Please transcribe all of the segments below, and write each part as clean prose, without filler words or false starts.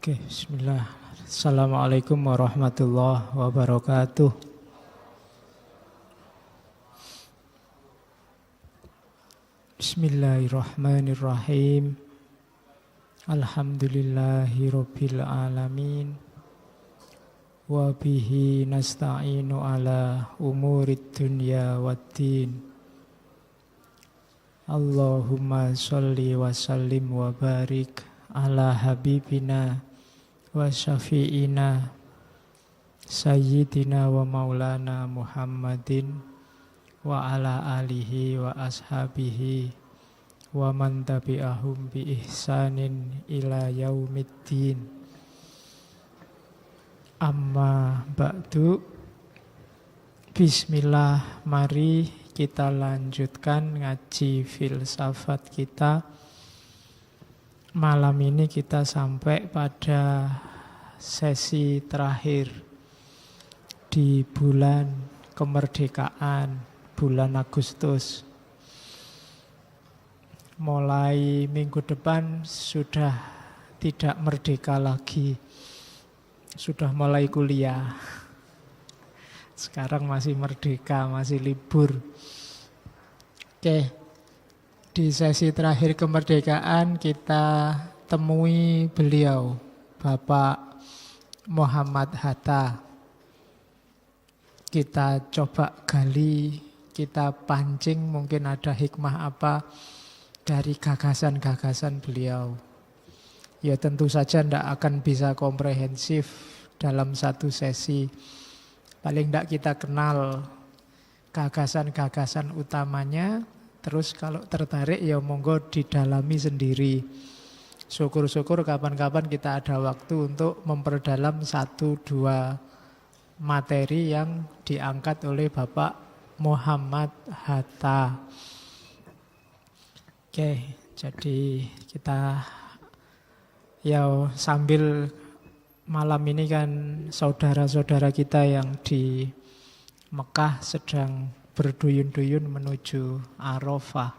Oke, bismillah. Assalamualaikum warahmatullahi wabarakatuh. Bismillahirrahmanirrahim. Alhamdulillahi rabbil alamin. Wa bihi nasta'inu ala umurid dunya waddin. Allahumma sholli wa sallim wa barik ala habibina wa syafi'ina sayyidina wa maulana Muhammadin wa ala alihi wa ashabihi wa man tabi'ahum bi ihsanin ila yaumiddin. Amma ba'du. Bismillah, mari kita lanjutkan ngaji filsafat kita. Malam ini kita sampai pada sesi terakhir di bulan kemerdekaan, bulan Agustus. Mulai minggu depan sudah tidak merdeka lagi, sudah mulai kuliah. Sekarang masih merdeka, masih libur. Oke. Di sesi terakhir kemerdekaan kita temui beliau, Bapak Muhammad Hatta. Kita coba gali, kita pancing mungkin ada hikmah apa dari gagasan-gagasan beliau. Ya tentu saja tidak akan bisa komprehensif dalam satu sesi. Paling tidak kita kenal gagasan-gagasan utamanya. Terus kalau tertarik ya monggo didalami sendiri. Syukur-syukur kapan-kapan kita ada waktu untuk memperdalam 1-2 materi yang diangkat oleh Bapak Muhammad Hatta. Oke, jadi kita ya sambil malam ini kan saudara-saudara kita yang di Mekah sedang berduyun-duyun menuju Arafah.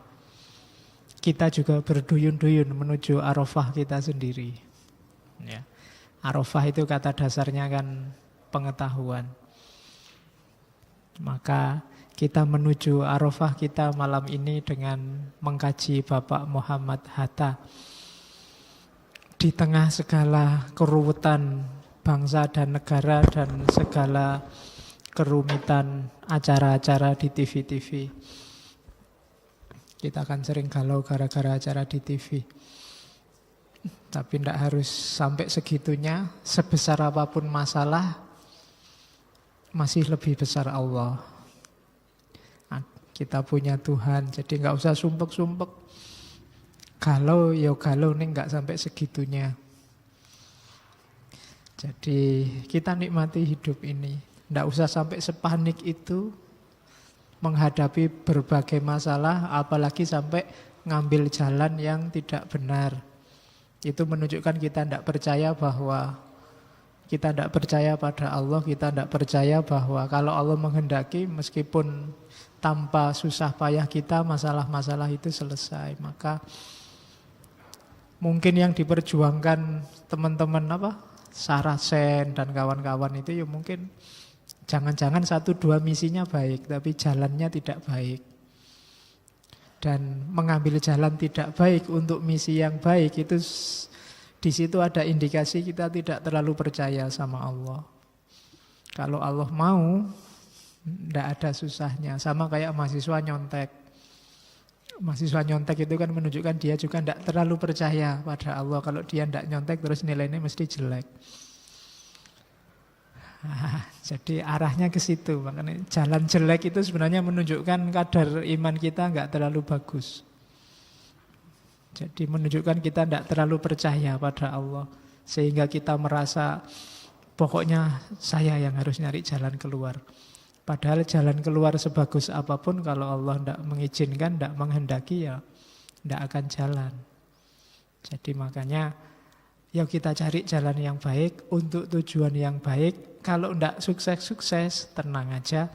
Kita juga berduyun-duyun menuju Arafah kita sendiri. Ya. Arafah itu kata dasarnya kan pengetahuan. Maka kita menuju Arafah kita malam ini dengan mengkaji Bapak Muhammad Hatta. Di tengah segala keruwetan bangsa dan negara dan segala kerumitan acara-acara di TV-TV. Kita akan sering galau gara-gara acara di TV. Tapi tidak harus sampai segitunya. Sebesar apapun masalah, masih lebih besar Allah. Nah, kita punya Tuhan, jadi nggak usah sumpek-sumpek. Galau, ya galau nih nggak sampai segitunya. Jadi kita nikmati hidup ini. Tidak usah sampai sepanik itu menghadapi berbagai masalah, apalagi sampai ngambil jalan yang tidak benar. Itu menunjukkan kita tidak percaya bahwa kita tidak percaya pada Allah, kita tidak percaya bahwa kalau Allah menghendaki meskipun tanpa susah payah kita masalah-masalah itu selesai. Maka mungkin yang diperjuangkan teman-teman Sarasen dan kawan-kawan itu ya mungkin jangan-jangan 1-2 misinya baik, tapi jalannya tidak baik. Dan mengambil jalan tidak baik untuk misi yang baik, itu di situ ada indikasi kita tidak terlalu percaya sama Allah. Kalau Allah mau, tidak ada susahnya. Sama kayak mahasiswa nyontek. Mahasiswa nyontek itu kan menunjukkan dia juga tidak terlalu percaya pada Allah. Kalau dia tidak nyontek terus nilainya mesti jelek. Jadi arahnya ke situ. Makanya jalan jelek itu sebenarnya menunjukkan kadar iman kita nggak terlalu bagus. Jadi menunjukkan kita tidak terlalu percaya pada Allah. Sehingga kita merasa pokoknya saya yang harus nyari jalan keluar. Padahal jalan keluar sebagus apapun kalau Allah tidak mengizinkan, tidak menghendaki ya tidak akan jalan. Jadi makanya yuk kita cari jalan yang baik untuk tujuan yang baik. Kalau tidak sukses-sukses, tenang aja.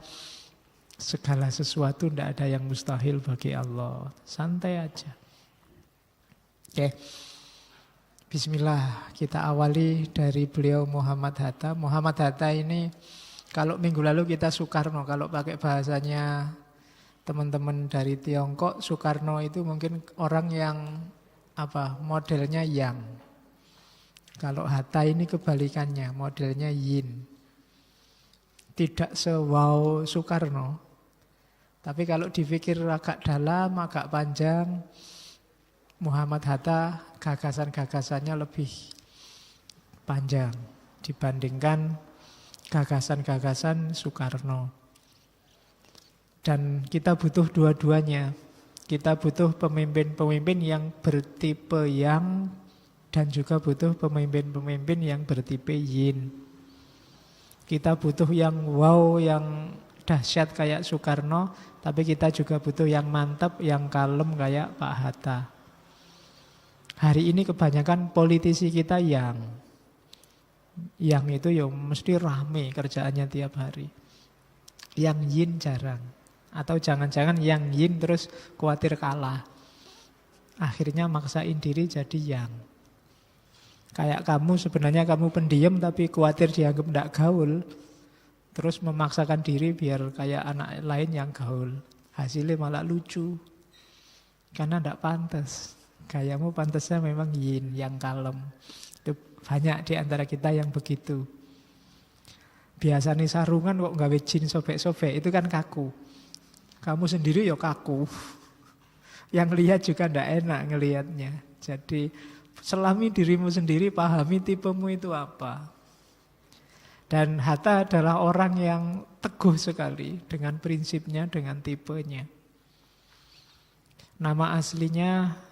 Segala sesuatu tidak ada yang mustahil bagi Allah. Santai aja. Oke. Bismillah, kita awali dari beliau Muhammad Hatta. Muhammad Hatta ini kalau minggu lalu kita Soekarno, kalau pakai bahasanya teman-teman dari Tiongkok, Soekarno itu mungkin orang yang modelnya yang. Kalau Hatta ini kebalikannya, modelnya yin. Tidak se-wow Soekarno. Tapi kalau dipikir agak dalam, agak panjang, Muhammad Hatta gagasan-gagasannya lebih panjang dibandingkan gagasan-gagasan Soekarno. Dan kita butuh dua-duanya. Kita butuh pemimpin-pemimpin yang bertipe yang dan juga butuh pemimpin-pemimpin yang bertipe yin. Kita butuh yang wow, yang dahsyat kayak Soekarno, tapi kita juga butuh yang mantap, yang kalem kayak Pak Hatta. Hari ini kebanyakan politisi kita yang itu ya mesti rame kerjaannya tiap hari. Yang yin jarang. Atau jangan-jangan yang yin terus khawatir kalah. Akhirnya maksain diri jadi yang. Kayak kamu sebenarnya kamu pendiam tapi khawatir dianggap tidak gaul. Terus memaksakan diri biar kayak anak lain yang gaul. Hasilnya malah lucu. Karena tidak pantas. Gayamu pantasnya memang yin, yang kalem. Itu banyak di antara kita yang begitu. Biasanya sarungan kok gawe jin sobek-sobek, itu kan kaku. Kamu sendiri ya kaku. Yang lihat juga tidak enak ngelihatnya. Jadi selami dirimu sendiri, pahami tipemu itu apa. Dan Hatta adalah orang yang teguh sekali dengan prinsipnya, dengan tipenya. Nama aslinya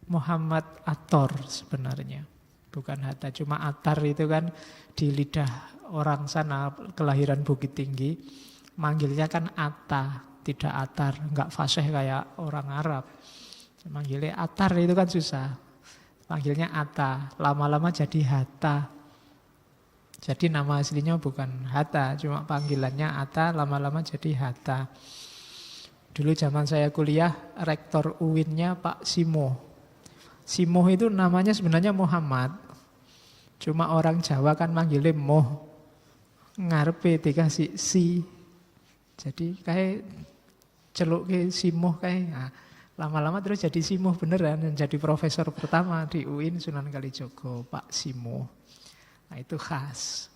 Muhammad Attor sebenarnya. Bukan Hatta, cuma Attar itu kan di lidah orang sana, kelahiran Bukit Tinggi. Manggilnya kan Atta, tidak Attar, enggak fasih kayak orang Arab. Manggilnya Attar itu kan susah. Panggilnya Atta, lama-lama jadi Hatta. Jadi nama aslinya bukan Hatta, cuma panggilannya Atta, lama-lama jadi Hatta. Dulu zaman saya kuliah, rektor UIN-nya Pak Simo. Simo itu namanya sebenarnya Muhammad. Cuma orang Jawa kan manggilnya Moh. Ngarepe dikasih si. Jadi kayak celuk ke Simo kayak. Nah, lama-lama terus jadi Simo beneran dan jadi profesor pertama di UIN Sunan Kalijogo, Pak Simo. Nah, itu khas.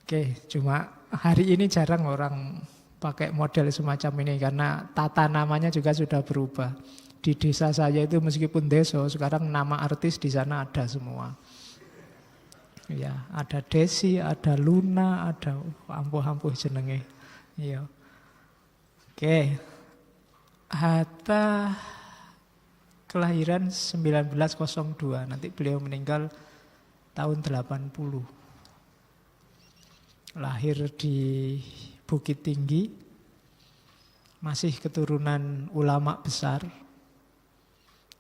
Oke, cuma hari ini jarang orang pakai model semacam ini karena tata namanya juga sudah berubah. Di desa saya itu meskipun desa, sekarang nama artis di sana ada semua. Ya, ada Desi, ada Luna, ada ampuh-ampuh jenenge. Iya. Oke. Hatta kelahiran 1902, nanti beliau meninggal tahun 80. Lahir di Bukit Tinggi, masih keturunan ulama besar.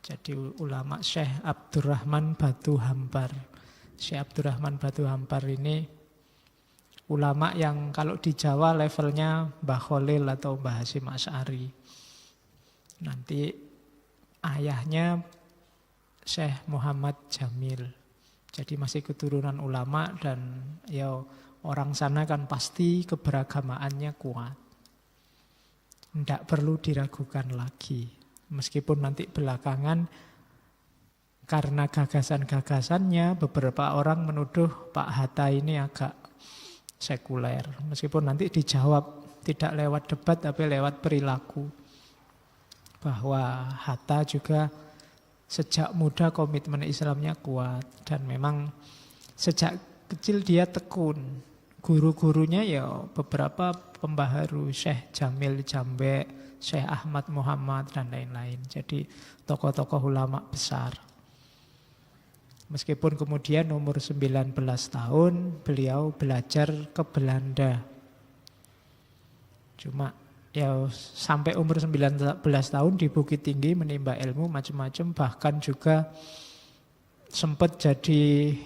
Jadi ulama Syekh Abdurrahman Batu Hampar. Syekh Abdurrahman Batu Hampar ini ulama yang kalau di Jawa levelnya Mbah Khalil atau Mbah Hasyim Asy'ari. Nanti ayahnya Syekh Muhammad Jamil. Jadi masih keturunan ulama dan ya orang sana kan pasti keberagamaannya kuat. Tidak perlu diragukan lagi. Meskipun nanti belakangan karena gagasan-gagasannya beberapa orang menuduh Pak Hatta ini agak sekuler. Meskipun nanti dijawab tidak lewat debat tapi lewat perilaku. Bahwa Hatta juga sejak muda komitmen Islamnya kuat. Dan memang sejak kecil dia tekun. Guru-gurunya ya beberapa pembaharu, Syekh Jamil Jambek, Syekh Ahmad Muhammad dan lain-lain. Jadi tokoh-tokoh ulama besar. Meskipun kemudian umur 19 tahun beliau belajar ke Belanda. Cuma ya sampai umur 19 tahun di Bukit Tinggi menimba ilmu macam-macam, bahkan juga sempat jadi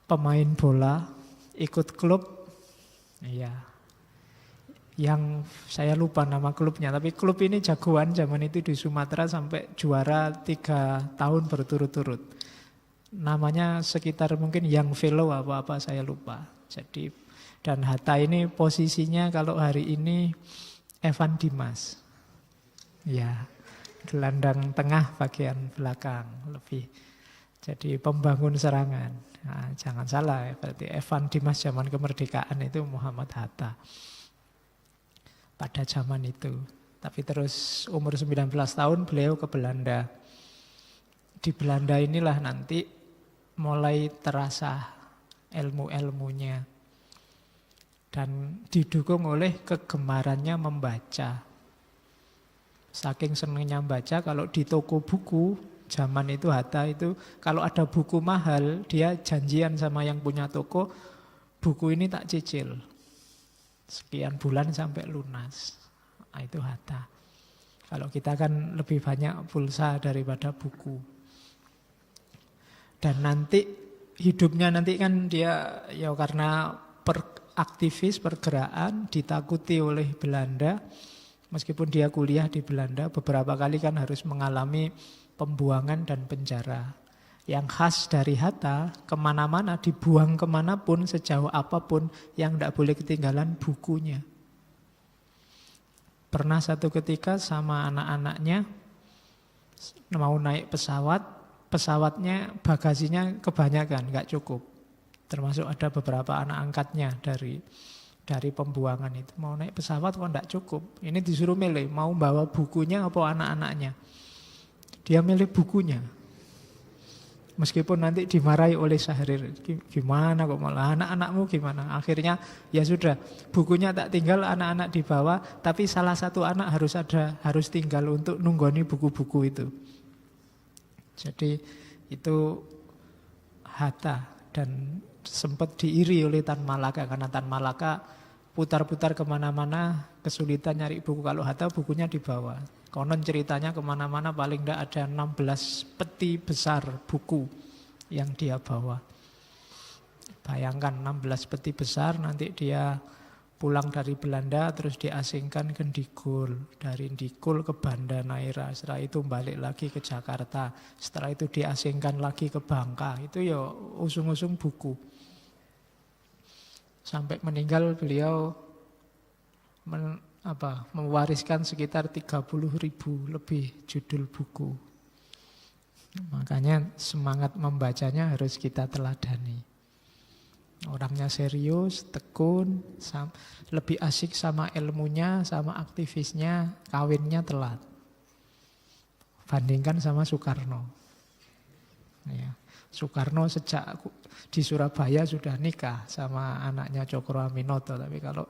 pemain bola, ikut klub. Iya. Yang saya lupa nama klubnya, tapi klub ini jagoan zaman itu di Sumatera sampai juara 3 tahun berturut-turut. Namanya sekitar mungkin Young Fellow apa-apa saya lupa. Jadi dan Hatta ini posisinya kalau hari ini Evan Dimas. Ya, gelandang tengah bagian belakang lebih. Jadi pembangun serangan. Nah, jangan salah ya, berarti Evan Dimas zaman kemerdekaan itu Muhammad Hatta. Pada zaman itu. Tapi terus umur 19 tahun beliau ke Belanda. Di Belanda inilah nanti mulai terasa ilmu-ilmunya. Dan didukung oleh kegemarannya membaca. Saking senangnya membaca, kalau di toko buku, zaman itu Hatta itu, kalau ada buku mahal, dia janjian sama yang punya toko, buku ini tak cicil. Sekian bulan sampai lunas. Nah, itu Hatta. Kalau kita kan lebih banyak pulsa daripada buku. Dan nanti hidupnya nanti kan dia ya karena aktivis pergerakan ditakuti oleh Belanda. Meskipun dia kuliah di Belanda beberapa kali kan harus mengalami pembuangan dan penjara. Yang khas dari Hatta kemana-mana dibuang kemanapun sejauh apapun yang tidak boleh ketinggalan bukunya. Pernah satu ketika sama anak-anaknya mau naik pesawat. Pesawatnya bagasinya kebanyakan, nggak cukup. Termasuk ada beberapa anak angkatnya dari pembuangan itu. Mau naik pesawat kok nggak cukup. Ini disuruh milih, mau bawa bukunya apa anak-anaknya. Dia milih bukunya. Meskipun nanti dimarahi oleh Syahrir. Gimana kok malah anak-anakmu gimana? Akhirnya ya sudah, bukunya tak tinggal anak-anak dibawa. Tapi salah satu anak harus tinggal untuk nunggoni buku-buku itu. Jadi itu Hatta dan sempat diiri oleh Tan Malaka karena Tan Malaka putar-putar kemana-mana kesulitan nyari buku. Kalau Hatta bukunya dibawa. Konon ceritanya kemana-mana paling tidak ada 16 peti besar buku yang dia bawa. Bayangkan 16 peti besar nanti dia pulang dari Belanda terus diasingkan ke Ndikul. Dari Ndikul ke Banda Neira. Setelah itu balik lagi ke Jakarta. Setelah itu diasingkan lagi ke Bangka. Itu ya usung-usung buku. Sampai meninggal beliau mewariskan sekitar 30.000 lebih judul buku. Makanya semangat membacanya harus kita teladani. Orangnya serius, tekun, lebih asik sama ilmunya, sama aktivisnya, kawinnya telat. Bandingkan sama Soekarno. Ya. Soekarno sejak di Surabaya sudah nikah sama anaknya Cokro Aminoto. Tapi kalau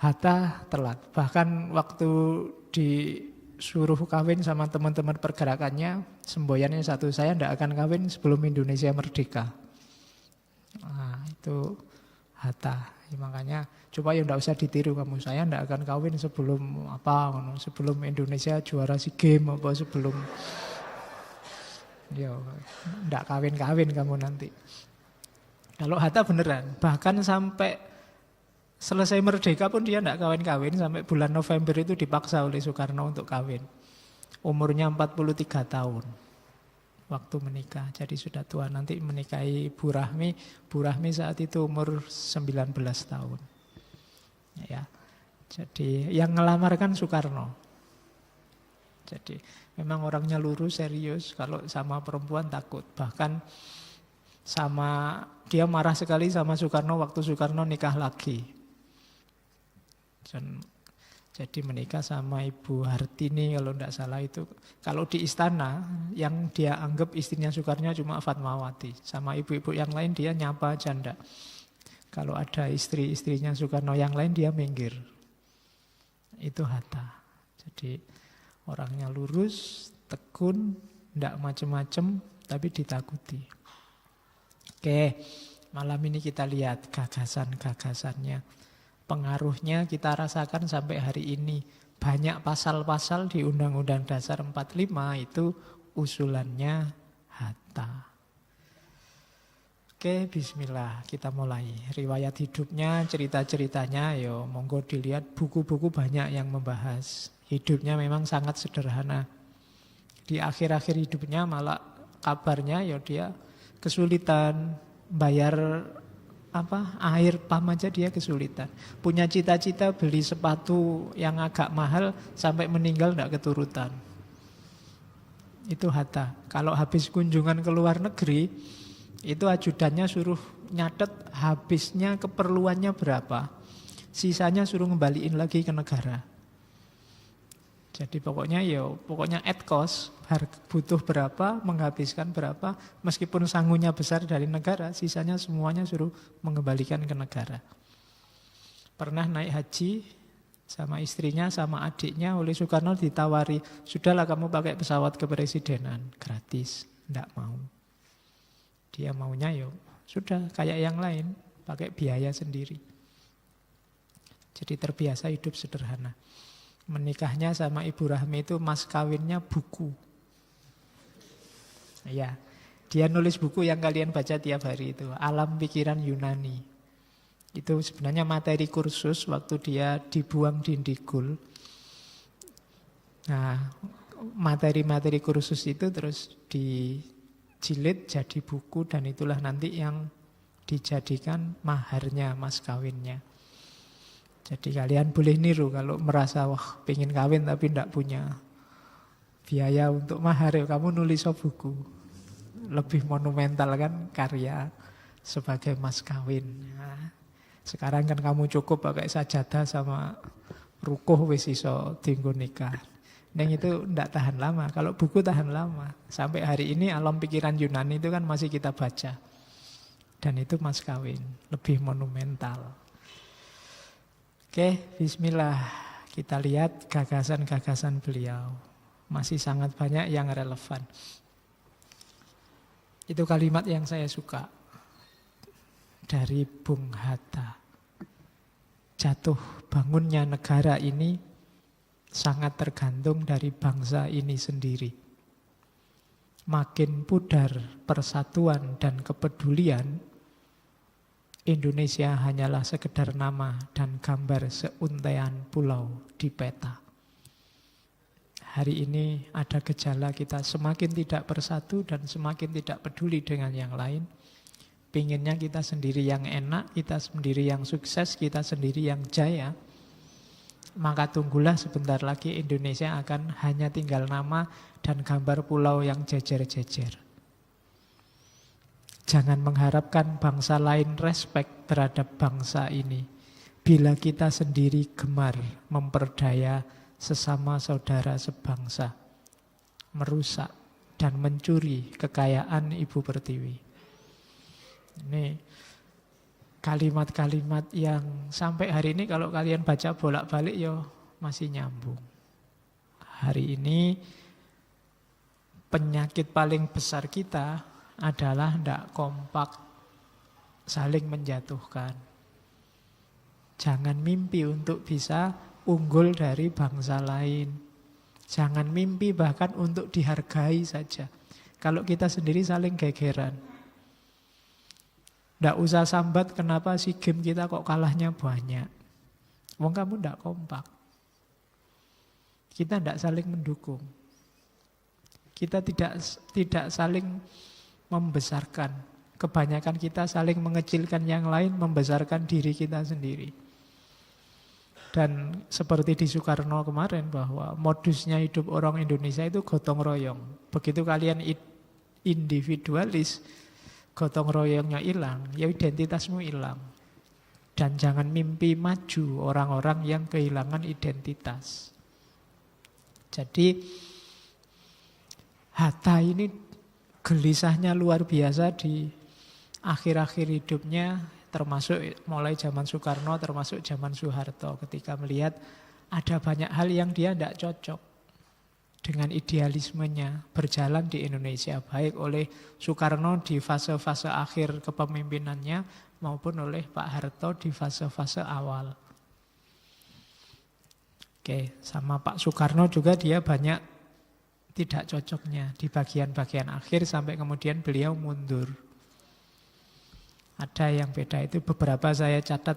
Hatta telat. Bahkan waktu disuruh kawin sama teman-teman pergerakannya, semboyannya satu, saya tidak akan kawin sebelum Indonesia merdeka. Nah, itu Hatta. Ya, makanya coba ya tidak usah ditiru kamu. Saya tidak akan kawin sebelum Indonesia juara SEA Games apa sebelum ya tidak kawin-kawin kamu nanti. Kalau Hatta beneran, bahkan sampai selesai merdeka pun dia tidak kawin-kawin. Sampai bulan November itu dipaksa oleh Soekarno untuk kawin. Umurnya 43 tahun waktu menikah. Jadi sudah tua, nanti menikahi Bu Rahmi. Bu Rahmi saat itu umur 19 tahun. Ya. Jadi yang ngelamar kan Soekarno. Jadi memang orangnya lurus, serius. Kalau sama perempuan takut. Bahkan dia marah sekali sama Soekarno waktu Soekarno nikah lagi. Jadi menikah sama Ibu Hartini kalau tidak salah itu. Kalau di istana yang dia anggap istrinya Soekarno cuma Fatmawati. Sama ibu-ibu yang lain dia nyapa aja enggak. Kalau ada istri-istrinya Soekarno yang lain dia minggir. Itu Hatta. Jadi orangnya lurus, tekun, tidak macem-macem, tapi ditakuti. Oke, malam ini kita lihat gagasan-gagasannya. Pengaruhnya kita rasakan sampai hari ini. Banyak pasal-pasal di Undang-Undang Dasar 45 itu usulannya Hatta. Oke, bismillah, kita mulai. Riwayat hidupnya, cerita-ceritanya, yo monggo dilihat, buku-buku banyak yang membahas. Hidupnya memang sangat sederhana. Di akhir-akhir hidupnya malah kabarnya yo dia kesulitan bayar air pam aja dia kesulitan. Punya cita-cita beli sepatu yang agak mahal sampai meninggal tidak keturutan. Itu Hatta. Kalau habis kunjungan ke luar negeri, itu ajudannya suruh nyatet habisnya keperluannya berapa. Sisanya suruh ngembaliin lagi ke negara. Jadi pokoknya at cost, butuh berapa, menghabiskan berapa, meskipun sangunya besar dari negara, sisanya semuanya suruh mengembalikan ke negara. Pernah naik haji sama istrinya, sama adiknya, oleh Soekarno ditawari, sudahlah kamu pakai pesawat kepresidenan, gratis, enggak mau. Dia maunya sudah kayak yang lain, pakai biaya sendiri. Jadi terbiasa hidup sederhana. Menikahnya sama Ibu Rahmi itu mas kawinnya buku. Ya, dia nulis buku yang kalian baca tiap hari itu, Alam Pikiran Yunani. Itu sebenarnya materi kursus waktu dia dibuang di Indigul. Nah, materi-materi kursus itu terus dijilid jadi buku dan itulah nanti yang dijadikan maharnya, mas kawinnya. Jadi kalian boleh niru kalau merasa wah pengen kawin tapi tidak punya biaya untuk mahar, kamu nulis buku. Lebih monumental kan karya sebagai mas kawin. Nah, sekarang kan kamu cukup pakai sajadah sama rukuh wis iso dienggo nikah. Neng itu tidak tahan lama. Kalau buku tahan lama. Sampai hari ini Alam Pikiran Yunani itu kan masih kita baca. Dan itu mas kawin. Lebih monumental. Oke, bismillah. Kita lihat gagasan-gagasan beliau. Masih sangat banyak yang relevan. Itu kalimat yang saya suka. Dari Bung Hatta. Jatuh bangunnya negara ini sangat tergantung dari bangsa ini sendiri. Makin pudar persatuan dan kepedulian, Indonesia hanyalah sekedar nama dan gambar seuntaian pulau di peta. Hari ini ada gejala kita semakin tidak bersatu dan semakin tidak peduli dengan yang lain. Pinginnya kita sendiri yang enak, kita sendiri yang sukses, kita sendiri yang jaya. Maka tunggulah sebentar lagi Indonesia akan hanya tinggal nama dan gambar pulau yang jejer-jejer. Jangan mengharapkan bangsa lain respek terhadap bangsa ini. Bila kita sendiri gemar memperdaya sesama saudara sebangsa. Merusak dan mencuri kekayaan Ibu Pertiwi. Ini kalimat-kalimat yang sampai hari ini kalau kalian baca bolak-balik masih nyambung. Hari ini penyakit paling besar kita adalah tidak kompak, saling menjatuhkan. Jangan mimpi untuk bisa unggul dari bangsa lain. Jangan mimpi bahkan untuk dihargai saja. Kalau kita sendiri saling gegeran. Tidak usah sambat kenapa SEA Games kita kok kalahnya banyak. Wong kamu tidak kompak. Kita tidak saling mendukung. Kita tidak saling membesarkan. Kebanyakan kita saling mengecilkan yang lain, membesarkan diri kita sendiri. Dan seperti di Soekarno kemarin bahwa modusnya hidup orang Indonesia itu gotong royong. Begitu kalian individualis, gotong royongnya hilang, ya identitasmu hilang. Dan jangan mimpi maju orang-orang yang kehilangan identitas. Jadi Hatta ini gelisahnya luar biasa di akhir-akhir hidupnya, termasuk mulai zaman Soekarno, termasuk zaman Soeharto, ketika melihat ada banyak hal yang dia tidak cocok dengan idealismenya berjalan di Indonesia, baik oleh Soekarno di fase-fase akhir kepemimpinannya maupun oleh Pak Harto di fase-fase awal. Oke, sama Pak Soekarno juga dia banyak tidak cocoknya di bagian-bagian akhir sampai kemudian beliau mundur. Ada yang beda itu beberapa saya catat,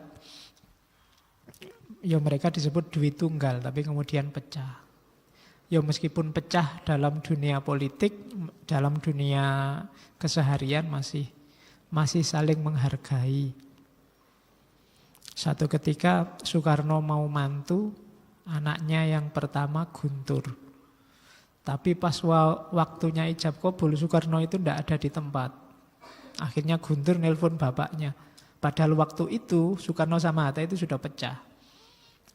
ya mereka disebut Dwi Tunggal, tapi kemudian pecah. Ya meskipun pecah dalam dunia politik, dalam dunia keseharian masih saling menghargai. Satu ketika Soekarno mau mantu, anaknya yang pertama Guntur. Tapi pas waktunya ijab kabul, Soekarno itu tidak ada di tempat. Akhirnya Guntur nelpon bapaknya. Padahal waktu itu Soekarno sama Hatta itu sudah pecah.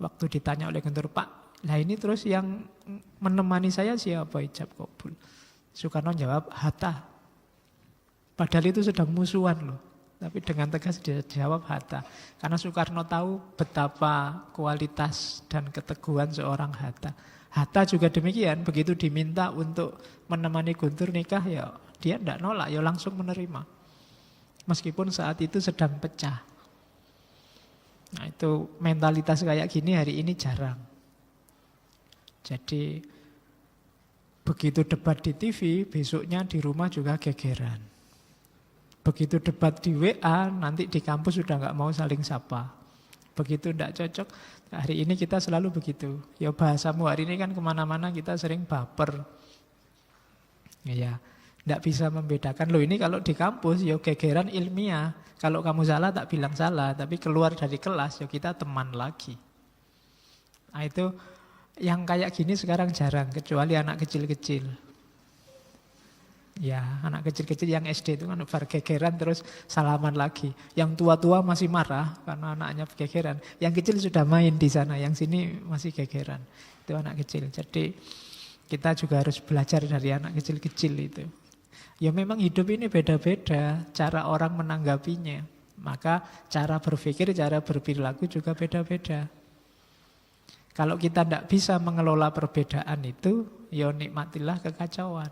Waktu ditanya oleh Guntur, Pak, lah ini terus yang menemani saya siapa ijab kabul? Soekarno jawab, Hatta. Padahal itu sudah musuhan loh. Tapi dengan tegas dia jawab Hatta. Karena Soekarno tahu betapa kualitas dan keteguhan seorang Hatta. Hatta juga demikian, begitu diminta untuk menemani Guntur nikah, ya dia tidak nolak, ya langsung menerima. Meskipun saat itu sedang pecah. Nah itu mentalitas kayak gini hari ini jarang. Jadi begitu debat di TV, besoknya di rumah juga gegeran. Begitu debat di WA, nanti di kampus sudah nggak mau saling sapa. Begitu tidak cocok, hari ini kita selalu begitu. Ya bahasamu hari ini kan kemana-mana kita sering baper. Ya, tidak bisa membedakan. Loh ini kalau di kampus ya gegeran ilmiah. Kalau kamu salah tak bilang salah, tapi keluar dari kelas ya kita teman lagi. Nah itu yang kayak gini sekarang jarang, kecuali anak kecil-kecil. Ya, anak kecil-kecil yang SD itu kan bergegeran terus salaman lagi. Yang tua-tua masih marah karena anaknya gegeran. Yang kecil sudah main di sana, yang sini masih gegeran. Itu anak kecil. Jadi kita juga harus belajar dari anak kecil-kecil itu. Ya memang hidup ini beda-beda cara orang menanggapinya. Maka cara berpikir, cara berperilaku juga beda-beda. Kalau kita tidak bisa mengelola perbedaan itu, ya nikmatilah kekacauan.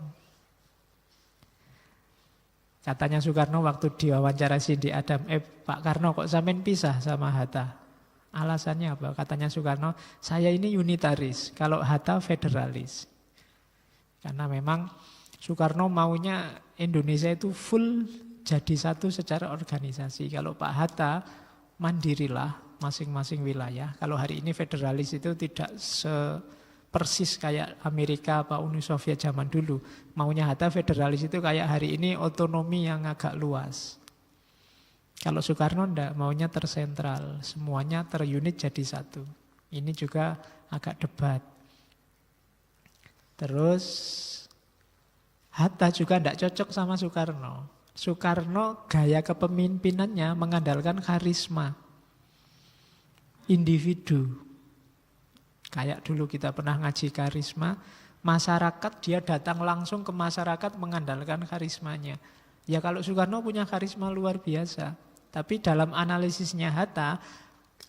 Katanya Soekarno waktu diwawancara Cindy Adam, Pak Karno kok sampean pisah sama Hatta? Alasannya apa? Katanya Soekarno, saya ini unitaris, kalau Hatta federalis. Karena memang Soekarno maunya Indonesia itu full jadi satu secara organisasi. Kalau Pak Hatta mandirilah masing-masing wilayah. Kalau hari ini federalis itu tidak persis kayak Amerika apa Uni Soviet zaman dulu. Maunya Hatta federalis itu kayak hari ini otonomi yang agak luas. Kalau Soekarno enggak, maunya tersentral. Semuanya terunit jadi satu. Ini juga agak debat. Terus Hatta juga enggak cocok sama Soekarno. Soekarno gaya kepemimpinannya mengandalkan karisma. Individu. Kayak dulu kita pernah ngaji karisma, masyarakat dia datang langsung ke masyarakat mengandalkan karismanya. Ya kalau Soekarno punya karisma luar biasa, tapi dalam analisisnya Hatta,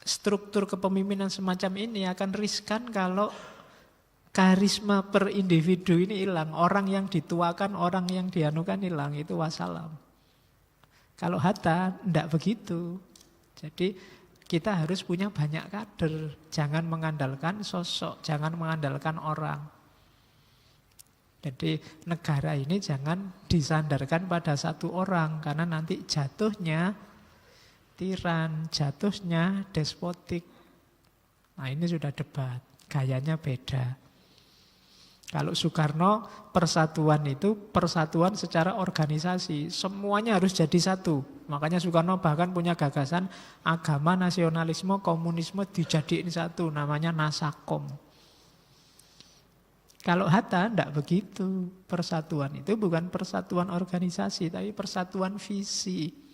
struktur kepemimpinan semacam ini akan riskan kalau karisma per individu ini hilang. Orang yang dituakan, orang yang dianukan hilang, itu wassalam. Kalau Hatta tidak begitu. Jadi kita harus punya banyak kader, jangan mengandalkan sosok, jangan mengandalkan orang. Jadi negara ini jangan disandarkan pada satu orang, karena nanti jatuhnya tiran, jatuhnya despotik. Nah ini sudah debat, gayanya beda. Kalau Soekarno persatuan itu persatuan secara organisasi, semuanya harus jadi satu. Makanya Soekarno bahkan punya gagasan agama, nasionalisme, komunisme dijadiin satu, namanya Nasakom. Kalau Hatta tidak begitu, persatuan itu bukan persatuan organisasi, tapi persatuan visi.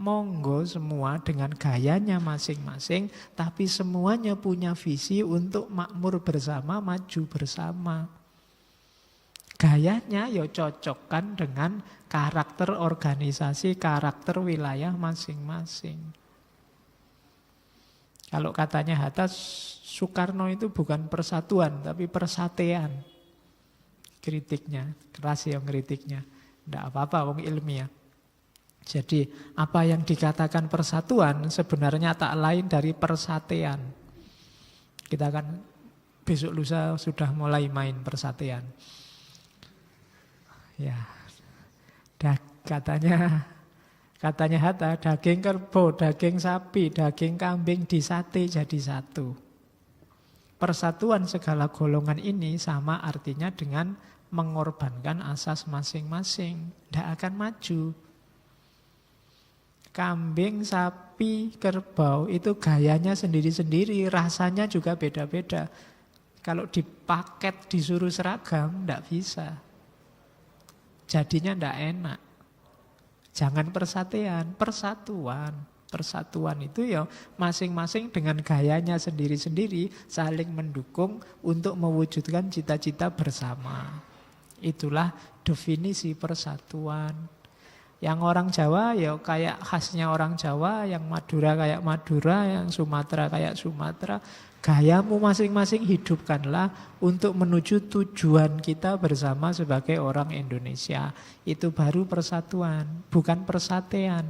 Monggo semua dengan gayanya masing-masing, tapi semuanya punya visi untuk makmur bersama, maju bersama. Gayanya ya cocokkan dengan karakter organisasi, karakter wilayah masing-masing. Kalau katanya Hatta, Soekarno itu bukan persatuan, tapi persatean. Kritiknya, keras yang kritiknya. Tidak apa-apa, wong ilmiah. Jadi apa yang dikatakan persatuan sebenarnya tak lain dari persatean. Kita kan besok lusa sudah mulai main persatean. Ya, katanya Katanya Hatta, daging kerbau, daging sapi, daging kambing disate jadi satu. Persatuan segala golongan ini sama artinya dengan mengorbankan asas masing-masing. Tidak akan maju. Kambing, sapi, kerbau itu gayanya sendiri-sendiri, rasanya juga beda-beda. Kalau dipaket, disuruh seragam, tidak bisa. Jadinya tidak enak. Jangan persatuan, persatuan. Persatuan itu ya masing-masing dengan gayanya sendiri-sendiri saling mendukung untuk mewujudkan cita-cita bersama. Itulah definisi persatuan. Yang orang Jawa ya kayak khasnya orang Jawa, yang Madura kayak Madura, yang Sumatera kayak Sumatera. Gayamu masing-masing hidupkanlah untuk menuju tujuan kita bersama sebagai orang Indonesia. Itu baru persatuan, bukan persatean.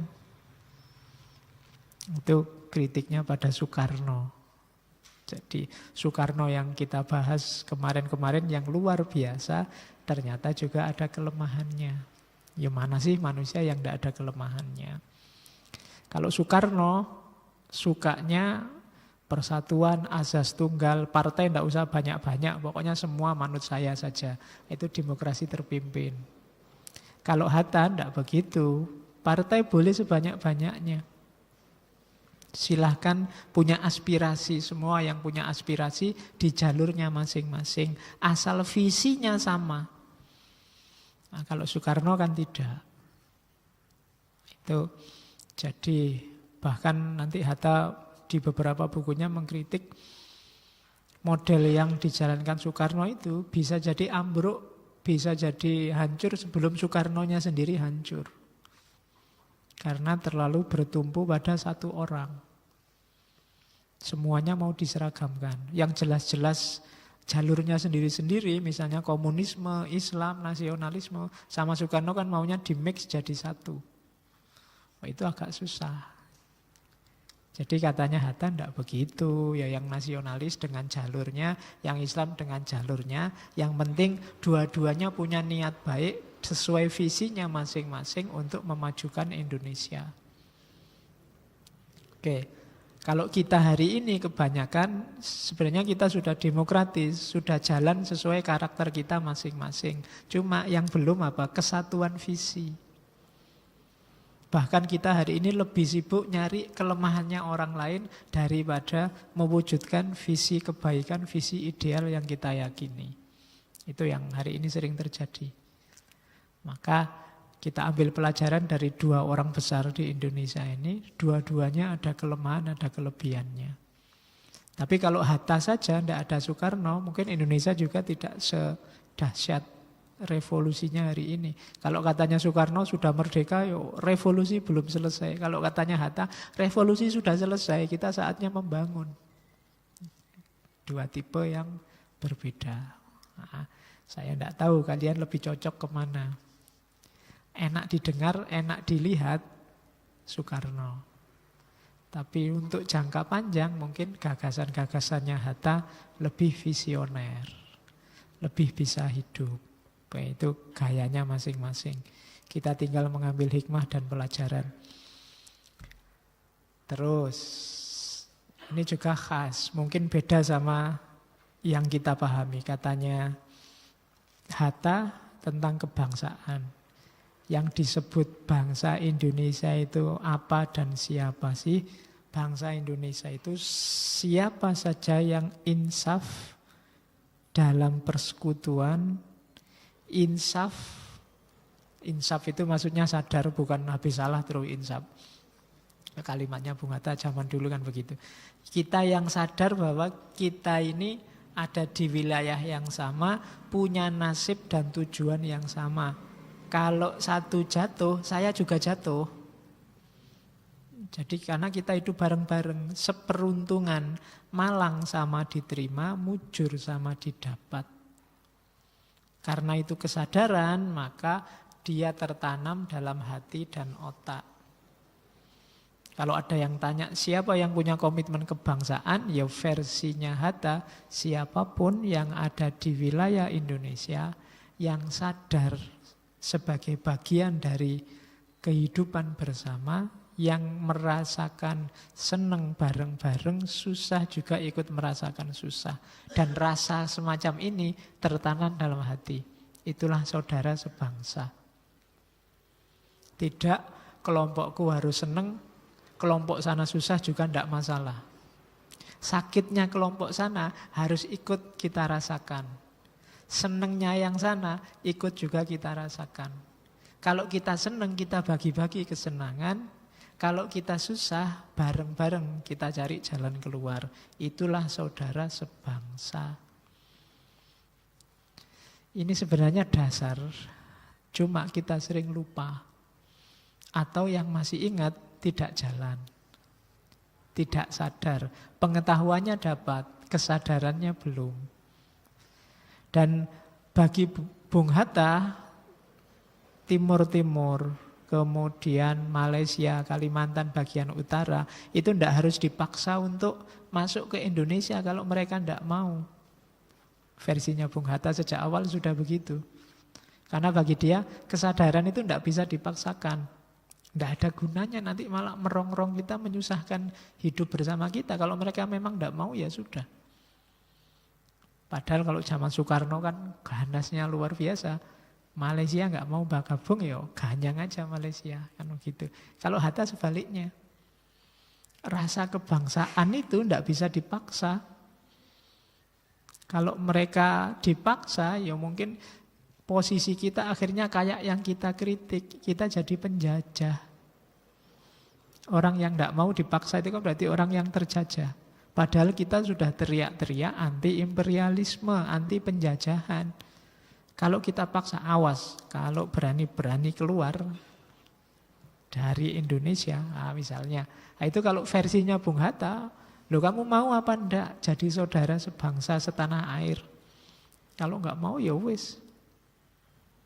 Itu kritiknya pada Soekarno. Jadi Soekarno yang kita bahas kemarin-kemarin yang luar biasa, ternyata juga ada kelemahannya. Ya mana sih manusia yang tidak ada kelemahannya. Kalau Soekarno sukanya persatuan, azas tunggal, partai tidak usah banyak-banyak, pokoknya semua manut saya saja. Itu demokrasi terpimpin. Kalau Hatta tidak begitu, partai boleh sebanyak-banyaknya. Silahkan punya aspirasi, semua yang punya aspirasi di jalurnya masing-masing. Asal visinya sama. Nah, kalau Soekarno kan tidak. Itu jadi bahkan nanti Hatta di beberapa bukunya mengkritik model yang dijalankan Soekarno itu bisa jadi ambruk, bisa jadi hancur sebelum Soekarnonya sendiri hancur. Karena terlalu bertumpu pada satu orang. Semuanya mau diseragamkan. Yang jelas-jelas jalurnya sendiri-sendiri, misalnya komunisme, Islam, nasionalisme, sama Soekarno kan maunya dimix jadi satu. Oh, itu agak susah. Jadi katanya Hatta tidak begitu, ya yang nasionalis dengan jalurnya, yang Islam dengan jalurnya, yang penting dua-duanya punya niat baik sesuai visinya masing-masing untuk memajukan Indonesia. Oke. Kalau kita hari ini kebanyakan sebenarnya kita sudah demokratis, sudah jalan sesuai karakter kita masing-masing. Cuma yang belum apa? Kesatuan visi. Bahkan kita hari ini lebih sibuk nyari kelemahannya orang lain daripada mewujudkan visi kebaikan, visi ideal yang kita yakini. Itu yang hari ini sering terjadi. Maka kita ambil pelajaran dari dua orang besar di Indonesia ini, dua-duanya ada kelemahan, ada kelebihannya. Tapi kalau Hatta saja, tidak ada Soekarno, mungkin Indonesia juga tidak sedahsyat revolusinya hari ini. Kalau katanya Soekarno sudah merdeka, yo, revolusi belum selesai. Kalau katanya Hatta, revolusi sudah selesai, kita saatnya membangun. Dua tipe yang berbeda. Nah, saya tidak tahu kalian lebih cocok kemana. Enak didengar, enak dilihat Soekarno. Tapi untuk jangka panjang mungkin gagasan-gagasannya Hatta lebih visioner, lebih bisa hidup. Itu gayanya masing-masing. Kita tinggal mengambil hikmah dan pelajaran. Terus, ini juga khas, mungkin beda sama yang kita pahami. Katanya Hatta tentang kebangsaan. Yang disebut bangsa Indonesia itu apa dan siapa sih? Bangsa Indonesia itu siapa saja yang insaf dalam persekutuan. Insaf itu maksudnya sadar, bukan habis salah terus insaf. Kalimatnya Bung Hatta zaman dulu kan begitu. Kita yang sadar bahwa kita ini ada di wilayah yang sama, punya nasib dan tujuan yang sama. Kalau satu jatuh, saya juga jatuh. Jadi karena kita hidup bareng-bareng, seperuntungan, malang sama diterima, mujur sama didapat. Karena itu kesadaran, maka dia tertanam dalam hati dan otak. Kalau ada yang tanya siapa yang punya komitmen kebangsaan, ya versinya Hatta, siapapun yang ada di wilayah Indonesia yang sadar sebagai bagian dari kehidupan bersama yang merasakan senang bareng-bareng, susah juga ikut merasakan susah. Dan rasa semacam ini tertanam dalam hati. Itulah saudara sebangsa. Tidak kelompokku harus senang, kelompok sana susah juga tidak masalah. Sakitnya kelompok sana harus ikut kita rasakan. Senangnya yang sana ikut juga kita rasakan. Kalau kita senang, kita bagi-bagi kesenangan. Kalau kita susah, bareng-bareng kita cari jalan keluar. Itulah saudara sebangsa. Ini sebenarnya dasar, cuma kita sering lupa. Atau yang masih ingat, tidak jalan. Tidak sadar. Pengetahuannya dapat, kesadarannya belum. Dan bagi Bung Hatta, Timur-Timur, kemudian Malaysia, Kalimantan bagian utara, itu tidak harus dipaksa untuk masuk ke Indonesia kalau mereka tidak mau. Versinya Bung Hatta sejak awal sudah begitu. Karena bagi dia, kesadaran itu tidak bisa dipaksakan. Tidak ada gunanya, nanti malah merongrong kita, menyusahkan hidup bersama kita. Kalau mereka memang tidak mau, ya sudah. Padahal kalau zaman Soekarno kan ganasnya luar biasa. Malaysia nggak mau bergabung, ya ganyang aja Malaysia, kan begitu. Kalau Hatta sebaliknya, rasa kebangsaan itu tidak bisa dipaksa. Kalau mereka dipaksa, ya mungkin posisi kita akhirnya kayak yang kita kritik, kita jadi penjajah. Orang yang tidak mau dipaksa itu kan berarti orang yang terjajah. Padahal kita sudah teriak-teriak anti imperialisme, anti penjajahan. Kalau kita paksa, awas, kalau berani-berani keluar dari Indonesia, misalnya. Nah, itu kalau versinya Bung Hatta, loh kamu mau apa enggak jadi saudara sebangsa setanah air? Kalau enggak mau ya wis.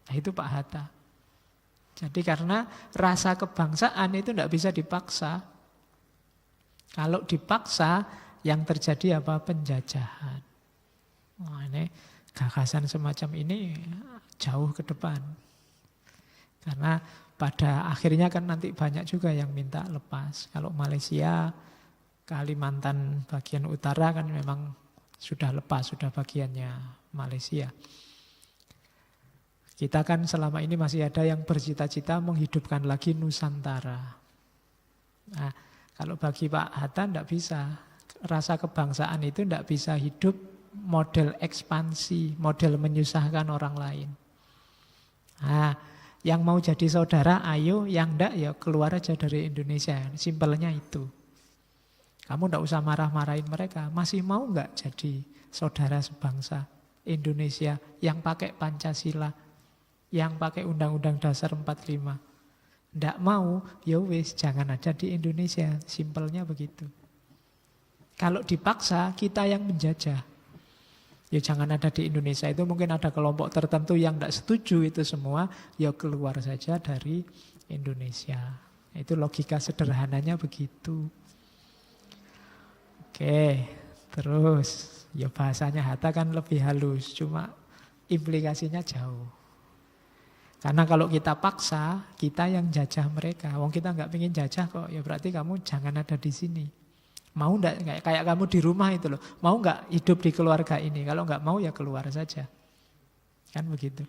Nah, itu Pak Hatta. Jadi karena rasa kebangsaan itu enggak bisa dipaksa. Kalau dipaksa, yang terjadi apa? Penjajahan. Nah, ini gagasan semacam ini jauh ke depan. Karena pada akhirnya kan nanti banyak juga yang minta lepas. Kalau Malaysia, Kalimantan bagian utara kan memang sudah lepas, sudah bagiannya Malaysia. Kita kan selama ini masih ada yang bercita-cita menghidupkan lagi Nusantara. Nah, kalau bagi Pak Hatta tidak bisa. Rasa kebangsaan itu tidak bisa hidup model ekspansi, model menyusahkan orang lain. Nah, yang mau jadi saudara, ayo. Yang enggak, ya keluar aja dari Indonesia. Simpelnya itu. Kamu enggak usah marah-marahin mereka. Masih mau enggak jadi saudara sebangsa Indonesia yang pakai Pancasila, yang pakai Undang-Undang Dasar 45? Enggak mau, ya wis, jangan ada di Indonesia. Simpelnya begitu. Kalau dipaksa, kita yang menjajah. Ya jangan ada di Indonesia. Itu mungkin ada kelompok tertentu yang tidak setuju itu semua, ya keluar saja dari Indonesia. Itu logika sederhananya begitu. Oke, terus ya bahasanya Hatta kan lebih halus, cuma implikasinya jauh. Karena kalau kita paksa, kita yang jajah mereka. Wong kita nggak pengen jajah kok, ya berarti kamu jangan ada di sini. Mau enggak, kayak kamu di rumah itu loh. Mau enggak hidup di keluarga ini? Kalau enggak mau ya keluar saja. Kan begitu.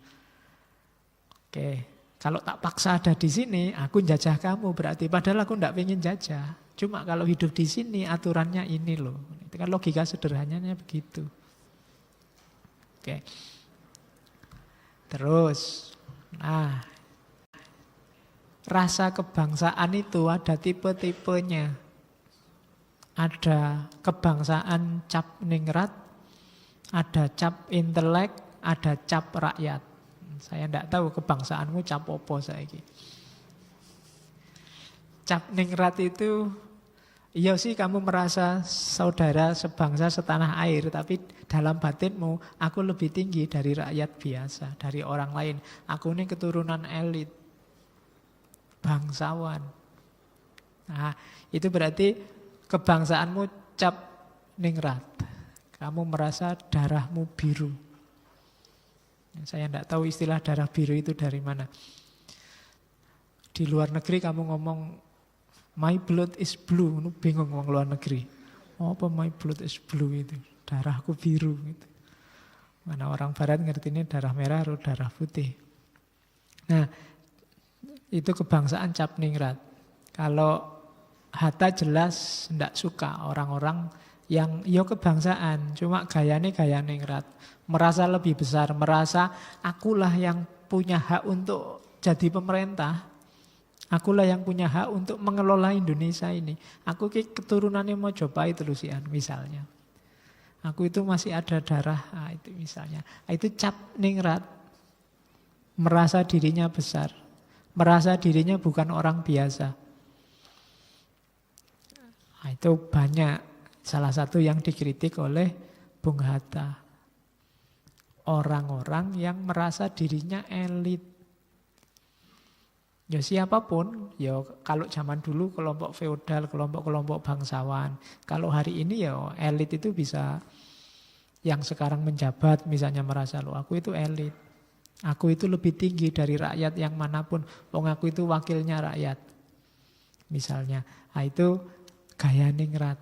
Oke, kalau tak paksa ada di sini, aku jajah kamu berarti. Padahal aku enggak pengen jajah. Cuma kalau hidup di sini aturannya ini loh. Itu kan logika sederhananya begitu. Oke. Terus, nah, rasa kebangsaan itu ada tipe-tipenya. Ada kebangsaan cap ningrat, ada cap intelek, ada cap rakyat. Saya tidak tahu kebangsaanmu cap opo saiki. Cap ningrat itu, iya sih kamu merasa saudara sebangsa setanah air, tapi dalam batinmu aku lebih tinggi dari rakyat biasa, dari orang lain. Aku ini keturunan elit, bangsawan. Nah, itu berarti kebangsaanmu cap ningrat. Kamu merasa darahmu biru. Saya tidak tahu istilah darah biru itu dari mana. Di luar negeri kamu ngomong my blood is blue, bingung orang luar negeri. Oh, apa my blood is blue itu? Darahku biru gitu. Mana orang barat ngerti ini darah merah atau darah putih. Nah, itu kebangsaan Capningrat. Kalau Hatta jelas tidak suka orang-orang yang kebangsaan, cuma gayane gaya ningrat. Merasa lebih besar, merasa akulah yang punya hak untuk jadi pemerintah. Akulah yang punya hak untuk mengelola Indonesia ini. Aku keturunannya mau coba itu Lusian misalnya. Aku itu masih ada darah, itu misalnya. Itu Capningrat. Merasa dirinya besar. Merasa dirinya bukan orang biasa. Nah, itu banyak. Salah satu yang dikritik oleh Bung Hatta. Orang-orang yang merasa dirinya elit. Ya siapapun, ya kalau zaman dulu kelompok feodal, kelompok-kelompok bangsawan. Kalau hari ini ya elit itu bisa yang sekarang menjabat misalnya merasa loh aku itu elit. Aku itu lebih tinggi dari rakyat yang manapun. Wong aku itu wakilnya rakyat. Misalnya, nah itu gaya ningrat.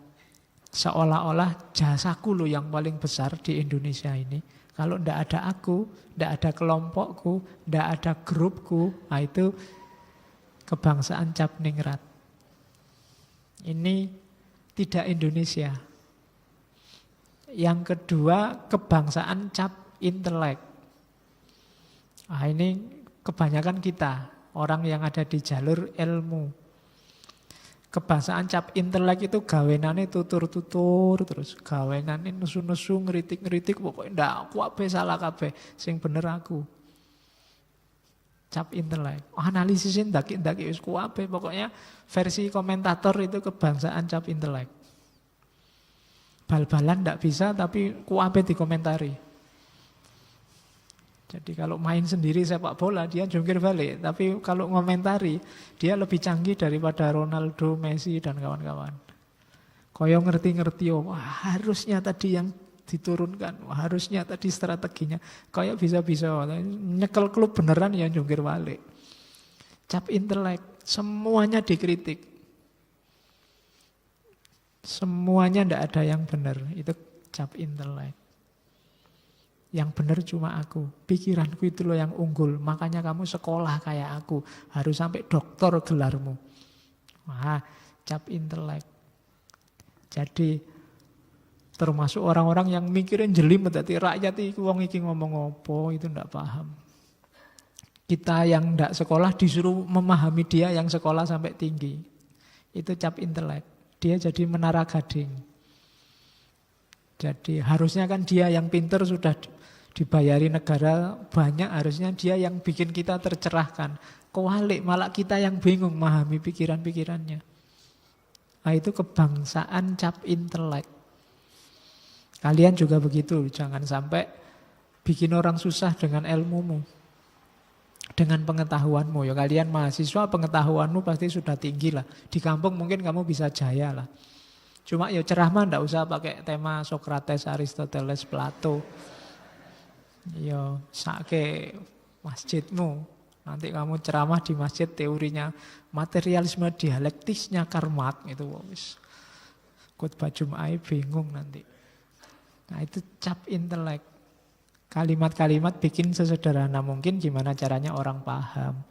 Seolah-olah jasaku loh yang paling besar di Indonesia ini. Kalau ndak ada aku, ndak ada kelompokku, ndak ada grupku, nah itu kebangsaan Capningrat. Ini tidak Indonesia. Yang kedua, kebangsaan Cap Intelek. Nah, ini kebanyakan kita, orang yang ada di jalur ilmu. Kebangsaan Cap Intelek itu gawenane tutur-tutur terus, gawenane nesu-nesu, ngeritik-ngeritik, pokoknya ndak aku ape salah kabeh, sing bener aku. Cap Intelek. Analisisnya ndaki-ndaki wis kuwabe, pokoknya versi komentator itu kebangsaan Cap Intelek. Bal-balan ndak bisa tapi kuwabe dikomentari. Jadi kalau main sendiri sepak bola dia jungkir balik, tapi kalau ngomentari dia lebih canggih daripada Ronaldo, Messi dan kawan-kawan. Koyo ngerti-ngerti, wah harusnya tadi yang diturunkan, wah harusnya tadi strateginya. Kayak bisa-bisa nyekel klub beneran ya jungkir balik. Cap Intelek, semuanya dikritik. Semuanya ndak ada yang benar, itu Cap Intelek. Yang benar cuma aku. Pikiranku itu loh yang unggul. Makanya kamu sekolah kayak aku. Harus sampai doktor gelarmu. Wah, Cap Intelek. Jadi termasuk orang-orang yang mikirin jelimet. Jadi rakyat itu wong iki ngomong apa, itu ndak paham. Kita yang ndak sekolah disuruh memahami dia yang sekolah sampai tinggi. Itu Cap Intelek. Dia jadi menara gading. Jadi harusnya kan dia yang pinter sudah dibayari negara banyak, harusnya dia yang bikin kita tercerahkan. Kewalik, malah kita yang bingung memahami pikiran-pikirannya. Nah itu kebangsaan Cap Intelek. Kalian juga begitu, jangan sampai bikin orang susah dengan ilmumu, dengan pengetahuanmu. Ya kalian mahasiswa, pengetahuanmu pasti sudah tinggi lah. Di kampung mungkin kamu bisa jaya lah. Cuma ya ceramah ndak usah pakai tema Sokrates, Aristoteles, Plato. Ya sake masjidmu. Nanti kamu ceramah di masjid teorinya materialisme dialektisnya Karl Marx itu wis. Khotbah Jumat bingung nanti. Nah itu Cap Intelek. Kalimat-kalimat bikin sesederhana mungkin gimana caranya orang paham.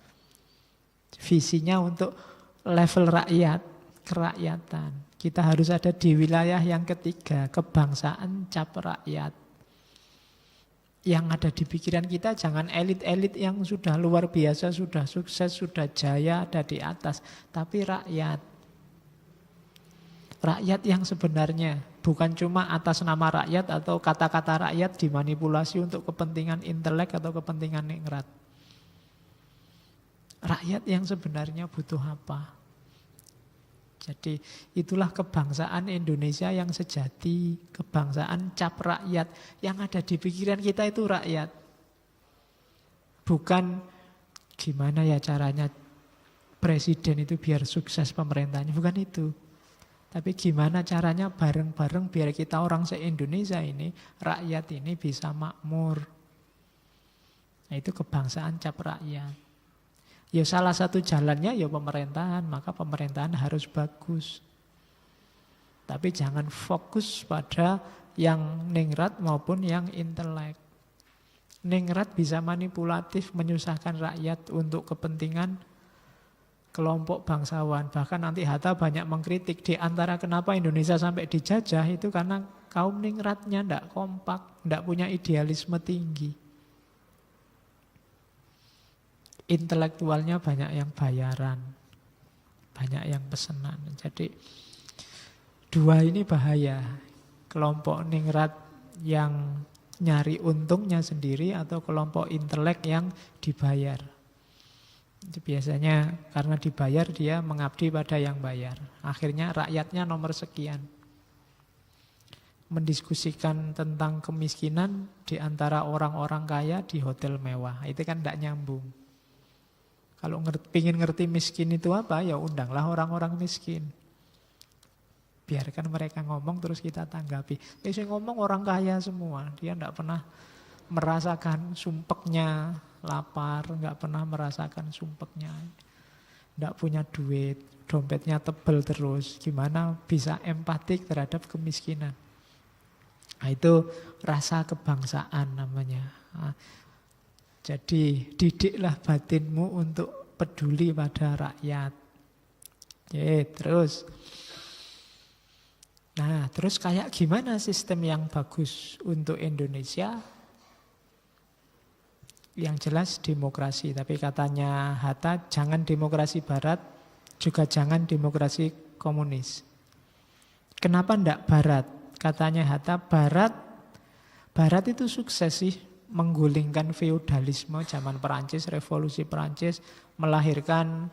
Visinya untuk level rakyat, kerakyatan. Kita harus ada di wilayah yang ketiga, kebangsaan Cap Rakyat. Yang ada di pikiran kita jangan elit-elit yang sudah luar biasa, sudah sukses, sudah jaya, ada di atas. Tapi rakyat. Rakyat yang sebenarnya. Bukan cuma atas nama rakyat atau kata-kata rakyat dimanipulasi untuk kepentingan intelek atau kepentingan ningrat. Rakyat yang sebenarnya butuh apa? Jadi itulah kebangsaan Indonesia yang sejati, kebangsaan Cap Rakyat. Yang ada di pikiran kita itu rakyat. Bukan gimana ya caranya presiden itu biar sukses pemerintahnya, bukan itu. Tapi gimana caranya bareng-bareng biar kita orang se-Indonesia ini, rakyat ini bisa makmur. Nah itu kebangsaan Cap Rakyat. Ya salah satu jalannya ya pemerintahan, maka pemerintahan harus bagus. Tapi jangan fokus pada yang ningrat maupun yang intelek. Ningrat bisa manipulatif, menyusahkan rakyat untuk kepentingan kelompok bangsawan. Bahkan nanti Hatta banyak mengkritik di antara kenapa Indonesia sampai dijajah itu karena kaum ningratnya tidak kompak, tidak punya idealisme tinggi. Intelektualnya banyak yang bayaran, banyak yang pesenan. Jadi dua ini bahaya. Kelompok ningrat yang nyari untungnya sendiri atau kelompok intelek yang dibayar. Jadi biasanya karena dibayar dia mengabdi pada yang bayar. Akhirnya rakyatnya nomor sekian. Mendiskusikan tentang kemiskinan di antara orang-orang kaya di hotel mewah. Itu kan tidak nyambung. Kalau pingin ngerti miskin itu apa, ya undanglah orang-orang miskin. Biarkan mereka ngomong terus kita tanggapi. Yang ngomong orang kaya semua. Dia tidak pernah merasakan sumpeknya lapar, nggak pernah merasakan sumpeknya nggak punya duit, dompetnya tebel terus. Gimana bisa empatik terhadap kemiskinan? Nah, itu rasa kebangsaan namanya. Nah, jadi didiklah batinmu untuk peduli pada rakyat. Oke, terus. Nah, terus kayak gimana sistem yang bagus untuk Indonesia? Yang jelas demokrasi. Tapi katanya Hatta, jangan demokrasi barat, juga jangan demokrasi komunis. Kenapa ndak barat? Katanya Hatta, barat itu sukses sih menggulingkan feodalisme zaman Perancis, revolusi Perancis, melahirkan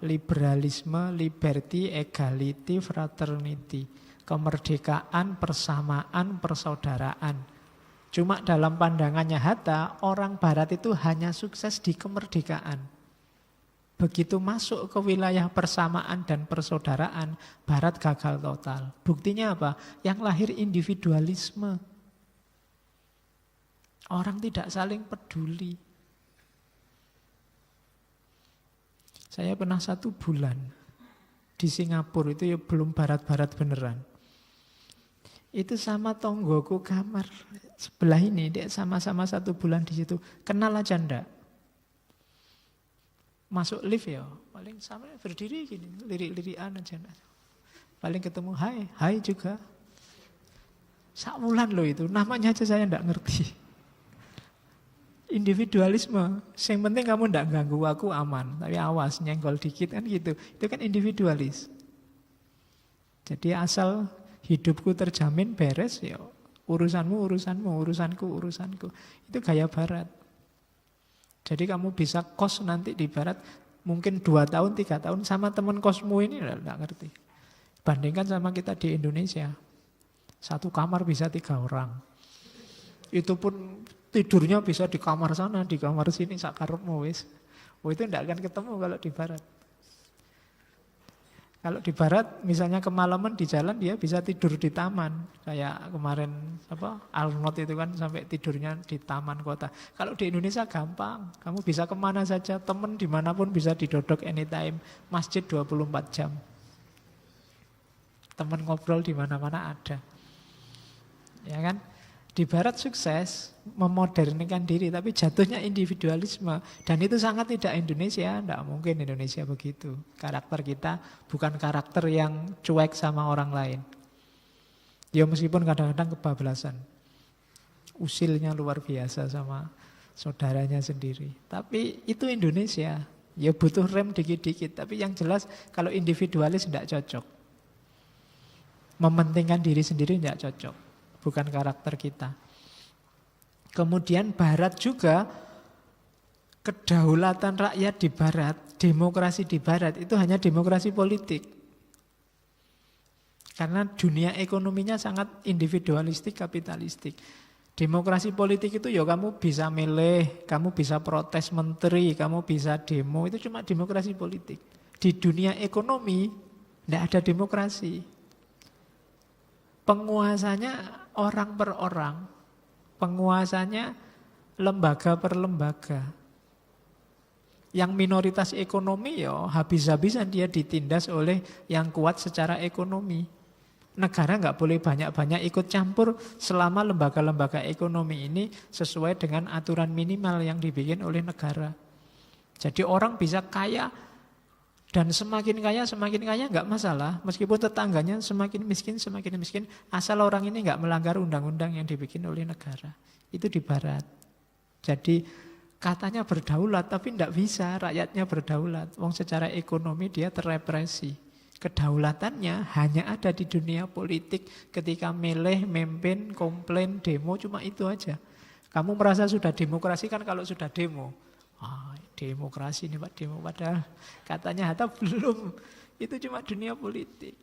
liberalisme, liberty, equality, fraternity, kemerdekaan, persamaan, persaudaraan. Cuma dalam pandangannya Hatta, orang barat itu hanya sukses di kemerdekaan. Begitu masuk ke wilayah persamaan dan persaudaraan, barat gagal total. Buktinya apa? Yang lahir individualisme. Orang tidak saling peduli. Saya pernah 1 bulan di Singapura, itu ya belum barat-barat beneran. Itu sama tonggoku kamar sebelah ini, dia sama-sama 1 bulan di situ. Kenal aja ndak? Masuk lift ya, paling sama berdiri gini, lirik-lirikan aja. Paling ketemu, hai juga. Sakulan loh itu, namanya aja saya ndak ngerti. Individualisme, yang penting kamu ndak ganggu aku aman, tapi awas nyenggol dikit kan gitu. Itu kan individualis. Jadi asal hidupku terjamin beres ya urusanmu, urusanku. Itu gaya barat. Jadi kamu bisa kos nanti di barat mungkin 2 tahun, 3 tahun sama teman kosmu ini nggak ngerti. Bandingkan sama kita di Indonesia. 1 kamar bisa 3 orang. Itu pun tidurnya bisa di kamar sana, di kamar sini, sakarepmu wis. Itu tidak akan ketemu kalau di barat. Kalau di barat misalnya kemalaman di jalan dia bisa tidur di taman. Kayak kemarin Arnold itu kan sampai tidurnya di taman kota. Kalau di Indonesia gampang. Kamu bisa kemana saja, teman dimanapun bisa didodok anytime. Masjid 24 jam. Teman ngobrol di mana-mana ada. Ya kan? Di barat sukses memodernkan diri, tapi jatuhnya individualisme. Dan itu sangat tidak Indonesia, tidak mungkin Indonesia begitu. Karakter kita bukan karakter yang cuek sama orang lain. Ya meskipun kadang-kadang kebablasan. Usilnya luar biasa sama saudaranya sendiri. Tapi itu Indonesia. Ya butuh rem dikit-dikit, tapi yang jelas kalau individualis tidak cocok. Mementingkan diri sendiri tidak cocok. Bukan karakter kita. Kemudian barat juga, kedaulatan rakyat di barat, demokrasi di barat itu hanya demokrasi politik. Karena dunia ekonominya sangat individualistik, kapitalistik. Demokrasi politik itu ya kamu bisa milih, kamu bisa protes menteri, kamu bisa demo, itu cuma demokrasi politik. Di dunia ekonomi tidak ada demokrasi. Penguasanya orang per orang, penguasanya lembaga per lembaga. Yang minoritas ekonomi ya habis-habisan dia ditindas oleh yang kuat secara ekonomi. Negara nggak boleh banyak-banyak ikut campur selama lembaga-lembaga ekonomi ini sesuai dengan aturan minimal yang dibikin oleh negara. Jadi orang bisa kaya dan semakin kaya nggak masalah. Meskipun tetangganya semakin miskin, asal orang ini nggak melanggar undang-undang yang dibikin oleh negara. Itu di barat. Jadi katanya berdaulat, tapi tidak bisa rakyatnya berdaulat. Wong secara ekonomi dia terrepresi. Kedaulatannya hanya ada di dunia politik ketika milih, memimpin, komplain, demo, cuma itu aja. Kamu merasa sudah demokrasi kan kalau sudah demo. Demokrasi ini Pak, demo. Padahal katanya Hatta belum. Itu cuma dunia politik.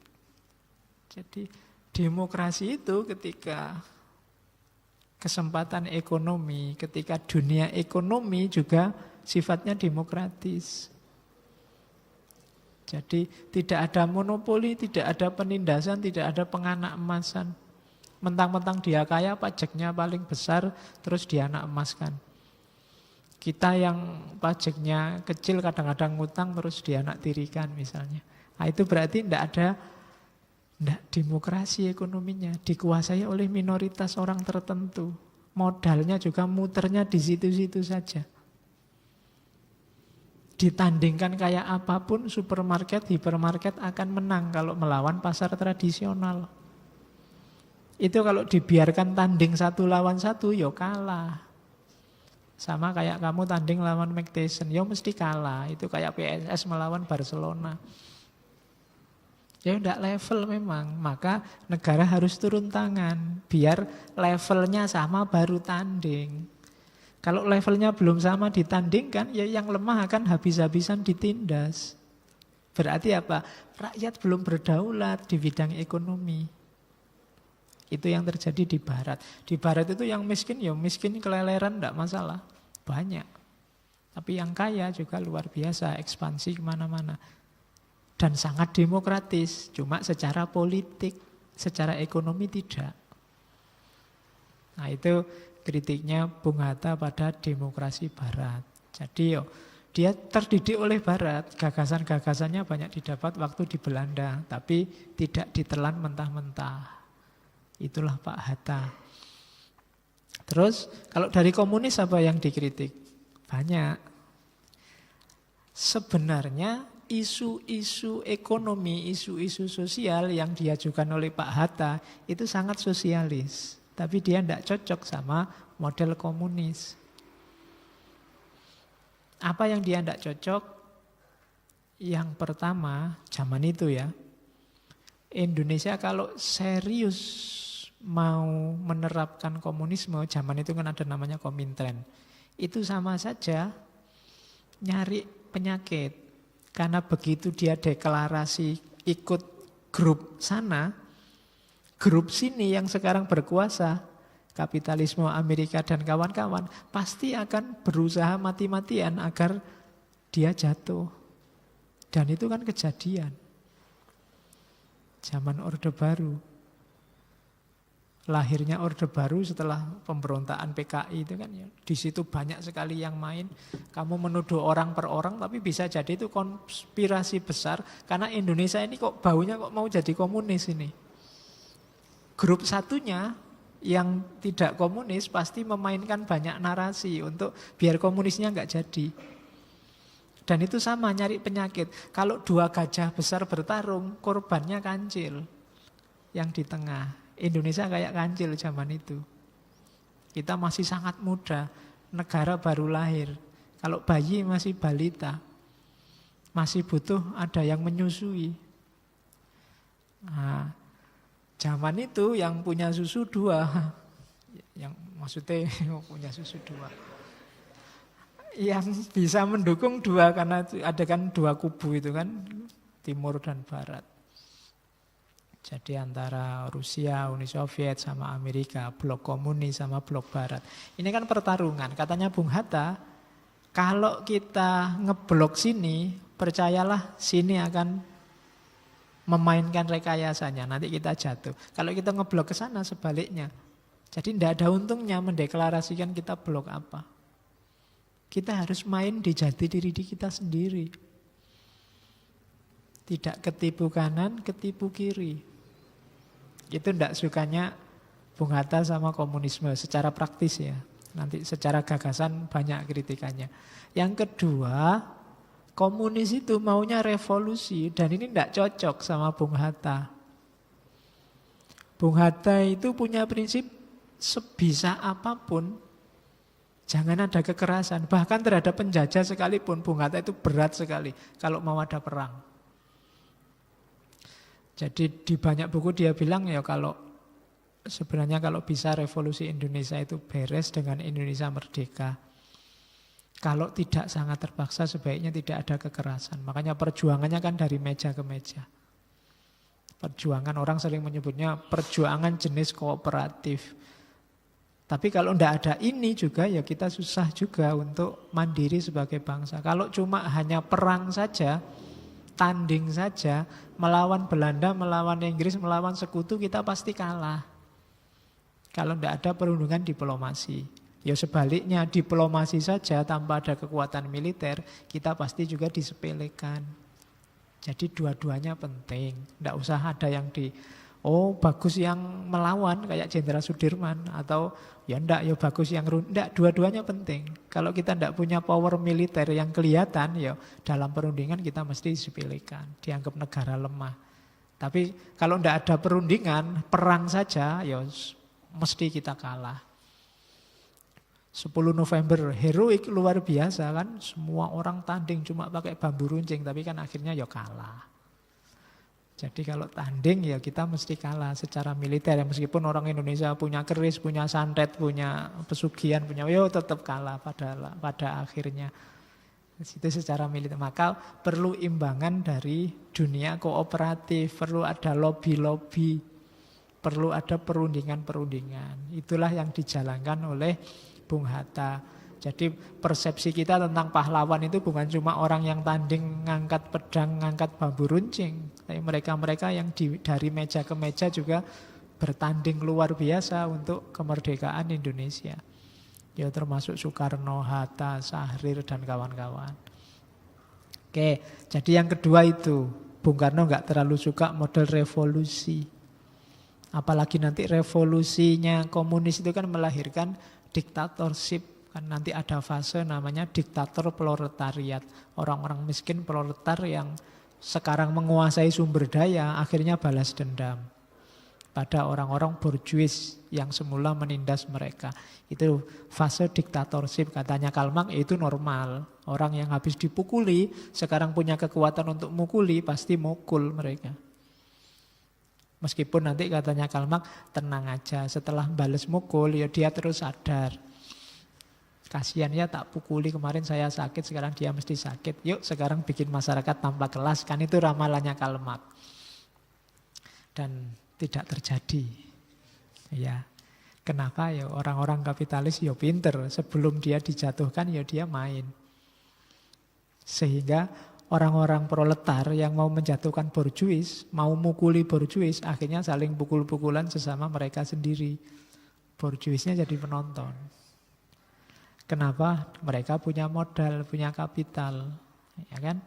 Jadi demokrasi itu ketika kesempatan ekonomi, ketika dunia ekonomi juga sifatnya demokratis. Jadi tidak ada monopoli, tidak ada penindasan, tidak ada penganak emasan. Mentang-mentang dia kaya, pajaknya paling besar, terus dianak emaskan. Kita yang pajaknya kecil kadang-kadang ngutang, terus dianak tirikan misalnya. Nah, itu berarti tidak demokrasi ekonominya, dikuasai oleh minoritas orang tertentu. Modalnya juga muternya di situ-situ saja. Ditandingkan kayak apapun, supermarket, hipermarket akan menang kalau melawan pasar tradisional. Itu kalau dibiarkan tanding 1 lawan 1, ya kalah. Sama kayak kamu tanding lawan Mike Tyson, ya mesti kalah. Itu kayak PSS melawan Barcelona. Ya enggak level memang, maka negara harus turun tangan. Biar levelnya sama baru tanding. Kalau levelnya belum sama ditandingkan, ya yang lemah akan habis-habisan ditindas. Berarti apa? Rakyat belum berdaulat di bidang ekonomi. Itu yang terjadi di barat. Di barat itu yang miskin, ya miskin keleleran tidak masalah. Banyak. Tapi yang kaya juga luar biasa, ekspansi kemana-mana. Dan sangat demokratis, cuma secara politik, secara ekonomi tidak. Nah itu kritiknya Bung Hatta pada demokrasi barat. Jadi dia terdidik oleh barat, gagasan-gagasannya banyak didapat waktu di Belanda, tapi tidak ditelan mentah-mentah. Itulah Pak Hatta. Terus kalau dari komunis apa yang dikritik? Banyak. Sebenarnya isu-isu ekonomi, isu-isu sosial yang diajukan oleh Pak Hatta itu sangat sosialis. Tapi dia tidak cocok sama model komunis. Apa yang dia tidak cocok? Yang pertama, zaman itu ya, Indonesia kalau serius mau menerapkan komunisme, zaman itu kan ada namanya Komintern. Itu sama saja nyari penyakit. Karena begitu dia deklarasi ikut grup sana, grup sini yang sekarang berkuasa, kapitalisme Amerika dan kawan-kawan, pasti akan berusaha mati-matian agar dia jatuh. Dan itu kan kejadian. Zaman Orde Baru. Lahirnya Orde Baru setelah pemberontakan PKI itu kan ya. Di situ banyak sekali yang main. Kamu menuduh orang per orang, tapi bisa jadi itu konspirasi besar. Karena Indonesia ini kok baunya kok mau jadi komunis ini. Grup satunya yang tidak komunis pasti memainkan banyak narasi untuk biar komunisnya nggak jadi. Dan itu sama nyari penyakit. Kalau 2 gajah besar bertarung, korbannya kancil yang di tengah. Indonesia kayak kancil zaman itu. Kita masih sangat muda, negara baru lahir. Kalau bayi masih balita, masih butuh ada yang menyusui. Nah, zaman itu yang punya susu 2, yang maksudnya punya susu 2, yang bisa mendukung 2 karena ada kan 2 kubu itu kan, timur dan barat. Jadi antara Rusia, Uni Soviet sama Amerika, blok komunis sama blok barat. Ini kan pertarungan. Katanya Bung Hatta, kalau kita ngeblok sini, percayalah sini akan memainkan rekayasanya, nanti kita jatuh. Kalau kita ngeblok ke sana sebaliknya. Jadi tidak ada untungnya mendeklarasikan kita blok apa. Kita harus main di jati diri kita sendiri. Tidak ketipu kanan, ketipu kiri. Itu tidak sukanya Bung Hatta sama komunisme secara praktis ya. Nanti secara gagasan banyak kritikannya. Yang kedua, komunis itu maunya revolusi dan ini tidak cocok sama Bung Hatta. Bung Hatta itu punya prinsip sebisa apapun jangan ada kekerasan. Bahkan terhadap penjajah sekalipun Bung Hatta itu berat sekali kalau mau ada perang. Jadi di banyak buku dia bilang ya sebenarnya kalau bisa revolusi Indonesia itu beres dengan Indonesia merdeka. Kalau tidak sangat terpaksa sebaiknya tidak ada kekerasan. Makanya perjuangannya kan dari meja ke meja. Perjuangan orang sering menyebutnya perjuangan jenis kooperatif. Tapi kalau tidak ada ini juga ya kita susah juga untuk mandiri sebagai bangsa. Kalau cuma hanya perang saja, tanding saja, melawan Belanda, melawan Inggris, melawan sekutu kita pasti kalah. Kalau tidak ada perundungan diplomasi. Ya sebaliknya diplomasi saja tanpa ada kekuatan militer kita pasti juga disepelekan. Jadi dua-duanya penting. Tidak usah ada yang bagus yang melawan kayak Jenderal Sudirman. Atau ya bagus yang tidak. Dua-duanya penting. Kalau kita tidak punya power militer yang kelihatan, ya dalam perundingan kita mesti disepelekan. Dianggap negara lemah. Tapi kalau tidak ada perundingan, perang saja, ya mesti kita kalah. 10 November, heroik luar biasa kan. Semua orang tanding cuma pakai bambu runcing, tapi kan akhirnya ya kalah. Jadi kalau tanding ya kita mesti kalah secara militer. Ya, meskipun orang Indonesia punya keris, punya santet, punya pesugihan, tetap kalah pada akhirnya. Itu secara militer. Maka perlu imbangan dari dunia kooperatif, perlu ada lobby-lobby, perlu ada perundingan-perundingan. Itulah yang dijalankan oleh Bung Hatta. Jadi persepsi kita tentang pahlawan itu bukan cuma orang yang tanding ngangkat pedang, ngangkat bambu runcing. Tapi mereka-mereka yang dari meja ke meja juga bertanding luar biasa untuk kemerdekaan Indonesia. Ya termasuk Soekarno, Hatta, Syahrir dan kawan-kawan. Oke, jadi yang kedua itu Bung Karno nggak terlalu suka model revolusi. Apalagi nanti revolusinya komunis itu kan melahirkan diktatorship. Kan nanti ada fase namanya diktator proletariat. Orang-orang miskin proletar yang sekarang menguasai sumber daya akhirnya balas dendam pada orang-orang borjuis yang semula menindas mereka. Itu fase diktatorship katanya Karl Marx, itu normal. Orang yang habis dipukuli sekarang punya kekuatan untuk mukuli, pasti mukul mereka. Meskipun nanti katanya Karl Marx, tenang aja, setelah balas mukul ya dia terus sadar. Kasihan ya tak pukuli kemarin saya sakit, sekarang dia mesti sakit. Yuk sekarang bikin masyarakat tanpa kelas, kan itu ramalannya Karl Marx. Dan tidak terjadi. Ya. Kenapa ya orang-orang kapitalis ya pinter, sebelum dia dijatuhkan ya dia main. Sehingga orang-orang proletar yang mau menjatuhkan borjuis, mau mukuli borjuis, akhirnya saling pukul-pukulan sesama mereka sendiri. Borjuisnya jadi penonton. Kenapa? Mereka punya modal, punya kapital. Ya kan?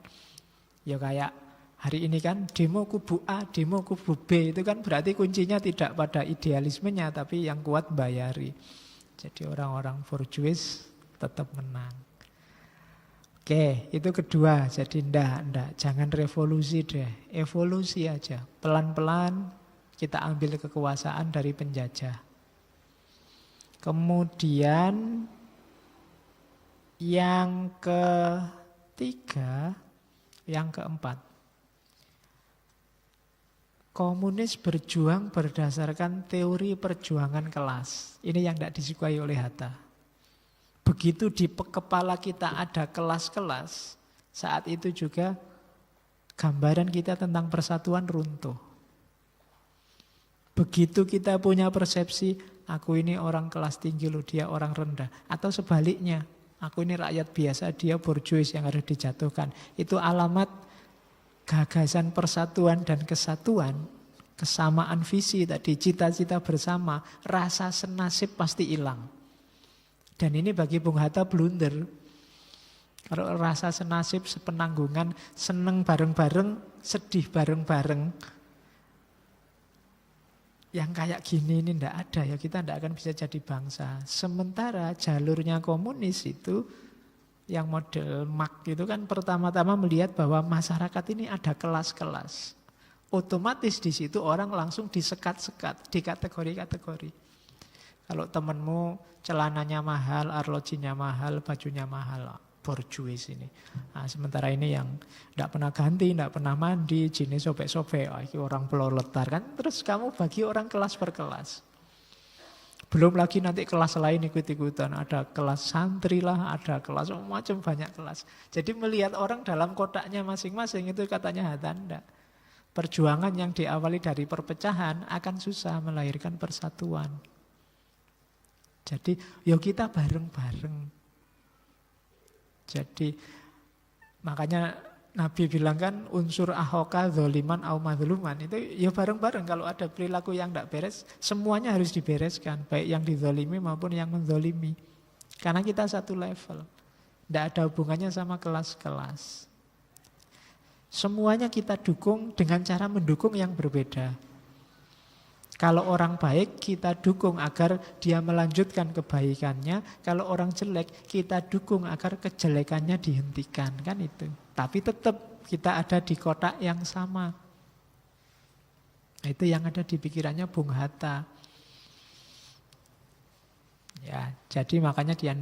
Ya kayak hari ini kan demo kubu A, demo kubu B, itu kan berarti kuncinya tidak pada idealismenya, tapi yang kuat bayari. Jadi orang-orang borjuis tetap menang. Oke, itu kedua. Jadi enggak, jangan revolusi deh. Evolusi aja. Pelan-pelan kita ambil kekuasaan dari penjajah. Kemudian yang ketiga, yang keempat. Komunis berjuang berdasarkan teori perjuangan kelas. Ini yang tidak disukai oleh Hatta. Begitu di kepala kita ada kelas-kelas, saat itu juga gambaran kita tentang persatuan runtuh. Begitu kita punya persepsi, aku ini orang kelas tinggi loh, dia orang rendah. Atau sebaliknya, aku ini rakyat biasa, dia borjuis yang harus dijatuhkan. Itu alamat gagasan persatuan dan kesatuan, kesamaan visi tadi, cita-cita bersama, rasa senasib pasti hilang. Dan ini bagi Bung Hatta blunder. Kalau rasa senasib, sepenanggungan, seneng bareng-bareng, sedih bareng-bareng, yang kayak gini ini ndak ada ya, kita ndak akan bisa jadi bangsa. Sementara jalurnya komunis itu, yang model Marx itu kan pertama-tama melihat bahwa masyarakat ini ada kelas-kelas. Otomatis di situ orang langsung disekat-sekat, dikategori-kategori. Kalau temenmu celananya mahal, arlojinya mahal, bajunya mahal, borjuis ini. Nah, sementara ini yang tidak pernah ganti, tidak pernah mandi, jenis sobek-sobek, orang proletar kan. Terus kamu bagi orang kelas per kelas. Belum lagi nanti kelas lain ikut-ikutan. Ada kelas santri lah, ada kelas macam banyak kelas. Jadi melihat orang dalam kotaknya masing-masing itu katanya Hatanda. Perjuangan yang diawali dari perpecahan akan susah melahirkan persatuan. Jadi yuk kita bareng-bareng. Jadi makanya Nabi bilang kan unsur ahoka zoliman au madluman. Itu ya bareng-bareng, kalau ada perilaku yang tidak beres, semuanya harus dibereskan. Baik yang dizolimi maupun yang menzolimi. Karena kita satu level. Tidak ada hubungannya sama kelas-kelas. Semuanya kita dukung dengan cara mendukung yang berbeda. Kalau orang baik, kita dukung agar dia melanjutkan kebaikannya. Kalau orang jelek, kita dukung agar kejelekannya dihentikan. Kan itu. Tapi tetap kita ada di kotak yang sama. Itu yang ada di pikirannya Bung Hatta. Ya, jadi makanya dia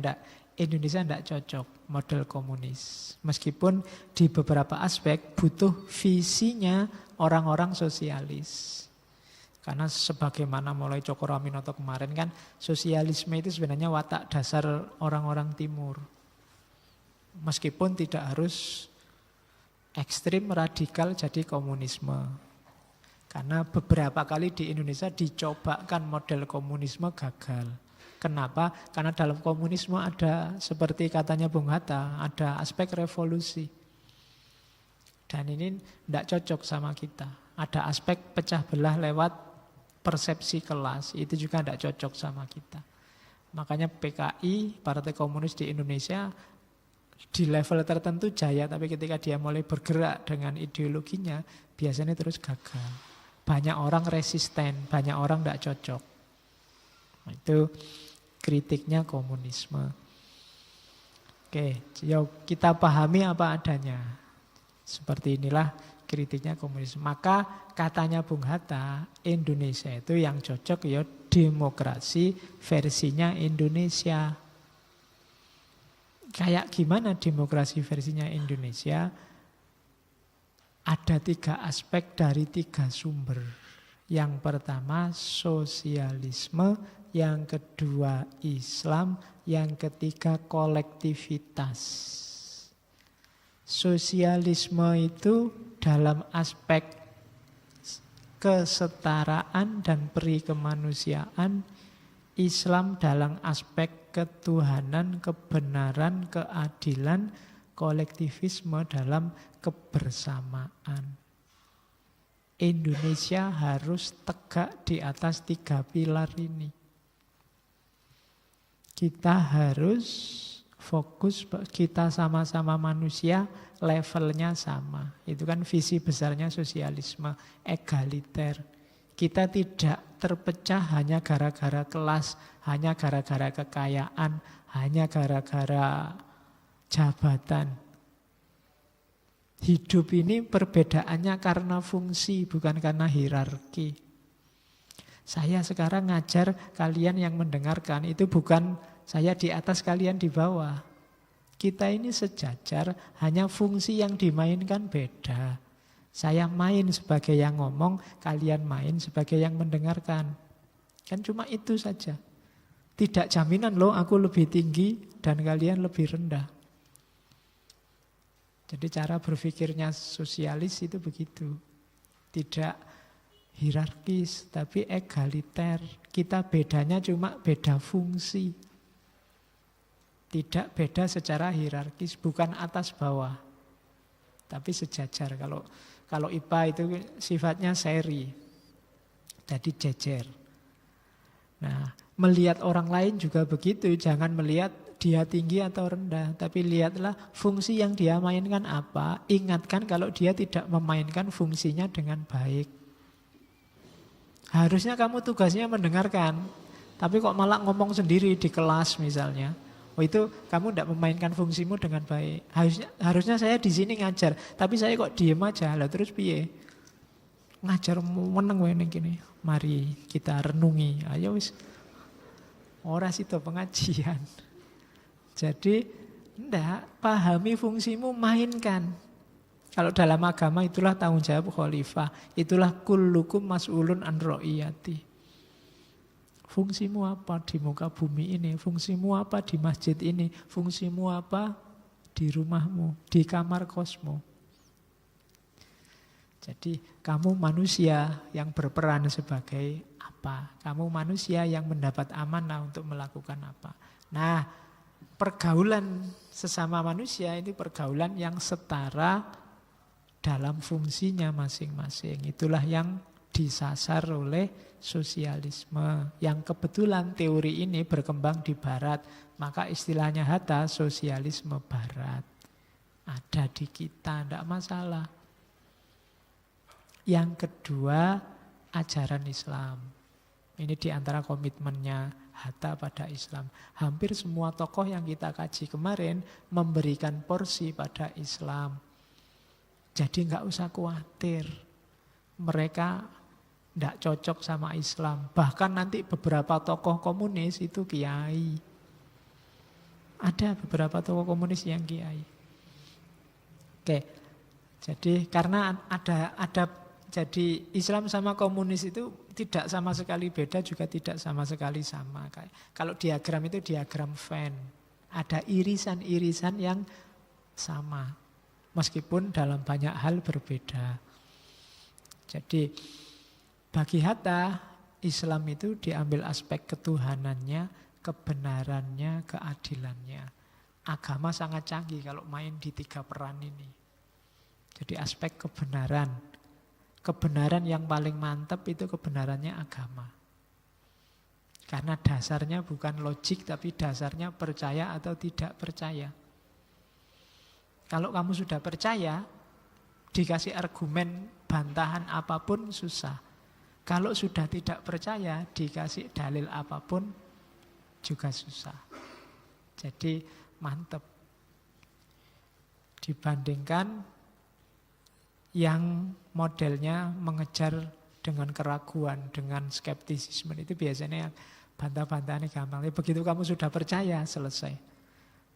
Indonesia tidak cocok model komunis. Meskipun di beberapa aspek butuh visinya orang-orang sosialis. Karena sebagaimana mulai Cokro Aminoto kemarin kan, sosialisme itu sebenarnya watak dasar orang-orang timur. Meskipun tidak harus ekstrim radikal jadi komunisme. Karena beberapa kali di Indonesia dicobakan model komunisme gagal. Kenapa? Karena dalam komunisme ada, seperti katanya Bung Hatta, ada aspek revolusi. Dan ini tidak cocok sama kita. Ada aspek pecah belah lewat persepsi kelas, itu juga tidak cocok sama kita. Makanya PKI, Partai Komunis di Indonesia, di level tertentu jaya, tapi ketika dia mulai bergerak dengan ideologinya, biasanya terus gagal. Banyak orang resisten, banyak orang tidak cocok. Itu kritiknya komunisme. Oke, yuk kita pahami apa adanya. Seperti inilah kritiknya komunisme. Maka katanya Bung Hatta, Indonesia itu yang cocok ya demokrasi versinya Indonesia. Kayak gimana demokrasi versinya Indonesia? Ada 3 aspek dari 3 sumber. Yang pertama sosialisme, yang kedua Islam, yang ketiga kolektivitas. Sosialisme itu dalam aspek kesetaraan dan peri kemanusiaan, Islam dalam aspek ketuhanan, kebenaran, keadilan, kolektivisme dalam kebersamaan. Indonesia harus tegak di atas 3 pilar ini. Kita harus fokus, kita sama-sama manusia, levelnya sama. Itu kan visi besarnya sosialisme, egaliter. Kita tidak terpecah hanya gara-gara kelas, hanya gara-gara kekayaan, hanya gara-gara jabatan. Hidup ini perbedaannya karena fungsi, bukan karena hierarki. Saya sekarang ngajar kalian yang mendengarkan, itu bukan saya di atas kalian di bawah. Kita ini sejajar, hanya fungsi yang dimainkan beda. Saya main sebagai yang ngomong, kalian main sebagai yang mendengarkan. Kan cuma itu saja. Tidak jaminan loh aku lebih tinggi dan kalian lebih rendah. Jadi cara berpikirnya sosialis itu begitu. Tidak hierarkis, tapi egaliter. Kita bedanya cuma beda fungsi. Tidak beda secara hierarkis, bukan atas bawah. Tapi sejajar. Kalau IPA itu sifatnya seri. Jadi jejer. Nah, melihat orang lain juga begitu. Jangan melihat dia tinggi atau rendah, tapi lihatlah fungsi yang dia mainkan apa. Ingatkan kalau dia tidak memainkan fungsinya dengan baik. Harusnya kamu tugasnya mendengarkan, tapi kok malah ngomong sendiri di kelas misalnya. Oh itu kamu tidak memainkan fungsimu dengan baik. Harusnya saya di sini ngajar, tapi saya kok diem aja. Lah terus piye? Ngajar meneng wae ning kene. Mari kita renungi. Ayo wis. Ora sida pengajian. Jadi ndak pahami fungsimu, mainkan. Kalau dalam agama itulah tanggung jawab khalifah. Itulah kullukum mas'ulun an ra'iyati. Fungsimu apa di muka bumi ini? Fungsimu apa di masjid ini? Fungsimu apa di rumahmu, di kamar kosmu? Jadi kamu manusia yang berperan sebagai apa? Kamu manusia yang mendapat amanah untuk melakukan apa? Nah, pergaulan sesama manusia itu pergaulan yang setara dalam fungsinya masing-masing. Itulah yang disasar oleh sosialisme. Yang kebetulan teori ini berkembang di barat. Maka istilahnya Hatta sosialisme barat. Ada di kita, tidak masalah. Yang kedua, ajaran Islam. Ini di antara komitmennya Hatta pada Islam. Hampir semua tokoh yang kita kaji kemarin memberikan porsi pada Islam. Jadi nggak usah khawatir. Mereka tidak cocok sama Islam. Bahkan nanti beberapa tokoh komunis itu kiai. Ada beberapa tokoh komunis yang kiai. Oke, jadi karena ada jadi Islam sama komunis itu tidak sama sekali beda, juga tidak sama sekali sama. Kalau diagram itu diagram Venn. Ada irisan-irisan yang sama. Meskipun dalam banyak hal berbeda. Jadi bagi Hatta, Islam itu diambil aspek ketuhanannya, kebenarannya, keadilannya. Agama sangat canggih kalau main di tiga peran ini. Jadi aspek kebenaran. Kebenaran yang paling mantap itu kebenarannya agama. Karena dasarnya bukan logik, tapi dasarnya percaya atau tidak percaya. Kalau kamu sudah percaya, dikasih argumen bantahan apapun susah. Kalau sudah tidak percaya, dikasih dalil apapun juga susah. Jadi mantap. Dibandingkan yang modelnya mengejar dengan keraguan, dengan skeptisisme, itu biasanya bantah-bantahannya gampang. Begitu kamu sudah percaya, selesai.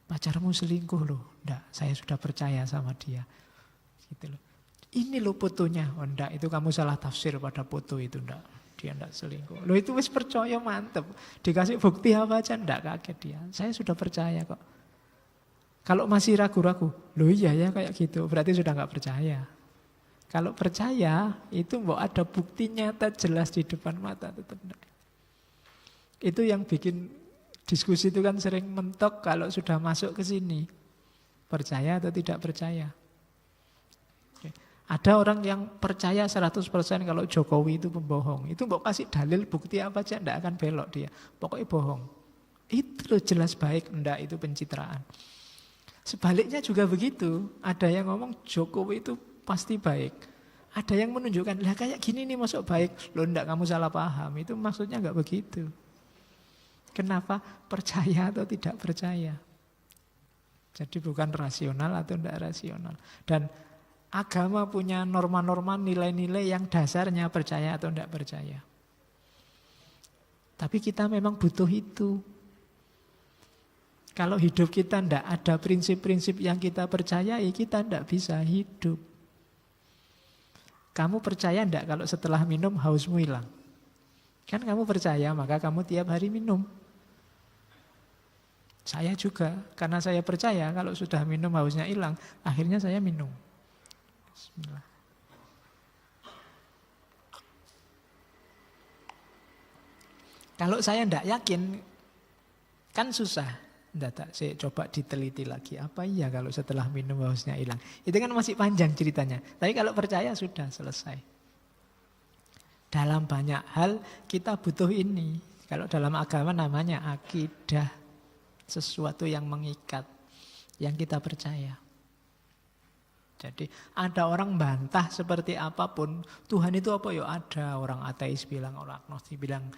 Pacarmu selingkuh loh. Enggak, saya sudah percaya sama dia. Gitu loh. Ini loh fotonya. Oh enggak, itu kamu salah tafsir pada foto itu. Enggak, dia enggak selingkuh. Loh itu wis percaya, mantep. Dikasih bukti apa aja, enggak kaget dia. Saya sudah percaya kok. Kalau masih ragu-ragu, loh iya ya kayak gitu, berarti sudah enggak percaya. Kalau percaya, itu mau ada bukti nyata jelas di depan mata, tetap enggak. Itu yang bikin diskusi itu kan sering mentok kalau sudah masuk ke sini. Percaya atau tidak percaya. Oke. Ada orang yang percaya 100% kalau Jokowi itu pembohong. Itu mau kasih dalil bukti apa aja tidak akan belok dia. Pokoknya bohong. Itu loh jelas baik, enggak itu pencitraan. Sebaliknya juga begitu. Ada yang ngomong Jokowi itu pasti baik. Ada yang menunjukkan, lah kayak gini nih masuk baik. Loh enggak, kamu salah paham. Itu maksudnya enggak begitu. Kenapa? Percaya atau tidak percaya. Jadi bukan rasional atau tidak rasional. Dan agama punya norma-norma, nilai-nilai yang dasarnya percaya atau tidak percaya. Tapi kita memang butuh itu. Kalau hidup kita tidak ada prinsip-prinsip yang kita percayai, kita tidak bisa hidup. Kamu percaya tidak kalau setelah minum hausmu hilang? Kan kamu percaya, maka kamu tiap hari minum. Saya juga, karena saya percaya kalau sudah minum hausnya hilang, akhirnya saya minum. Bismillah. Kalau saya tidak yakin, kan susah. Tidak, saya coba diteliti lagi. Apa iya kalau setelah minum hausnya hilang? Itu kan masih panjang ceritanya. Tapi kalau percaya sudah selesai. Dalam banyak hal kita butuh ini. Kalau dalam agama namanya akidah. sesuatu yang mengikat, yang kita percaya. Jadi ada orang bantah seperti apapun, Tuhan itu apa ya ada. Orang ateis bilang, orang agnostik bilang,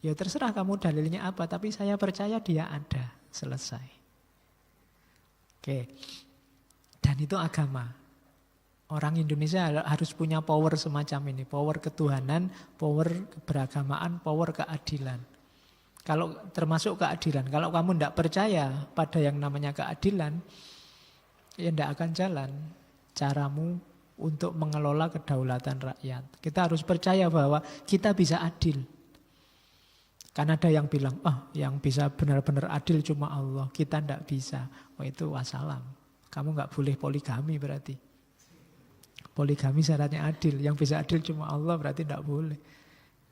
ya terserah kamu dalilnya apa, tapi saya percaya dia ada. Selesai. Oke. Dan itu agama. Orang Indonesia harus punya power semacam ini. Power ketuhanan, power keberagamaan, power keadilan. Kalau termasuk keadilan. Kalau kamu tidak percaya pada yang namanya keadilan, ya tidak akan jalan caramu untuk mengelola kedaulatan rakyat. Kita harus percaya bahwa kita bisa adil. Kan ada yang bilang, yang bisa benar-benar adil cuma Allah. Kita tidak bisa. Itu wassalam. Kamu nggak boleh poligami berarti. Poligami syaratnya adil. Yang bisa adil cuma Allah berarti tidak boleh.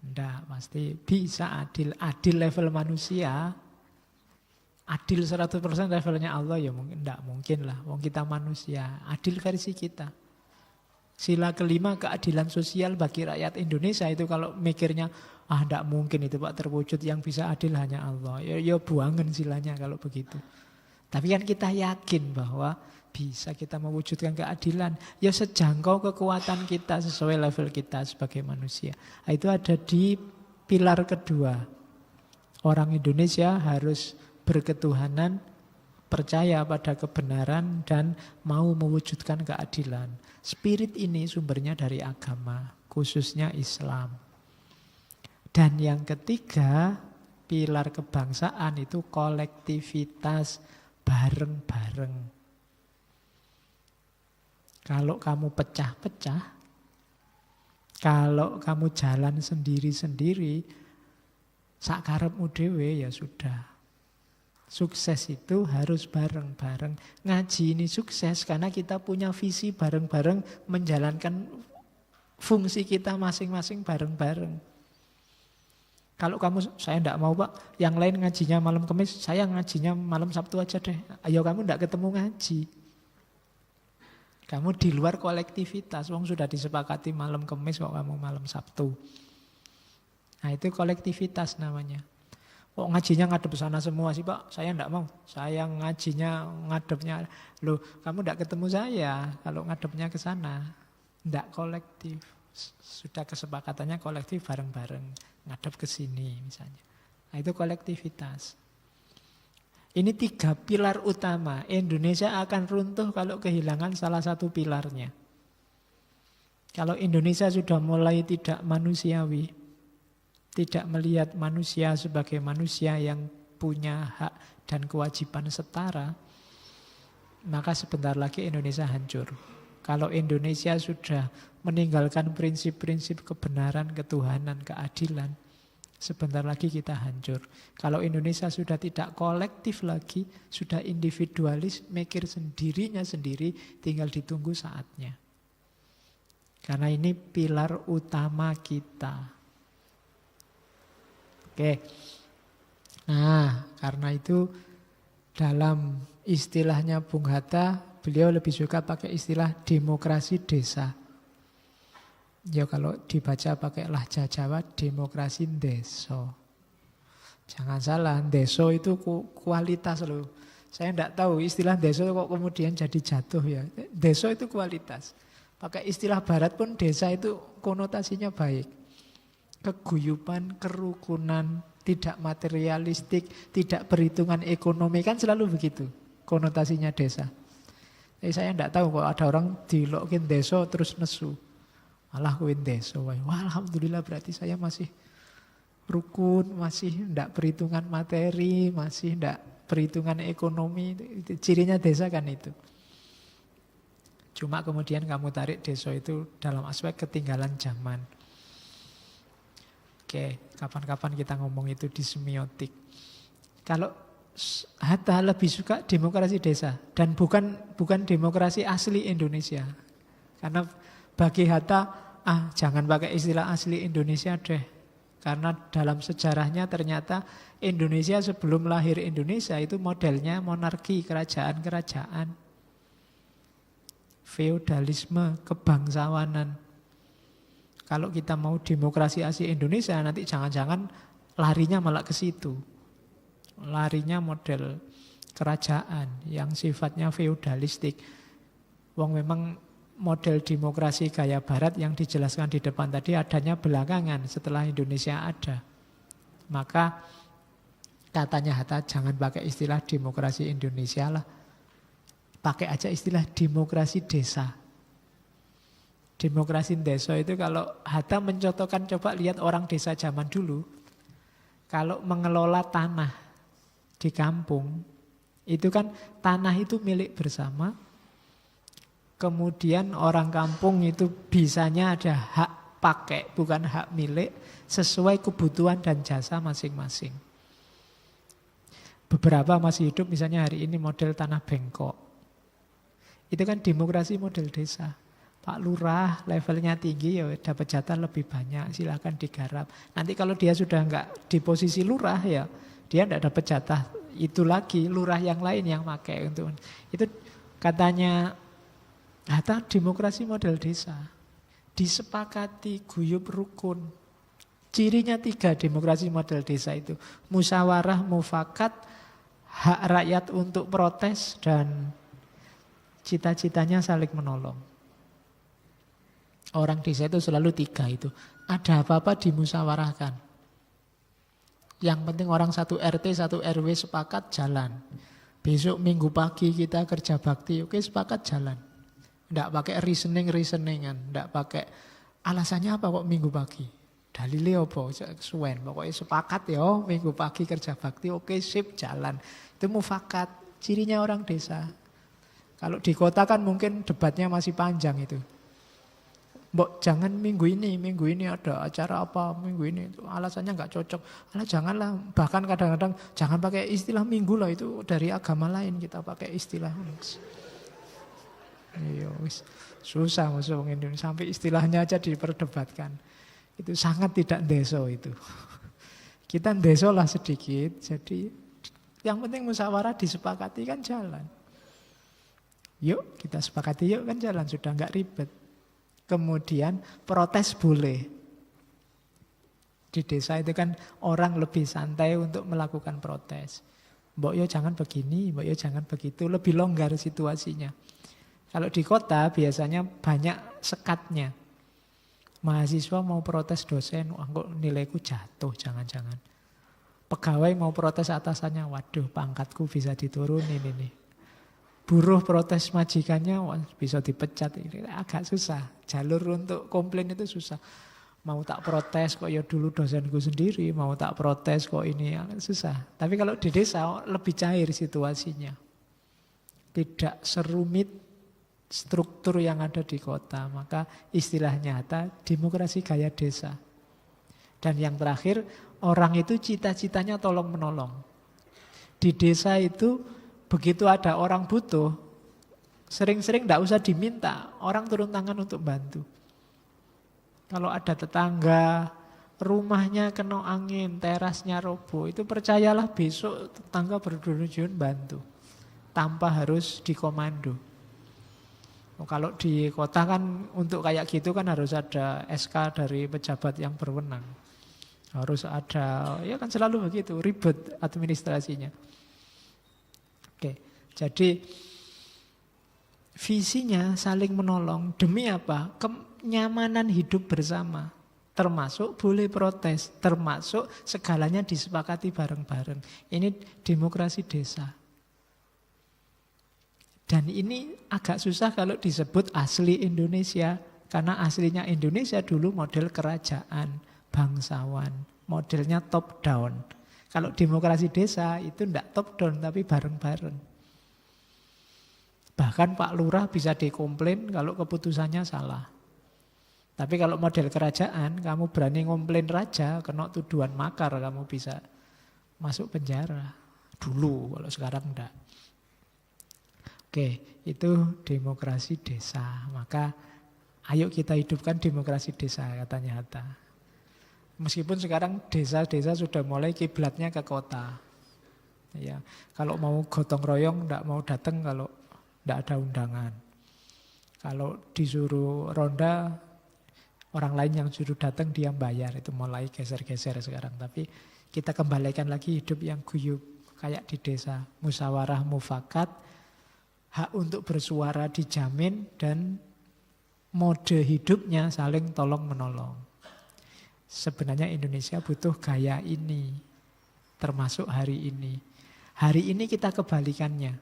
Tidak, pasti bisa adil. Adil level manusia. Adil 100% levelnya Allah ya mungkin tidak mungkin lah. Wong kita manusia. Adil versi kita. Sila kelima keadilan sosial bagi rakyat Indonesia itu kalau mikirnya tidak mungkin itu Pak terwujud, yang bisa adil hanya Allah. Ya buangan silanya kalau begitu. Tapi kan kita yakin bahwa bisa kita mewujudkan keadilan. Ya sejangkau kekuatan kita sesuai level kita sebagai manusia. Itu ada di pilar kedua. Orang Indonesia harus berketuhanan, percaya pada kebenaran dan mau mewujudkan keadilan. Spirit ini sumbernya dari agama, khususnya Islam. Dan yang ketiga, pilar kebangsaan itu kolektivitas bareng-bareng. Kalau kamu pecah-pecah, kalau kamu jalan sendiri-sendiri, sakarepmu dhewe ya sudah. Sukses itu harus bareng-bareng. Ngaji ini sukses karena kita punya visi bareng-bareng menjalankan fungsi kita masing-masing bareng-bareng. Kalau kamu, saya tidak mau Pak, yang lain ngajinya malam Kamis, saya ngajinya malam Sabtu aja deh. Ayo kamu tidak ketemu ngaji. Kamu di luar kolektivitas, wong sudah disepakati malam Kamis kok kamu malam Sabtu. Nah itu kolektivitas namanya. Kok ngajinya ngadep sana semua sih Pak? Saya enggak mau. Saya ngajinya ngadepnya. Loh, kamu enggak ketemu saya kalau ngadepnya ke sana. Enggak kolektif. Sudah kesepakatannya kolektif bareng-bareng. Ngadep ke sini misalnya. Nah itu kolektivitas. Ini 3 pilar utama. Indonesia akan runtuh kalau kehilangan salah satu pilarnya. Kalau Indonesia sudah mulai tidak manusiawi, tidak melihat manusia sebagai manusia yang punya hak dan kewajiban setara, maka sebentar lagi Indonesia hancur. Kalau Indonesia sudah meninggalkan prinsip-prinsip kebenaran, ketuhanan, keadilan, sebentar lagi kita hancur. Kalau Indonesia sudah tidak kolektif lagi, sudah individualis, mikir sendirinya sendiri, tinggal ditunggu saatnya. Karena ini pilar utama kita. Oke. Nah, karena itu dalam istilahnya Bung Hatta, beliau lebih suka pakai istilah demokrasi desa. Ya kalau dibaca pakai lahja Jawa, demokrasi deso. Jangan salah, deso itu kualitas loh. Saya tidak tahu istilah deso kok kemudian jadi jatuh ya. Deso itu kualitas. Pakai istilah barat pun desa itu konotasinya baik. Keguyupan, kerukunan, tidak materialistik, tidak perhitungan ekonomi, kan selalu begitu konotasinya desa. Jadi saya tidak tahu kalau ada orang dilokin deso terus nesu. Malah kuin deso. Wah, alhamdulillah berarti saya masih rukun, masih tidak perhitungan materi, masih tidak perhitungan ekonomi. Itu cirinya desa kan itu. Cuma kemudian kamu tarik deso itu dalam aspek ketinggalan zaman. Oke, kapan-kapan kita ngomong itu di semiotik. Kalau Hatta lebih suka demokrasi desa dan bukan demokrasi asli Indonesia. Karena bagi Hatta, jangan pakai istilah asli Indonesia deh. Karena dalam sejarahnya ternyata Indonesia sebelum lahir Indonesia itu modelnya monarki, kerajaan-kerajaan. Feodalisme, kebangsawanan. Kalau kita mau demokrasi asli Indonesia, nanti jangan-jangan larinya malah ke situ. Larinya model kerajaan yang sifatnya feudalistik. Wong memang model demokrasi gaya barat yang dijelaskan di depan tadi adanya belakangan setelah Indonesia ada. Maka katanya Hatta, jangan pakai istilah demokrasi Indonesia lah. Pakai aja istilah demokrasi desa. Demokrasi desa itu kalau Hatta mencontohkan, coba lihat orang desa zaman dulu. Kalau mengelola tanah di kampung, itu kan tanah itu milik bersama. Kemudian orang kampung itu bisanya ada hak pakai, bukan hak milik, sesuai kebutuhan dan jasa masing-masing. Beberapa masih hidup, misalnya hari ini model tanah bengkok. Itu kan demokrasi model desa. Pak Lurah levelnya tinggi, ya dapat jatah lebih banyak, silakan digarap. Nanti kalau dia sudah enggak di posisi lurah, ya dia enggak dapat jatah itu lagi, lurah yang lain yang pakai untuk itu. Katanya Hatta, demokrasi model desa disepakati guyub rukun. Cirinya 3 demokrasi model desa itu: musyawarah, mufakat, hak rakyat untuk protes, dan cita-citanya saling menolong. Orang desa itu selalu 3 itu. Ada apa-apa dimusyawarahkan. Yang penting orang 1 RT, 1 RW sepakat, jalan. Besok Minggu pagi kita kerja bakti, oke, sepakat, jalan. Tidak pakai reasoning-reasoningan, tidak pakai alasannya apa kok Minggu pagi. Dalilnya apa? Suwen. Pokoknya sepakat ya, Minggu pagi kerja bakti, oke, sip, jalan. Itu mufakat, cirinya orang desa. Kalau di kota kan mungkin debatnya masih panjang itu. Mbok jangan minggu ini ada acara apa, minggu ini itu alasannya nggak cocok. Alah janganlah, bahkan kadang-kadang jangan pakai istilah minggu lah, itu dari agama lain, kita pakai istilah. Iya, susah masuk Indonesia, sampai istilahnya aja diperdebatkan. Itu sangat tidak ndeso itu. Kita ndeso lah sedikit, jadi yang penting musyawarah disepakati kan jalan. Yuk kita sepakati yuk kan jalan, sudah nggak ribet. Kemudian protes boleh. Di desa itu kan orang lebih santai untuk melakukan protes. Mbok yo jangan begini, mbok yo jangan begitu, lebih longgar situasinya. Kalau di kota biasanya banyak sekatnya. Mahasiswa mau protes dosen, kok nilaiku jatuh, jangan-jangan. Pegawai mau protes atasannya, waduh pangkatku bisa diturunin ini. Buruh protes majikannya, bisa dipecat. Ini agak susah. Jalur untuk komplain itu susah. Mau tak protes kok ya dulu dosenku sendiri, mau tak protes kok ini, susah. Tapi kalau di desa lebih cair situasinya. Tidak serumit struktur yang ada di kota. Maka istilahnya demokrasi gaya desa. Dan yang terakhir, orang itu cita-citanya tolong menolong. Di desa itu begitu ada orang butuh, sering-sering tidak usah diminta, orang turun tangan untuk bantu. Kalau ada tetangga, rumahnya kena angin, terasnya roboh, itu percayalah besok tetangga berduyun-duyun bantu, tanpa harus dikomando. Kalau di kota kan untuk kayak gitu kan harus ada SK dari pejabat yang berwenang. Harus ada, ya kan selalu begitu, ribet administrasinya. Oke, jadi visinya saling menolong demi apa? Kenyamanan hidup bersama. Termasuk boleh protes, termasuk segalanya disepakati bareng-bareng. Ini demokrasi desa. Dan ini agak susah kalau disebut asli Indonesia. Karena aslinya Indonesia dulu model kerajaan, bangsawan. Modelnya top down. Kalau demokrasi desa itu tidak top down tapi bareng-bareng. Bahkan Pak Lurah bisa dikomplain kalau keputusannya salah. Tapi kalau model kerajaan, kamu berani ngomplain raja, kena tuduhan makar, kamu bisa masuk penjara. Dulu, kalau sekarang enggak. Oke, itu demokrasi desa. Maka ayo kita hidupkan demokrasi desa, katanya Hatta. Meskipun sekarang desa-desa sudah mulai kiblatnya ke kota. Ya, kalau mau gotong royong enggak mau datang kalau enggak ada undangan. Kalau disuruh ronda, orang lain yang suruh datang dia bayar. Itu mulai geser-geser sekarang. Tapi kita kembalikan lagi hidup yang guyub. kayak di desa. Musyawarah mufakat, hak untuk bersuara dijamin, dan mode hidupnya saling tolong-menolong. Sebenarnya Indonesia butuh gaya ini, termasuk hari ini. Hari ini kita kebalikannya.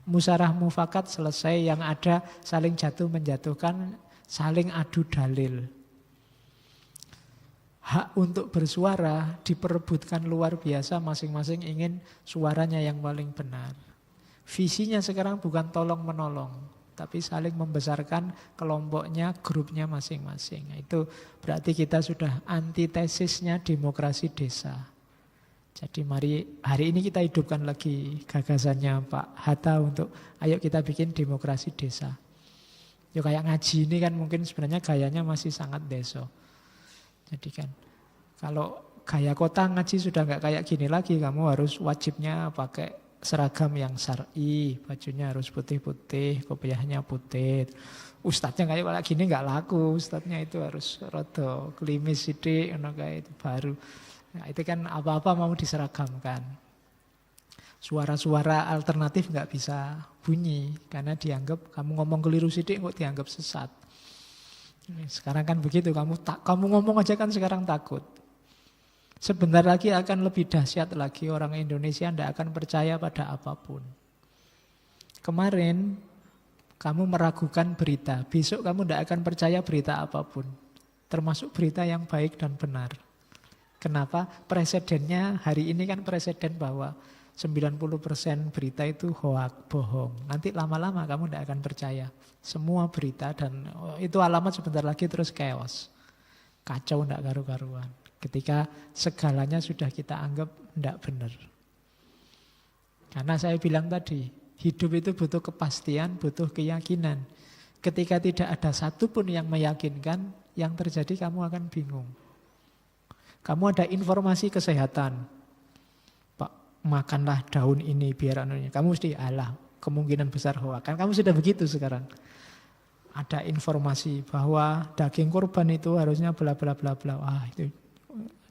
Musyawarah mufakat selesai, yang ada saling jatuh menjatuhkan, saling adu dalil. Hak untuk bersuara diperebutkan luar biasa, masing-masing ingin suaranya yang paling benar. Visinya sekarang bukan tolong-menolong, tapi saling membesarkan kelompoknya, grupnya masing-masing. Itu berarti kita sudah antitesisnya demokrasi desa. Jadi mari hari ini kita hidupkan lagi gagasannya Pak Hatta untuk ayo kita bikin demokrasi desa. Ya kayak ngaji ini kan mungkin sebenarnya gayanya masih sangat deso. Jadi kan kalau gaya kota ngaji sudah nggak kayak gini lagi, kamu harus wajibnya pakai seragam yang syar'i, bajunya harus putih-putih, kopiahnya putih. Ustadznya kayak gini nggak laku, ustadznya itu harus rada klimis sidik, kayak itu baru. Nah, itu kan apa-apa mau diseragamkan. Suara-suara alternatif nggak bisa bunyi karena dianggap kamu ngomong keliru sidik kok dianggap sesat. Sekarang kan begitu, kamu ngomong aja kan sekarang takut. Sebentar lagi akan lebih dahsyat lagi, orang Indonesia tidak akan percaya pada apapun. Kemarin kamu meragukan berita, besok kamu tidak akan percaya berita apapun. Termasuk berita yang baik dan benar. Kenapa? Presidennya hari ini kan presiden bahwa 90% berita itu hoak, bohong. Nanti lama-lama kamu tidak akan percaya semua berita, dan itu alamat sebentar lagi terus chaos. Kacau tidak karu-karuan. Ketika segalanya sudah kita anggap tidak benar. Karena saya bilang tadi, hidup itu butuh kepastian, butuh keyakinan. Ketika tidak ada satupun yang meyakinkan, yang terjadi kamu akan bingung. Kamu ada informasi kesehatan, Pak, makanlah daun ini biar anunya. Kamu mesti alah, kemungkinan besar hoak. Kan kamu sudah begitu sekarang. Ada informasi bahwa daging kurban itu harusnya bla bla bla bla. Wah, itu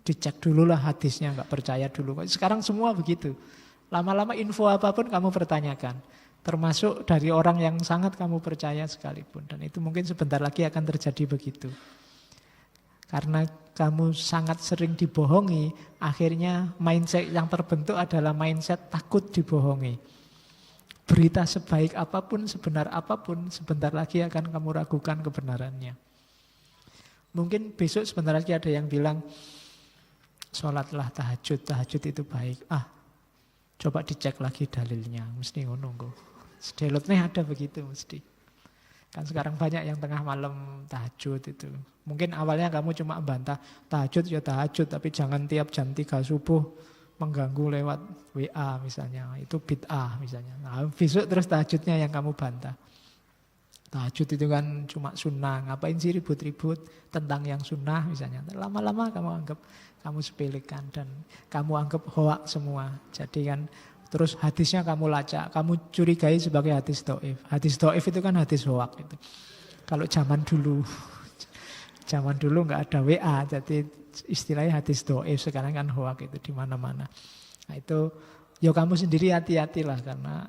dicek dulu lah hadisnya, nggak percaya dulu. Sekarang semua begitu. Lama-lama info apapun kamu pertanyakan. Termasuk dari orang yang sangat kamu percaya sekalipun. Dan itu mungkin sebentar lagi akan terjadi begitu. Karena kamu sangat sering dibohongi, akhirnya mindset yang terbentuk adalah mindset takut dibohongi. Berita sebaik apapun, sebenar apapun, sebentar lagi akan kamu ragukan kebenarannya. Mungkin besok sebentar lagi ada yang bilang, sholatlah tahajud, tahajud itu baik. Coba dicek lagi dalilnya, mesti ngono. Sedelotnya ada begitu mesti. Kan sekarang banyak yang tengah malam tahajud itu. Mungkin awalnya kamu cuma bantah, tahajud ya tahajud, tapi jangan tiap jam 3 subuh mengganggu lewat WA misalnya. Itu bid'ah misalnya. Nah, besok terus tahajudnya yang kamu bantah. Tahajud itu kan cuma sunnah, ngapain sih ribut-ribut tentang yang sunnah misalnya. Lama-lama kamu anggap, kamu sepelekan dan kamu anggap hoak semua. Jadi kan terus hadisnya kamu lacak, kamu curigai sebagai hadis dhaif. Hadis dhaif itu kan hadis hoak itu. Kalau zaman dulu nggak ada WA, jadi istilahnya hadis dhaif, sekarang kan hoak itu di mana-mana. Nah itu, ya kamu sendiri hati-hatilah karena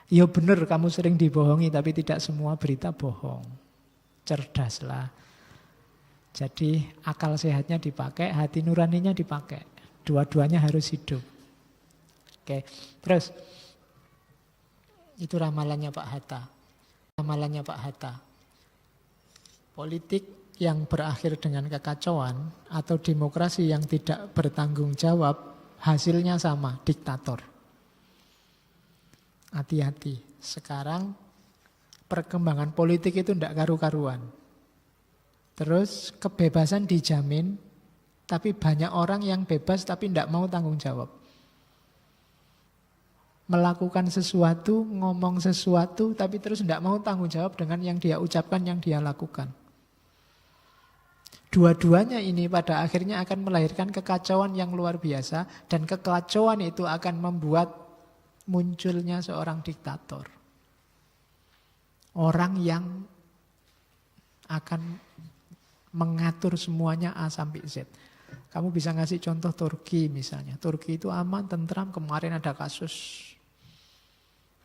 ya benar kamu sering dibohongi, tapi tidak semua berita bohong. Cerdaslah. Jadi akal sehatnya dipakai, hati nuraninya dipakai. Dua-duanya harus hidup. Oke, terus itu ramalannya Pak Hatta. Ramalannya Pak Hatta. Politik yang berakhir dengan kekacauan atau demokrasi yang tidak bertanggung jawab, hasilnya sama, diktator. Hati-hati. Sekarang perkembangan politik itu tidak karu-karuan. Terus kebebasan dijamin, tapi banyak orang yang bebas tapi tidak mau tanggung jawab. Melakukan sesuatu, ngomong sesuatu, tapi terus tidak mau tanggung jawab dengan yang dia ucapkan, yang dia lakukan. Dua-duanya ini pada akhirnya akan melahirkan kekacauan yang luar biasa, dan kekacauan itu akan membuat munculnya seorang diktator. Orang yang akan mengatur semuanya A sampai Z. Kamu bisa ngasih contoh Turki misalnya. Turki itu aman, tentram, kemarin ada kasus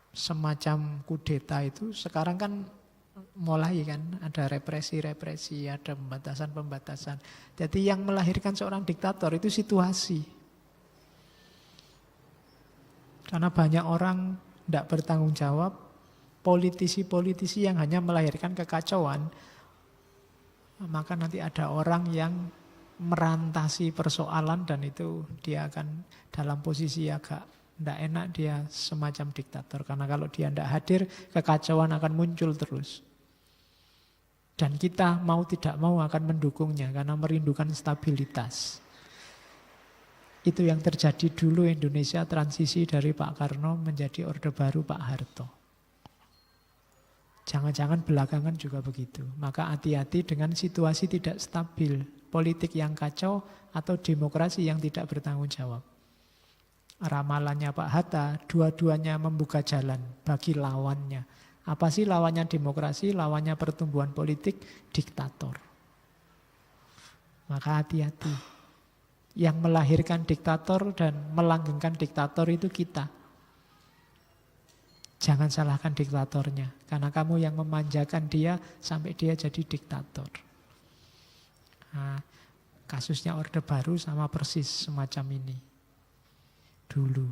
semacam kudeta itu. Sekarang kan mulai kan ada represi-represi, ada pembatasan-pembatasan. Jadi yang melahirkan seorang diktator itu situasi. Karena banyak orang tidak bertanggung jawab, politisi-politisi yang hanya melahirkan kekacauan, maka nanti ada orang yang merantasi persoalan dan itu dia akan dalam posisi agak tidak enak, dia semacam diktator. Karena kalau dia tidak hadir, kekacauan akan muncul terus. Dan kita mau tidak mau akan mendukungnya karena merindukan stabilitas. Itu yang terjadi dulu Indonesia transisi dari Pak Karno menjadi Orde Baru Pak Harto. Jangan-jangan belakangan juga begitu. Maka hati-hati dengan situasi tidak stabil, politik yang kacau atau demokrasi yang tidak bertanggung jawab. Ramalannya Pak Hatta, dua-duanya membuka jalan bagi lawannya. Apa sih lawannya demokrasi, lawannya pertumbuhan politik, diktator. Maka hati-hati. Yang melahirkan diktator dan melanggengkan diktator itu kita. Jangan salahkan diktatornya, karena kamu yang memanjakan dia sampai dia jadi diktator. Nah, kasusnya Orde Baru sama persis semacam ini. Dulu.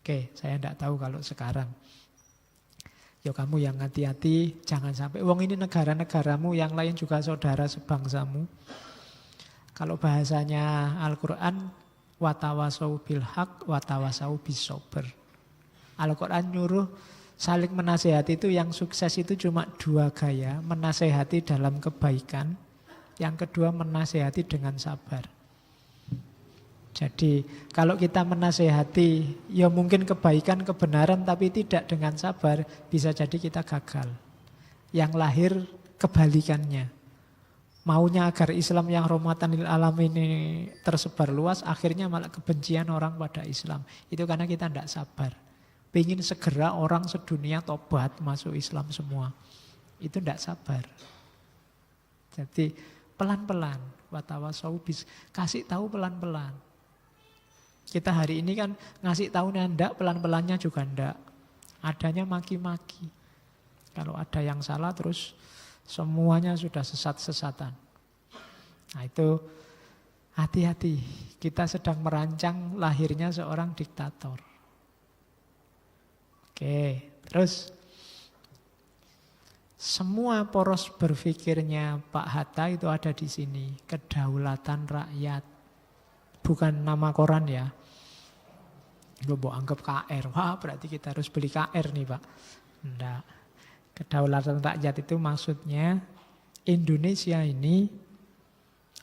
Oke, saya tidak tahu kalau sekarang. Ya kamu yang hati-hati, jangan sampai, wong ini negara-negaramu, yang lain juga saudara sebangsamu. Kalau bahasanya Al-Quran, watawasau bilhaq, watawasau bisober. Al-Quran nyuruh saling menasehati itu, yang sukses itu cuma dua gaya. Menasehati dalam kebaikan, yang kedua menasehati dengan sabar. Jadi kalau kita menasehati, ya mungkin kebaikan, kebenaran, tapi tidak dengan sabar, bisa jadi kita gagal. Yang lahir kebalikannya. Maunya agar Islam yang rahmatan lil alamin ini tersebar luas, akhirnya malah kebencian orang pada Islam. Itu karena kita tidak sabar. Pengen segera orang sedunia tobat masuk Islam semua. Itu tidak sabar. Jadi pelan-pelan. Watawasau bis, kasih tahu pelan-pelan. Kita hari ini kan ngasih tahunya ndak, pelan-pelannya juga ndak. Adanya maki-maki. Kalau ada yang salah terus semuanya sudah sesat-sesatan. Nah itu hati-hati. Kita sedang merancang lahirnya seorang diktator. Oke, terus semua poros berpikirnya Pak Hatta itu ada di sini. Kedaulatan rakyat. Bukan nama koran ya. Gue mau anggap KR. Wah berarti kita harus beli KR nih Pak. Enggak. Kedaulatan rakyat itu maksudnya Indonesia ini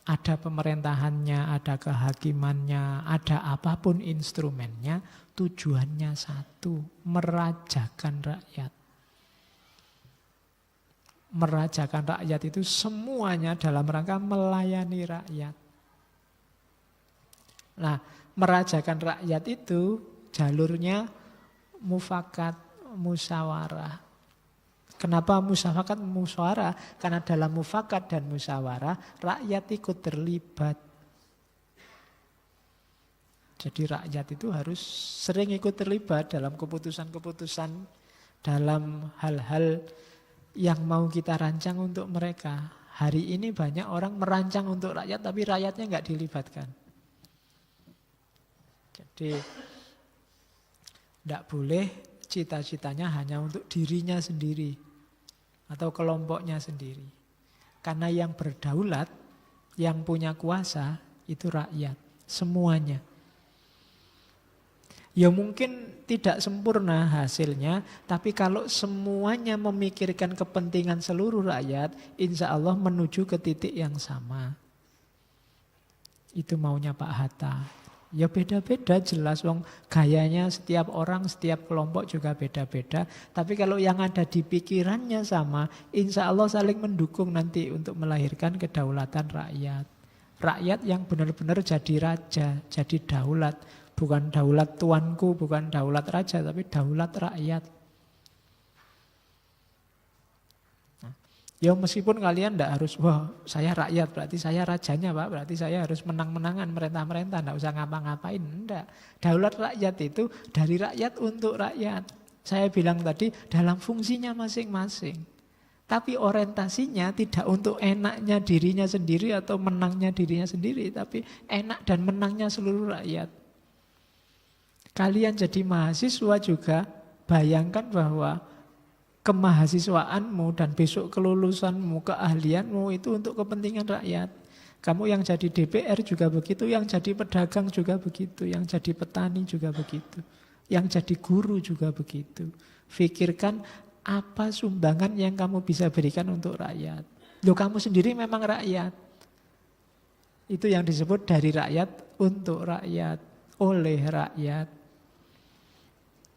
ada pemerintahannya, ada kehakimannya, ada apapun instrumennya, tujuannya satu, merajakan rakyat. Merajakan rakyat itu semuanya dalam rangka melayani rakyat. Nah, merajakan rakyat itu jalurnya mufakat, musyawarah. Kenapa mufakat, musyawarah? Karena dalam mufakat dan musyawarah, rakyat ikut terlibat. Jadi rakyat itu harus sering ikut terlibat dalam keputusan-keputusan, dalam hal-hal yang mau kita rancang untuk mereka. Hari ini banyak orang merancang untuk rakyat, tapi rakyatnya nggak dilibatkan. Jadi tidak boleh cita-citanya hanya untuk dirinya sendiri atau kelompoknya sendiri. Karena yang berdaulat, yang punya kuasa itu rakyat, semuanya. Ya mungkin tidak sempurna hasilnya, tapi kalau semuanya memikirkan kepentingan seluruh rakyat, insya Allah menuju ke titik yang sama. Itu maunya Pak Hatta. Ya beda-beda jelas, wong gayanya setiap orang, setiap kelompok juga beda-beda. Tapi kalau yang ada di pikirannya sama, insya Allah saling mendukung nanti untuk melahirkan kedaulatan rakyat. Rakyat yang benar-benar jadi raja, jadi daulat. Bukan daulat tuanku, bukan daulat raja, tapi daulat rakyat. Nah, Ya meskipun kalian tidak harus, wah saya rakyat berarti saya rajanya Pak, berarti saya harus menang-menangan merintah-merintah, tidak usah ngapa-ngapain. Enggak. Daulat rakyat itu dari rakyat untuk rakyat. Saya bilang tadi dalam fungsinya masing-masing. Tapi orientasinya tidak untuk enaknya dirinya sendiri atau menangnya dirinya sendiri, tapi enak dan menangnya seluruh rakyat. Kalian jadi mahasiswa juga, bayangkan bahwa kemahasiswaanmu dan besok kelulusanmu, keahlianmu itu untuk kepentingan rakyat. Kamu yang jadi DPR juga begitu, yang jadi pedagang juga begitu, yang jadi petani juga begitu, yang jadi guru juga begitu. Pikirkan apa sumbangan yang kamu bisa berikan untuk rakyat. Loh, kamu sendiri memang rakyat. Itu yang disebut dari rakyat untuk rakyat, oleh rakyat.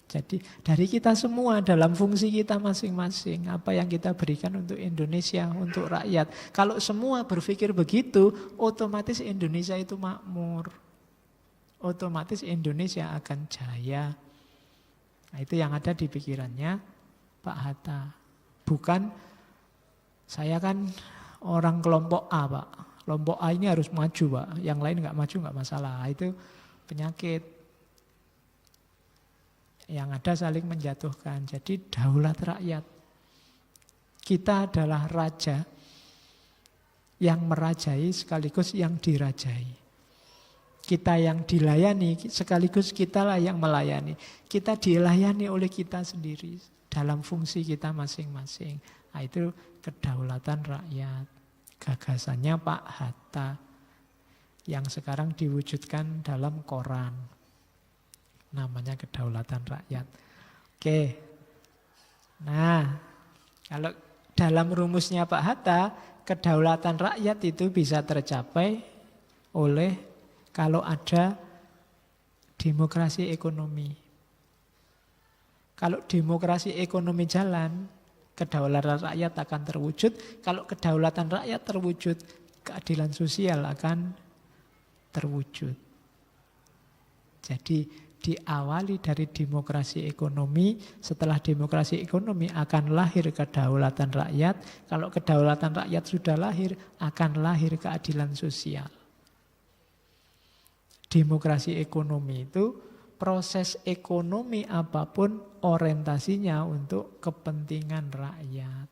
Jadi dari kita semua dalam fungsi kita masing-masing, apa yang kita berikan untuk Indonesia, untuk rakyat. Kalau semua berpikir begitu, otomatis Indonesia itu makmur. Otomatis Indonesia akan jaya. Nah, itu yang ada di pikirannya Pak Hatta. Bukan, saya kan orang kelompok A Pak. Kelompok A ini harus maju Pak. Yang lain nggak maju nggak masalah. Itu penyakit. Yang ada saling menjatuhkan. Jadi daulat rakyat. Kita adalah raja yang merajai sekaligus yang dirajai. Kita yang dilayani sekaligus kitalah yang melayani. Kita dilayani oleh kita sendiri dalam fungsi kita masing-masing. Nah, itu kedaulatan rakyat. Gagasannya Pak Hatta yang sekarang diwujudkan dalam koran. Namanya kedaulatan rakyat. Oke. Nah, kalau dalam rumusnya Pak Hatta, kedaulatan rakyat itu bisa tercapai oleh kalau ada demokrasi ekonomi. Kalau demokrasi ekonomi jalan, kedaulatan rakyat akan terwujud. Kalau kedaulatan rakyat terwujud, keadilan sosial akan terwujud. Jadi diawali dari demokrasi ekonomi, setelah demokrasi ekonomi akan lahir kedaulatan rakyat. Kalau kedaulatan rakyat sudah lahir, akan lahir keadilan sosial. Demokrasi ekonomi itu proses ekonomi apapun orientasinya untuk kepentingan rakyat.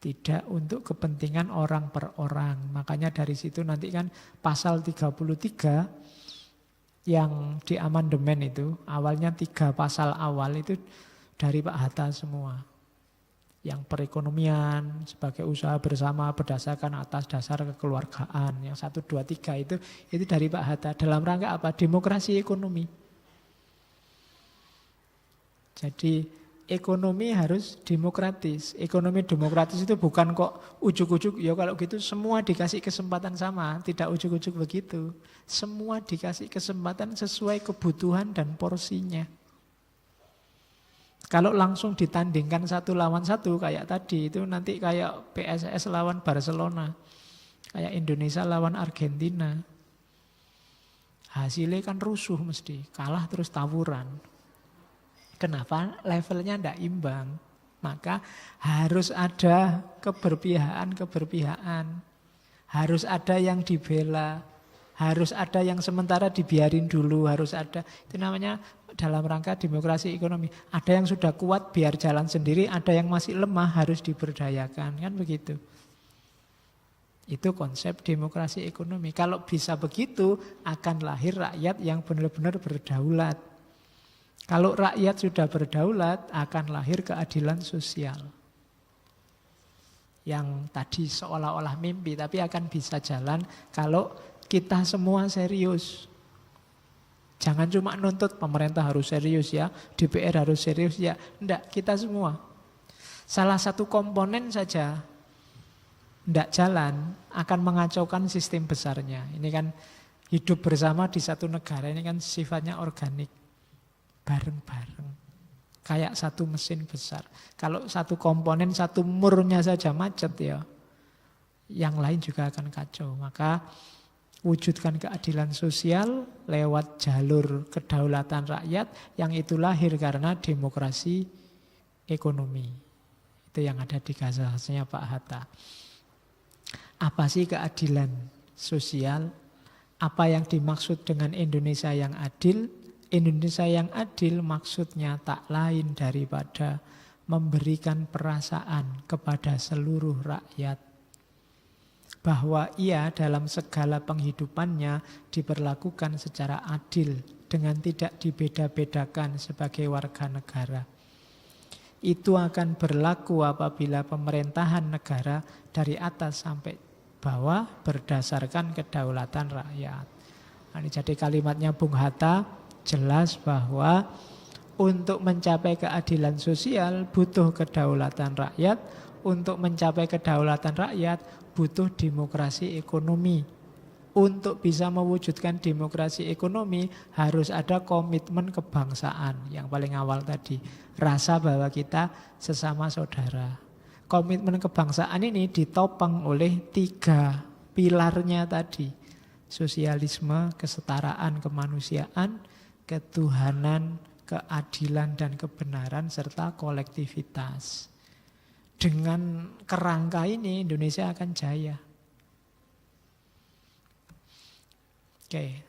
Tidak untuk kepentingan orang per orang. Makanya dari situ nanti kan pasal 33 yang di amandemen itu, awalnya 3 pasal awal itu dari Pak Hatta semua. Yang perekonomian sebagai usaha bersama berdasarkan atas dasar kekeluargaan. Yang 1, 2, 3 itu dari Pak Hatta. Dalam rangka apa? Demokrasi ekonomi. Jadi ekonomi harus demokratis. Ekonomi demokratis itu bukan kok ujuk-ujuk, ya kalau gitu semua dikasih kesempatan sama. Tidak ujuk-ujuk begitu. Semua dikasih kesempatan sesuai kebutuhan dan porsinya. Kalau langsung ditandingkan 1 lawan 1 kayak tadi, itu nanti kayak PSS lawan Barcelona. Kayak Indonesia lawan Argentina. Hasilnya kan rusuh mesti, kalah terus tawuran. Kenapa? Levelnya tidak imbang. Maka harus ada keberpihakan. Harus ada yang dibela. Harus ada yang sementara dibiarin dulu. Harus ada. Itu namanya dalam rangka demokrasi ekonomi. Ada yang sudah kuat biar jalan sendiri. Ada yang masih lemah harus diberdayakan. Kan begitu. Itu konsep demokrasi ekonomi. Kalau bisa begitu akan lahir rakyat yang benar-benar berdaulat. Kalau rakyat sudah berdaulat, akan lahir keadilan sosial. Yang tadi seolah-olah mimpi, tapi akan bisa jalan kalau kita semua serius. Jangan cuma nuntut pemerintah harus serius ya, DPR harus serius ya. Enggak, kita semua. Salah satu komponen saja enggak jalan, akan mengacaukan sistem besarnya. Ini kan hidup bersama di satu negara, ini kan sifatnya organik. Bareng-bareng. Kayak satu mesin besar. Kalau satu komponen, satu murnya saja macet ya, yang lain juga akan kacau. Maka wujudkan keadilan sosial lewat jalur kedaulatan rakyat yang itu lahir karena demokrasi ekonomi. Itu yang ada di gagasannya Pak Hatta. Apa sih keadilan sosial? Apa yang dimaksud dengan Indonesia yang adil? Indonesia yang adil maksudnya tak lain daripada memberikan perasaan kepada seluruh rakyat bahwa ia dalam segala penghidupannya diperlakukan secara adil dengan tidak dibeda-bedakan sebagai warga negara. Itu akan berlaku apabila pemerintahan negara dari atas sampai bawah berdasarkan kedaulatan rakyat. Nah, ini jadi kalimatnya Bung Hatta jelas bahwa untuk mencapai keadilan sosial butuh kedaulatan rakyat, untuk mencapai kedaulatan rakyat butuh demokrasi ekonomi. Untuk bisa mewujudkan demokrasi ekonomi harus ada komitmen kebangsaan yang paling awal tadi, rasa bahwa kita sesama saudara. Komitmen kebangsaan ini ditopang oleh 3 pilarnya tadi, sosialisme, kesetaraan, kemanusiaan, ketuhanan, keadilan dan kebenaran, serta kolektivitas. Dengan kerangka ini Indonesia akan jaya. Oke,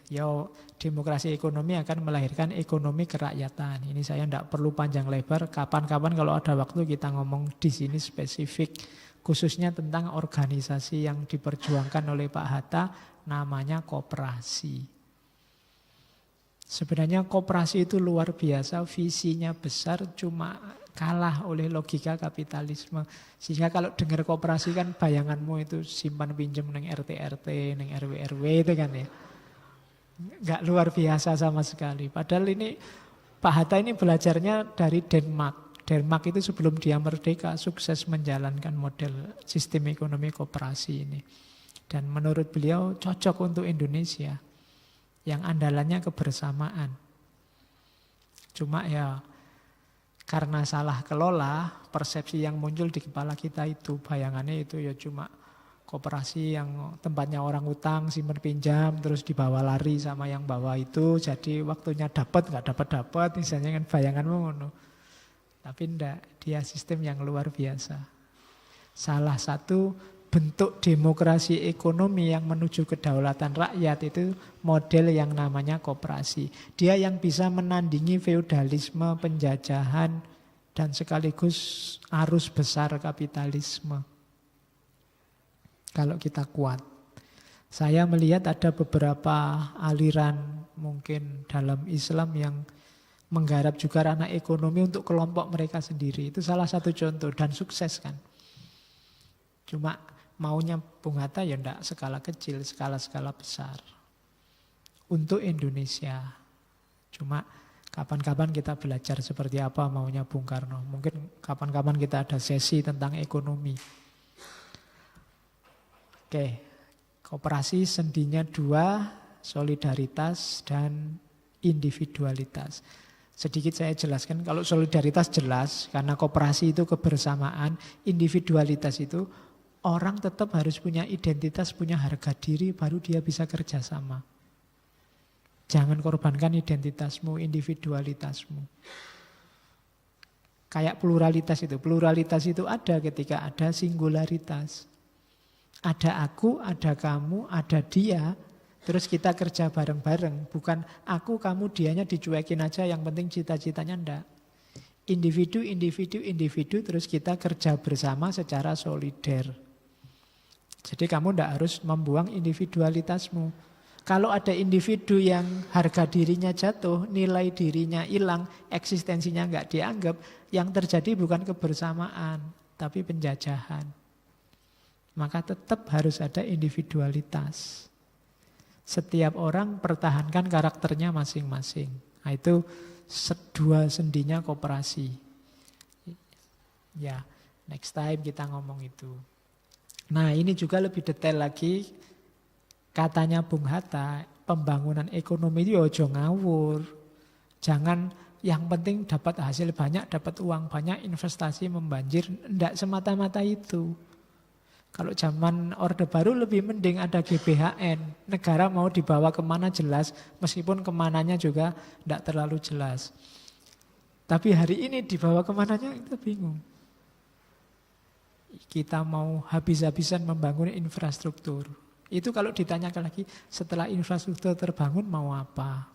demokrasi ekonomi akan melahirkan ekonomi kerakyatan. Ini saya tidak perlu panjang lebar. Kapan-kapan kalau ada waktu kita ngomong di sini spesifik, khususnya tentang organisasi yang diperjuangkan oleh Pak Hatta, namanya koperasi. Sebenarnya koperasi itu luar biasa, visinya besar, cuma kalah oleh logika kapitalisme. Sehingga kalau dengar koperasi kan bayanganmu itu simpan pinjam neng RT-RT, neng RW-RW itu kan ya. Enggak luar biasa sama sekali. Padahal ini Pak Hatta ini belajarnya dari Denmark. Denmark itu sebelum dia merdeka sukses menjalankan model sistem ekonomi koperasi ini. Dan menurut beliau cocok untuk Indonesia. Yang andalannya kebersamaan. Cuma ya karena salah kelola, persepsi yang muncul di kepala kita itu, bayangannya itu ya cuma koperasi yang tempatnya orang utang, simpen pinjam, terus dibawa lari sama yang bawa itu, jadi waktunya dapat nggak dapat, misalnya kan bayanganmu ngono. Tapi enggak, dia sistem yang luar biasa. Salah satu bentuk demokrasi ekonomi yang menuju kedaulatan rakyat itu model yang namanya koperasi. Dia yang bisa menandingi feudalisme, penjajahan, dan sekaligus arus besar kapitalisme. Kalau kita kuat. Saya melihat ada beberapa aliran mungkin dalam Islam yang menggarap juga ranah ekonomi untuk kelompok mereka sendiri. Itu salah satu contoh dan sukses kan. Cuma maunya Bung Hatta ya enggak skala kecil, skala-skala besar. Untuk Indonesia. Cuma kapan-kapan kita belajar seperti apa maunya Bung Karno. Mungkin kapan-kapan kita ada sesi tentang ekonomi. Oke, koperasi sendinya 2, solidaritas dan individualitas. Sedikit saya jelaskan, kalau solidaritas jelas, karena koperasi itu kebersamaan, individualitas itu orang tetap harus punya identitas, punya harga diri, baru dia bisa kerjasama. Jangan korbankan identitasmu, individualitasmu. Kayak pluralitas itu ada ketika ada singularitas. Ada aku, ada kamu, ada dia, terus kita kerja bareng-bareng. Bukan aku, kamu, dianya dicuekin aja, yang penting cita-citanya enggak. Individu, terus kita kerja bersama secara solider. Jadi kamu enggak harus membuang individualitasmu. Kalau ada individu yang harga dirinya jatuh, nilai dirinya hilang, eksistensinya enggak dianggap, yang terjadi bukan kebersamaan, tapi penjajahan. Maka tetap harus ada individualitas. Setiap orang pertahankan karakternya masing-masing. Nah, itu 2 sendinya koperasi. Ya, next time kita ngomong itu. Nah, ini juga lebih detail lagi. Katanya Bung Hatta, pembangunan ekonomi itu ojo ngawur. Jangan yang penting dapat hasil banyak, dapat uang banyak, investasi membanjir. Enggak semata-mata itu. Kalau zaman Orde Baru lebih mending ada GBHN. Negara mau dibawa kemana jelas, meskipun kemananya juga tidak terlalu jelas. Tapi hari ini dibawa kemananya kita bingung. kita mau habis-habisan membangun infrastruktur. Itu kalau ditanyakan lagi, setelah infrastruktur terbangun mau apa?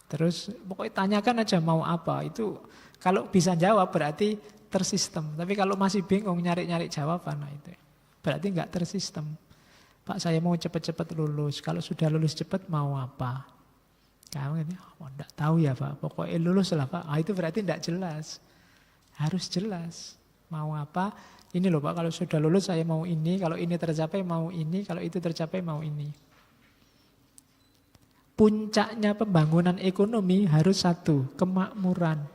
Terus pokoknya tanyakan aja mau apa. Itu kalau bisa jawab berarti tersistem. Tapi kalau masih bingung nyari-nyari jawaban, nah itu berarti nggak tersistem. Pak, saya mau cepat-cepat lulus. Kalau sudah lulus cepat mau apa? Kamu ini, oh enggak tahu ya Pak. Pokoknya lulus lah Pak. Itu berarti enggak jelas. Harus jelas. Mau apa? Ini loh Pak, kalau sudah lulus saya mau ini. Kalau ini tercapai mau ini. Kalau itu tercapai mau ini. Puncaknya pembangunan ekonomi harus satu, kemakmuran.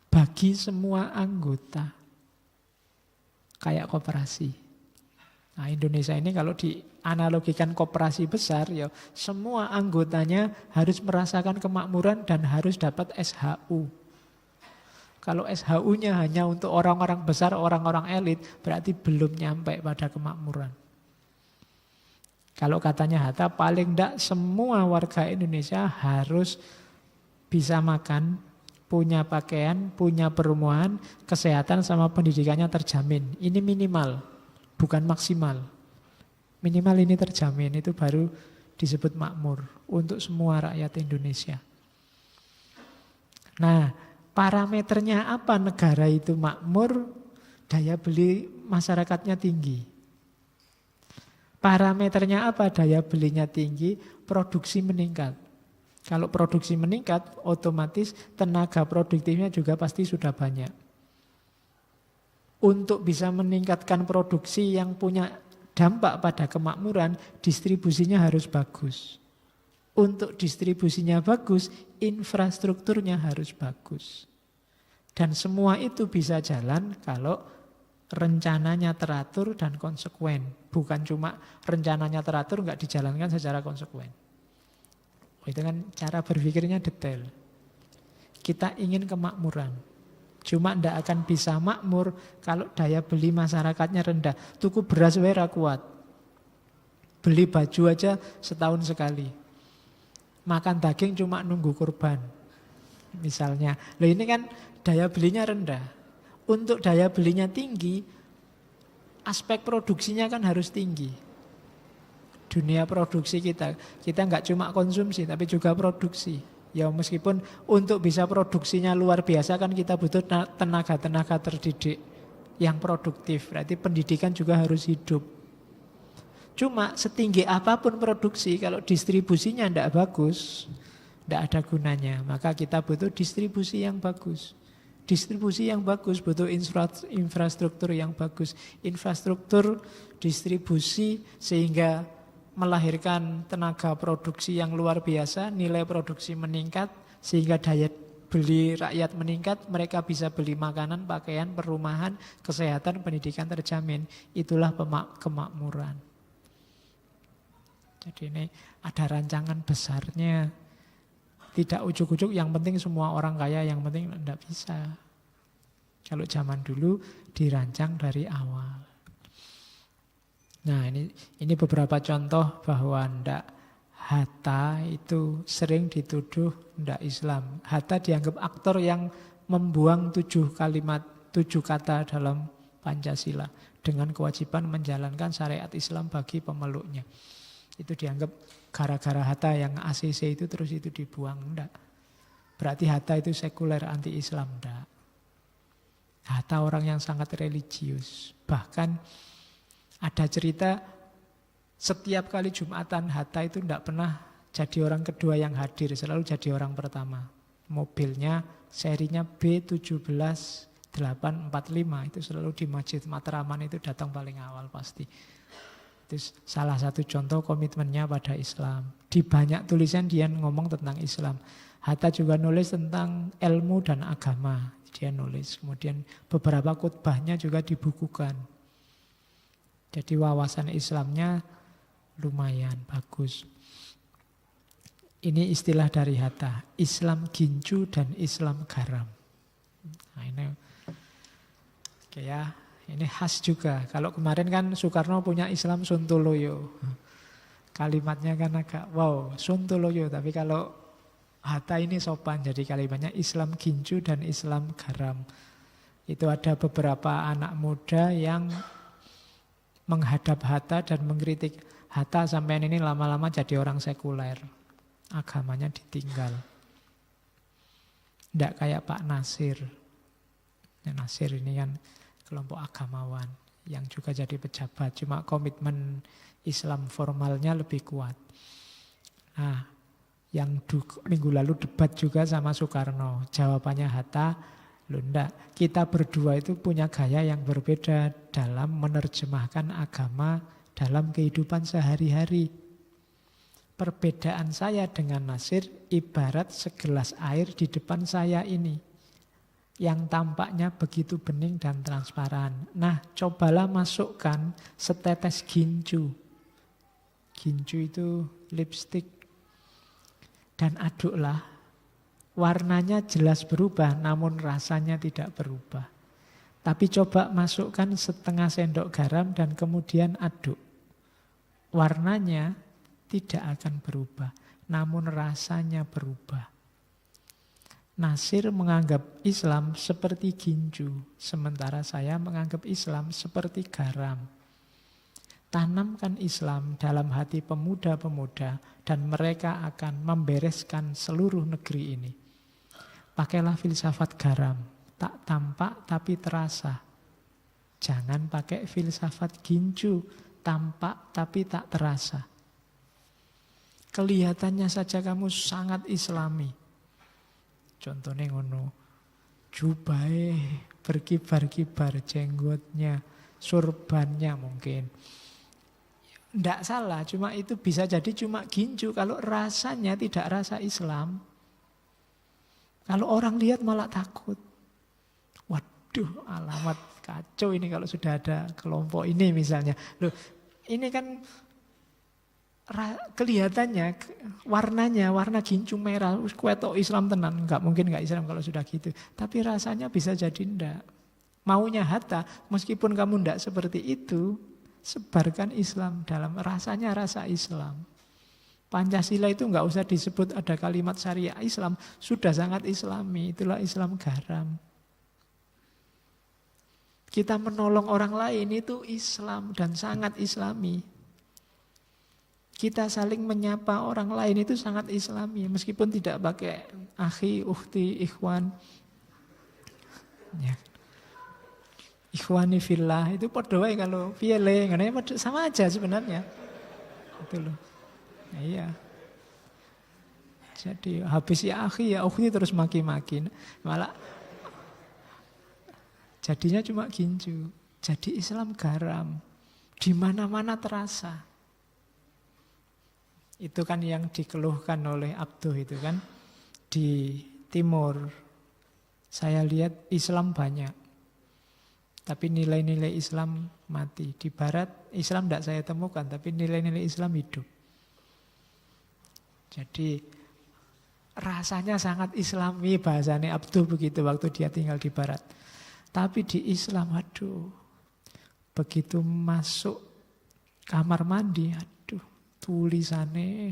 Bagi semua anggota. Kayak koperasi. Nah, Indonesia ini kalau dianalogikan koperasi besar, ya semua anggotanya harus merasakan kemakmuran dan harus dapat SHU. Kalau SHU-nya hanya untuk orang-orang besar, orang-orang elit, berarti belum nyampe pada kemakmuran. Kalau katanya Hatta, paling tidak semua warga Indonesia harus bisa makan, punya pakaian, punya perumahan, kesehatan sama pendidikannya terjamin. Ini minimal, bukan maksimal. Minimal ini terjamin, itu baru disebut makmur untuk semua rakyat Indonesia. Nah, parameternya apa negara itu makmur? Daya beli masyarakatnya tinggi. Parameternya apa daya belinya tinggi? Produksi meningkat. Kalau produksi meningkat, otomatis tenaga produktifnya juga pasti sudah banyak. Untuk bisa meningkatkan produksi yang punya dampak pada kemakmuran, distribusinya harus bagus. Untuk distribusinya bagus, infrastrukturnya harus bagus. Dan semua itu bisa jalan kalau rencananya teratur dan konsekuen. Bukan cuma rencananya teratur, nggak dijalankan secara konsekuen. Itu kan cara berpikirnya detail. Kita ingin kemakmuran. Cuma ndak akan bisa makmur kalau daya beli masyarakatnya rendah. Tuku beras wera kuat. Beli baju aja setahun sekali. Makan daging cuma nunggu kurban. Misalnya. Loh ini kan daya belinya rendah. Untuk daya belinya tinggi, aspek produksinya kan harus tinggi. Dunia produksi kita nggak cuma konsumsi tapi juga produksi. Ya meskipun untuk bisa produksinya luar biasa kan kita butuh tenaga-tenaga terdidik yang produktif. Berarti pendidikan juga harus hidup. Cuma setinggi apapun produksi kalau distribusinya tidak bagus, tidak ada gunanya. Maka kita butuh distribusi yang bagus. Distribusi yang bagus butuh infrastruktur yang bagus. Infrastruktur distribusi sehingga melahirkan tenaga produksi yang luar biasa, nilai produksi meningkat, sehingga daya beli rakyat meningkat, mereka bisa beli makanan, pakaian, perumahan, kesehatan, pendidikan terjamin. Itulah kemakmuran. Jadi ini ada rancangan besarnya. Tidak ujuk-ujuk, yang penting semua orang kaya, yang penting tidak bisa. Kalau zaman dulu dirancang dari awal. Nah ini beberapa contoh bahwa ndak Hatta itu sering dituduh ndak Islam. Hatta dianggap aktor yang membuang 7 kata dalam Pancasila dengan kewajiban menjalankan syariat Islam bagi pemeluknya. Itu dianggap gara-gara Hatta yang ACC itu terus itu dibuang, ndak. Berarti Hatta itu sekuler anti-Islam, ndak. Hatta orang yang sangat religius. Bahkan ada cerita setiap kali Jumatan Hatta itu tidak pernah jadi orang kedua yang hadir, selalu jadi orang pertama. Mobilnya serinya B17845 itu selalu di Masjid Matraman itu datang paling awal pasti. Itu salah satu contoh komitmennya pada Islam. Di banyak tulisan dia ngomong tentang Islam. Hatta juga nulis tentang ilmu dan agama. Dia nulis. Kemudian beberapa khutbahnya juga dibukukan. Jadi wawasan Islamnya lumayan bagus. Ini istilah dari Hatta, Islam gincu dan Islam garam. Nah ini, oke ya, ini khas juga. Kalau kemarin kan Soekarno punya Islam Sontoloyo. Kalimatnya kan agak wow, Sontoloyo. Tapi kalau Hatta ini sopan, jadi kalimatnya Islam gincu dan Islam garam. Itu ada beberapa anak muda yang menghadap Hatta dan mengkritik Hatta, sampean ini lama-lama jadi orang sekuler. Agamanya ditinggal. Tidak kayak Pak Nasir. Ya, Nasir ini kan kelompok agamawan yang juga jadi pejabat. Cuma komitmen Islam formalnya lebih kuat. Nah, yang minggu lalu debat juga sama Soekarno. Jawabannya Hatta, loh enggak, kita berdua itu punya gaya yang berbeda dalam menerjemahkan agama dalam kehidupan sehari-hari. Perbedaan saya dengan Nasir ibarat segelas air di depan saya ini, yang tampaknya begitu bening dan transparan. Nah, cobalah masukkan setetes gincu. Gincu itu lipstik. Dan aduklah. Warnanya jelas berubah, namun rasanya tidak berubah. Tapi coba masukkan setengah sendok garam dan kemudian aduk. Warnanya tidak akan berubah, namun rasanya berubah. Nasir menganggap Islam seperti ginju, sementara saya menganggap Islam seperti garam. Tanamkan Islam dalam hati pemuda-pemuda dan mereka akan membereskan seluruh negeri ini. Pakailah filsafat garam, tak tampak tapi terasa. Jangan pakai filsafat ginju, tampak tapi tak terasa. Kelihatannya saja kamu sangat Islami. Contohnya ngono, jubahe berkibar-kibar, jenggotnya, surbannya mungkin. Tidak salah, cuma itu bisa jadi cuma ginju kalau rasanya tidak rasa Islam. Kalau orang lihat malah takut. Waduh, alamat kacau ini kalau sudah ada kelompok ini misalnya. Loh, ini kan kelihatannya warnanya warna gincu merah, kuetok Islam tenan, nggak mungkin nggak Islam kalau sudah gitu. Tapi rasanya bisa jadi ndak. Maunya Hatta, meskipun kamu ndak seperti itu, sebarkan Islam dalam rasanya rasa Islam. Pancasila itu nggak usah disebut ada kalimat syariah Islam, sudah sangat Islami, itulah Islam garam. Kita menolong orang lain itu Islam dan sangat Islami. Kita saling menyapa orang lain itu sangat Islami, meskipun tidak pakai akhi, ukhti, ikhwan. Ya. Ikhwani fillah itu padha wae kalau piye sama aja sebenarnya. Itu loh. Nah, iya. Jadi habis ya akhi ya ukhti terus maki-maki. Malah jadinya cuma ginju. Jadi Islam garam. Di mana-mana terasa. Itu kan yang dikeluhkan oleh Abduh itu kan. Di timur saya lihat Islam banyak. Tapi nilai-nilai Islam mati. Di barat Islam tidak saya temukan, tapi nilai-nilai Islam hidup. Jadi rasanya sangat Islami bahasanya Abduh begitu waktu dia tinggal di barat. Tapi di Islam, aduh, begitu masuk kamar mandi, aduh, tulisannya.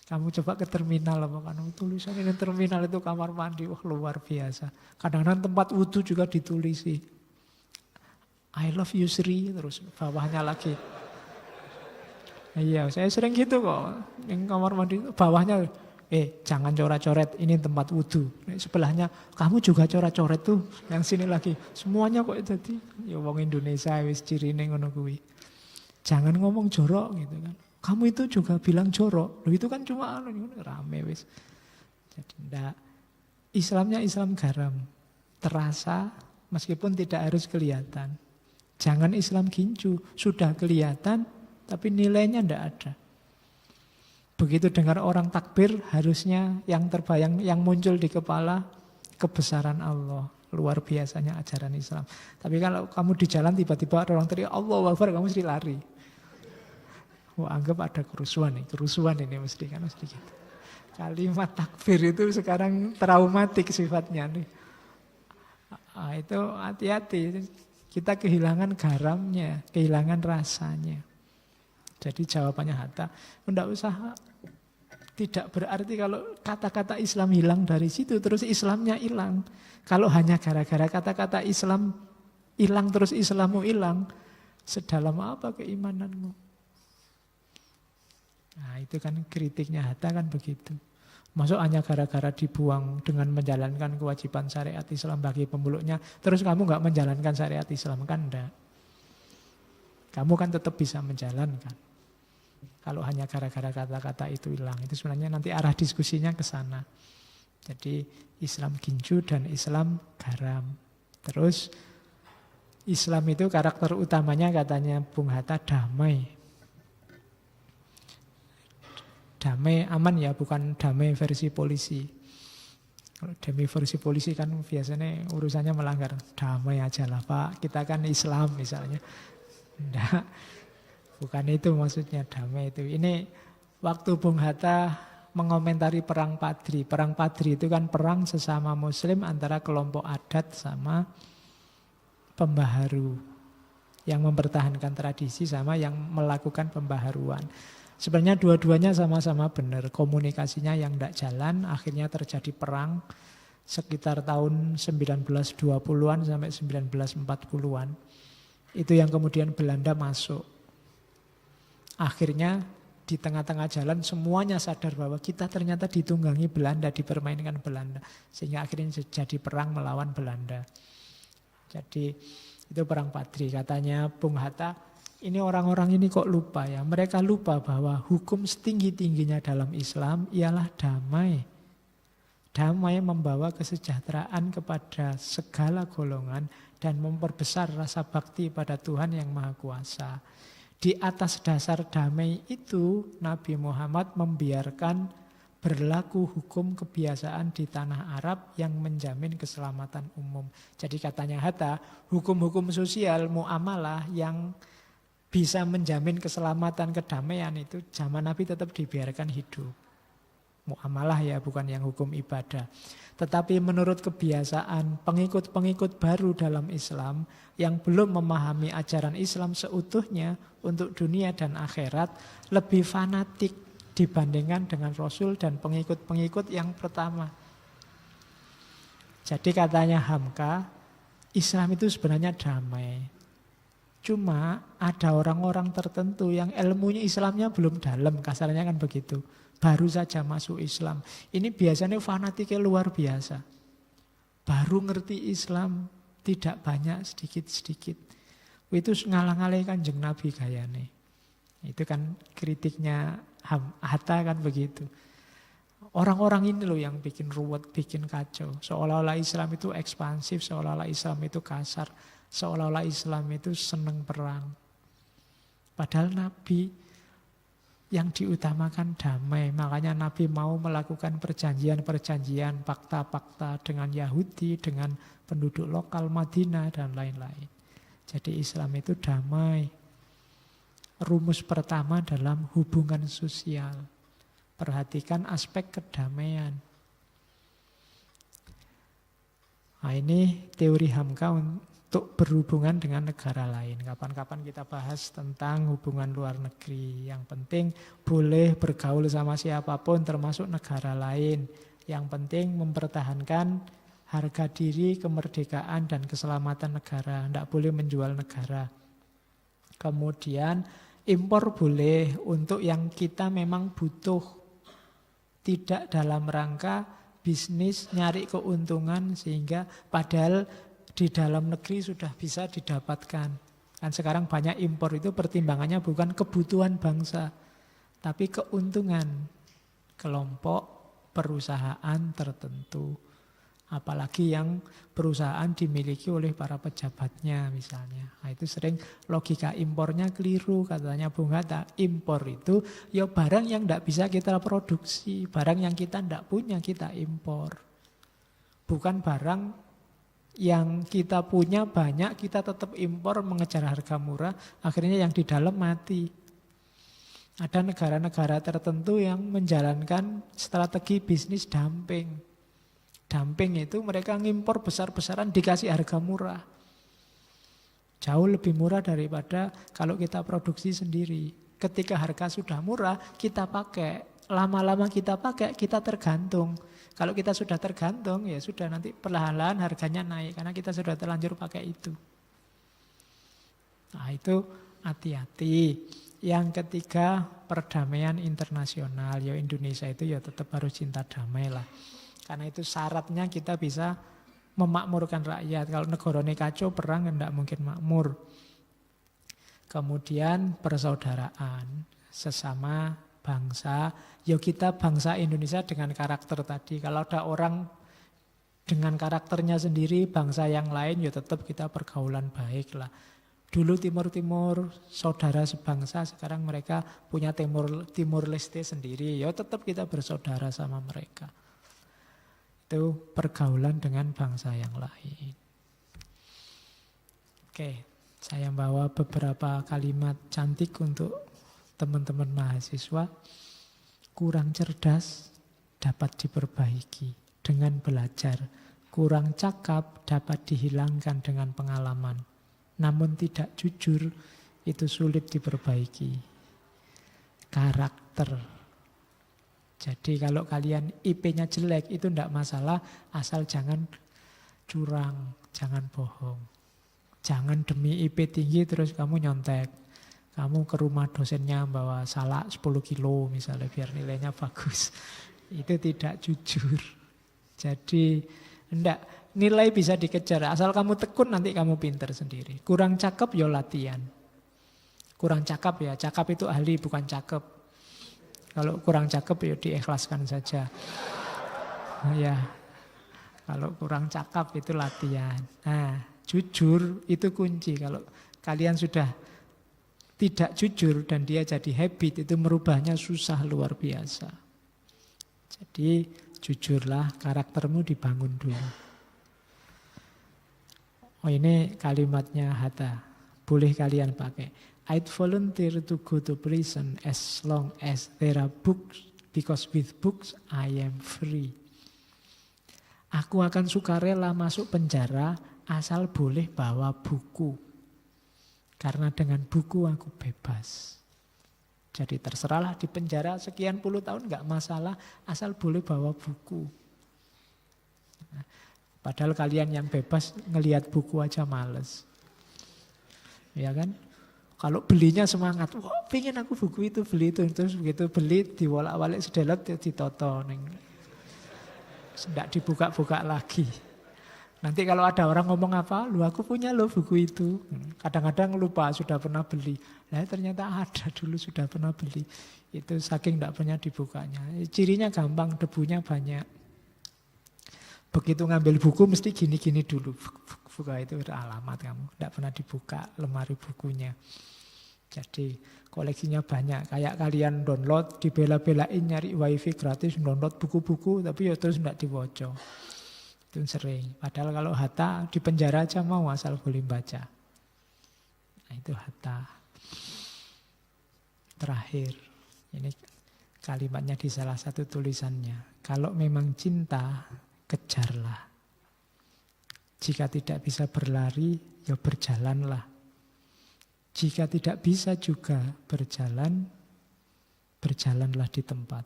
Kamu coba ke terminal apa kan? Tulisannya di terminal itu kamar mandi, wah luar biasa. Kadang-kadang tempat wudhu juga ditulisi. I love you Sri, terus bawahnya lagi. Iya, saya sering gitu kok. Yang kamar mandi bawahnya, jangan coret-coret, ini tempat wudhu. Sebelahnya, kamu juga coret-coret tuh, yang sini lagi. Semuanya kok jadi, ya wong Indonesia wis cirine ngono kuwi. Jangan ngomong jorok gitu kan. Kamu itu juga bilang jorok. Loh itu kan cuma rame wis. Jadi enggak. Islamnya Islam garam. Terasa meskipun tidak harus kelihatan. Jangan Islam gincu, sudah kelihatan tapi nilainya tidak ada. Begitu dengar orang takbir, harusnya yang terbayang, yang muncul di kepala, kebesaran Allah. Luar biasanya ajaran Islam. Tapi kalau kamu di jalan tiba-tiba ada orang teriak Allahu Akbar, kamu mesti lari. Wah, anggap ada kerusuhan ini mesti kan mesti gitu. Kalimat takbir itu sekarang traumatik sifatnya nih. Itu hati-hati. Kita kehilangan garamnya, kehilangan rasanya. Jadi jawabannya Hatta, tidak usah Tidak berarti kalau kata-kata Islam hilang dari situ, terus Islamnya hilang. Kalau hanya gara-gara kata-kata Islam hilang, terus Islammu hilang, sedalam apa keimananmu? Nah itu kan kritiknya Hatta kan begitu. Masuk hanya gara-gara dibuang dengan menjalankan kewajiban syariat Islam bagi pemeluknya, terus kamu nggak menjalankan syariat Islam, kan enggak. Kamu kan tetap bisa menjalankan. Kalau hanya gara-gara kata-kata itu hilang, itu sebenarnya nanti arah diskusinya ke sana. Jadi Islam ginju dan Islam garam. Terus Islam itu karakter utamanya katanya Bung Hatta damai. Damai aman ya, bukan damai versi polisi. Kalau damai versi polisi kan biasanya urusannya melanggar. Damai aja lah Pak, kita kan Islam misalnya. Enggak. Bukan itu maksudnya damai itu. Ini waktu Bung Hatta mengomentari perang Padri. Perang Padri itu kan perang sesama Muslim antara kelompok adat sama pembaharu. Yang mempertahankan tradisi sama yang melakukan pembaharuan. Sebenarnya dua-duanya sama-sama benar. Komunikasinya yang tidak jalan, akhirnya terjadi perang sekitar tahun 1920-an sampai 1940-an. Itu yang kemudian Belanda masuk. Akhirnya di tengah-tengah jalan semuanya sadar bahwa kita ternyata ditunggangi Belanda, dipermainkan Belanda. Sehingga akhirnya jadi perang melawan Belanda. Jadi itu perang Padri. Katanya Bung Hatta, ini orang-orang ini kok lupa ya. Mereka lupa bahwa hukum setinggi-tingginya dalam Islam ialah damai. Damai membawa kesejahteraan kepada segala golongan dan memperbesar rasa bakti pada Tuhan yang Maha Kuasa. Di atas dasar damai itu, Nabi Muhammad membiarkan berlaku hukum kebiasaan di tanah Arab yang menjamin keselamatan umum. Jadi katanya Hatta, hukum-hukum sosial, muamalah yang bisa menjamin keselamatan kedamaian itu zaman Nabi tetap dibiarkan hidup. Muamalah ya, bukan yang hukum ibadah. Tetapi menurut kebiasaan pengikut-pengikut baru dalam Islam yang belum memahami ajaran Islam seutuhnya untuk dunia dan akhirat lebih fanatik dibandingkan dengan Rasul dan pengikut-pengikut yang pertama. Jadi katanya Hamka, Islam itu sebenarnya damai. Cuma ada orang-orang tertentu yang ilmunya Islamnya belum dalam, kasarnya kan begitu. Baru saja masuk Islam. Ini biasanya fanatiknya luar biasa. Baru ngerti Islam, tidak banyak, sedikit-sedikit. Itu ngalang-alai Kanjeng Nabi gayane. Itu kan kritiknya Hatta kan begitu. Orang-orang ini loh yang bikin ruwet, bikin kacau. Seolah-olah Islam itu ekspansif, seolah-olah Islam itu kasar, seolah-olah Islam itu seneng perang. Padahal Nabi yang diutamakan damai. Makanya Nabi mau melakukan perjanjian-perjanjian, fakta-fakta dengan Yahudi, dengan penduduk lokal Madinah dan lain-lain. Jadi Islam itu damai. Rumus pertama dalam hubungan sosial. Perhatikan aspek kedamaian. Nah ini teori Hamka untuk berhubungan dengan negara lain. Kapan-kapan kita bahas tentang hubungan luar negeri. Yang penting boleh bergaul sama siapapun termasuk negara lain. Yang penting mempertahankan harga diri, kemerdekaan dan keselamatan negara. Tidak boleh menjual negara. Kemudian impor boleh untuk yang kita memang butuh. Tidak dalam rangka bisnis nyari keuntungan sehingga padahal di dalam negeri sudah bisa didapatkan. Kan sekarang banyak impor itu pertimbangannya bukan kebutuhan bangsa, tapi keuntungan kelompok perusahaan tertentu. Apalagi yang perusahaan dimiliki oleh para pejabatnya misalnya. Nah, itu sering logika impornya keliru katanya Bung Hatta. Impor itu ya barang yang tidak bisa kita produksi. Barang yang kita tidak punya kita impor. Bukan barang yang kita punya banyak, kita tetap impor mengejar harga murah, akhirnya yang di dalam mati. Ada negara-negara tertentu yang menjalankan strategi bisnis dumping. Dumping itu mereka ngimpor besar-besaran dikasih harga murah. Jauh lebih murah daripada kalau kita produksi sendiri. Ketika harga sudah murah, kita pakai lama-lama kita pakai, kita tergantung. Kalau kita sudah tergantung, ya sudah nanti perlahan-lahan harganya naik karena kita sudah terlanjur pakai itu. Nah, itu hati-hati. Yang ketiga, perdamaian internasional. Ya Indonesia itu ya tetap harus cinta damai lah. Karena itu syaratnya kita bisa memakmurkan rakyat. Kalau negarane kacau, perang tidak mungkin makmur. Kemudian persaudaraan sesama bangsa. Ya kita bangsa Indonesia dengan karakter tadi. Kalau ada orang dengan karakternya sendiri, bangsa yang lain, ya tetap kita pergaulan baik lah. Dulu Timur saudara sebangsa, sekarang mereka punya Timur Leste sendiri. Ya tetap kita bersaudara sama mereka. Itu pergaulan dengan bangsa yang lain. Oke, saya bawa beberapa kalimat cantik untuk teman-teman mahasiswa. Kurang cerdas dapat diperbaiki dengan belajar. Kurang cakap dapat dihilangkan dengan pengalaman. Namun tidak jujur itu sulit diperbaiki. Karakter. Jadi kalau kalian IP-nya jelek itu tidak masalah, asal jangan curang, jangan bohong. Jangan demi IP tinggi terus kamu nyontek. Kamu ke rumah dosennya bawa salak 10 kilo misalnya biar nilainya bagus. Itu tidak jujur. Jadi enggak, nilai bisa dikejar. Asal kamu tekun nanti kamu pinter sendiri. Kurang cakep ya latihan. Kurang cakep ya, cakep itu ahli bukan cakep. Kalau kurang cakep ya diikhlaskan saja. Ya, kalau kurang cakep itu latihan. Nah, jujur itu kunci. Kalau kalian sudah tidak jujur dan dia jadi habit, itu merubahnya susah luar biasa. Jadi jujurlah, karaktermu dibangun dulu. Oh ini kalimatnya Hatta, boleh kalian pakai. I'd volunteer to go to prison as long as there are books, because with books I am free. Aku akan sukarela masuk penjara asal boleh bawa buku. Karena dengan buku aku bebas. Jadi terserahlah di penjara sekian puluh tahun gak masalah asal boleh bawa buku. Nah, padahal kalian yang bebas ngelihat buku aja males. Ya kan? Kalau belinya semangat, wah pengen aku buku itu, beli itu. Terus begitu beli, diwalak-walik sedelot, ditoto. Tidak dibuka-buka lagi. Nanti kalau ada orang ngomong apa, lu aku punya lo buku itu. Kadang-kadang lupa sudah pernah beli. Nah ternyata ada dulu sudah pernah beli. Itu saking tidak pernah dibukanya. Cirinya gampang, debunya banyak. Begitu ngambil buku mesti gini-gini dulu. Buka itu alamat kamu. Tidak pernah dibuka lemari bukunya. Jadi koleksinya banyak. Kayak kalian download, dibela-belain nyari wifi gratis, download buku-buku, tapi ya terus tidak diwocok. Itu sering. Padahal kalau Hatta di penjara aja mau asal boleh baca. Nah itu Hatta. Terakhir. Ini kalimatnya di salah satu tulisannya. Kalau memang cinta, kejarlah. Jika tidak bisa berlari, ya berjalanlah. Jika tidak bisa juga berjalan, berjalanlah di tempat.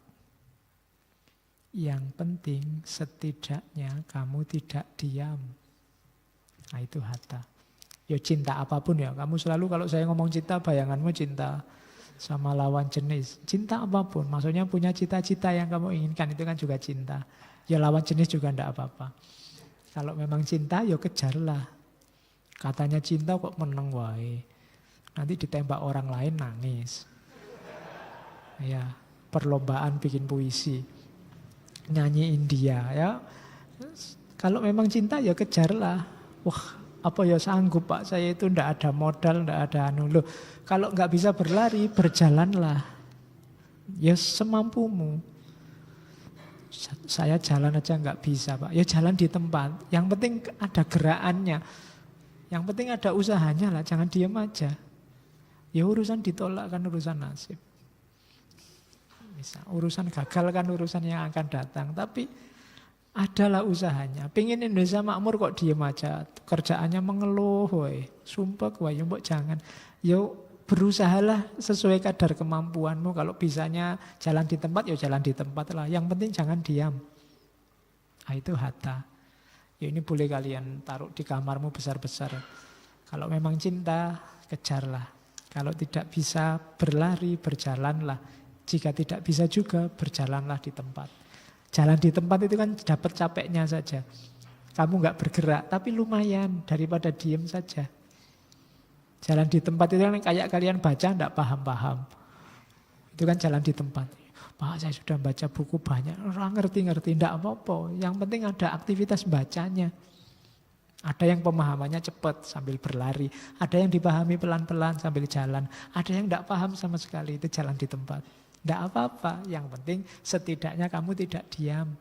Yang penting setidaknya kamu tidak diam. Nah itu Hatta. Ya cinta apapun ya. Kamu selalu kalau saya ngomong cinta, bayanganmu cinta sama lawan jenis. Cinta apapun. Maksudnya punya cita-cita yang kamu inginkan. Itu kan juga cinta. Ya lawan jenis juga tidak apa-apa. Kalau memang cinta ya kejarlah. Katanya cinta kok meneng wae. Nanti ditembak orang lain nangis. Ya, perlombaan bikin puisi. Nyanyi India ya. Kalau memang cinta ya kejarlah. Wah, apa ya sanggup Pak, saya itu ndak ada modal, ndak ada anu loh. Kalau nggak bisa berlari, berjalanlah. Ya semampumu. Saya jalan aja nggak bisa Pak. Ya jalan di tempat. Yang penting ada gerakannya. Yang penting ada usahanya lah, jangan diam aja. Ya urusan ditolak kan urusan nasib. Misal urusan gagal kan urusan yang akan datang. Tapi adalah usahanya. Pengen Indonesia makmur kok diem aja. Kerjaannya mengeluh, woy. Sumpah, woy. Mbok jangan. Yo berusahalah sesuai kadar kemampuanmu. Kalau bisanya jalan di tempat, ya jalan di tempat lah. Yang penting jangan diam. Nah, itu hatta. Ya ini boleh kalian taruh di kamarmu besar-besar. Kalau memang cinta, kejarlah. Kalau tidak bisa, berlari, berjalanlah. Jika tidak bisa juga, berjalanlah di tempat. Jalan di tempat itu kan dapat capeknya saja. Kamu nggak bergerak, tapi lumayan daripada diem saja. Jalan di tempat itu kan kayak kalian baca nggak paham-paham. Itu kan jalan di tempat. Pak, saya sudah baca buku banyak, orang ngerti-ngerti, nggak apa-apa. Yang penting ada aktivitas bacanya. Ada yang pemahamannya cepat sambil berlari. Ada yang dipahami pelan-pelan sambil jalan. Ada yang tidak paham sama sekali, itu jalan di tempat. Tidak apa-apa, yang penting setidaknya kamu tidak diam.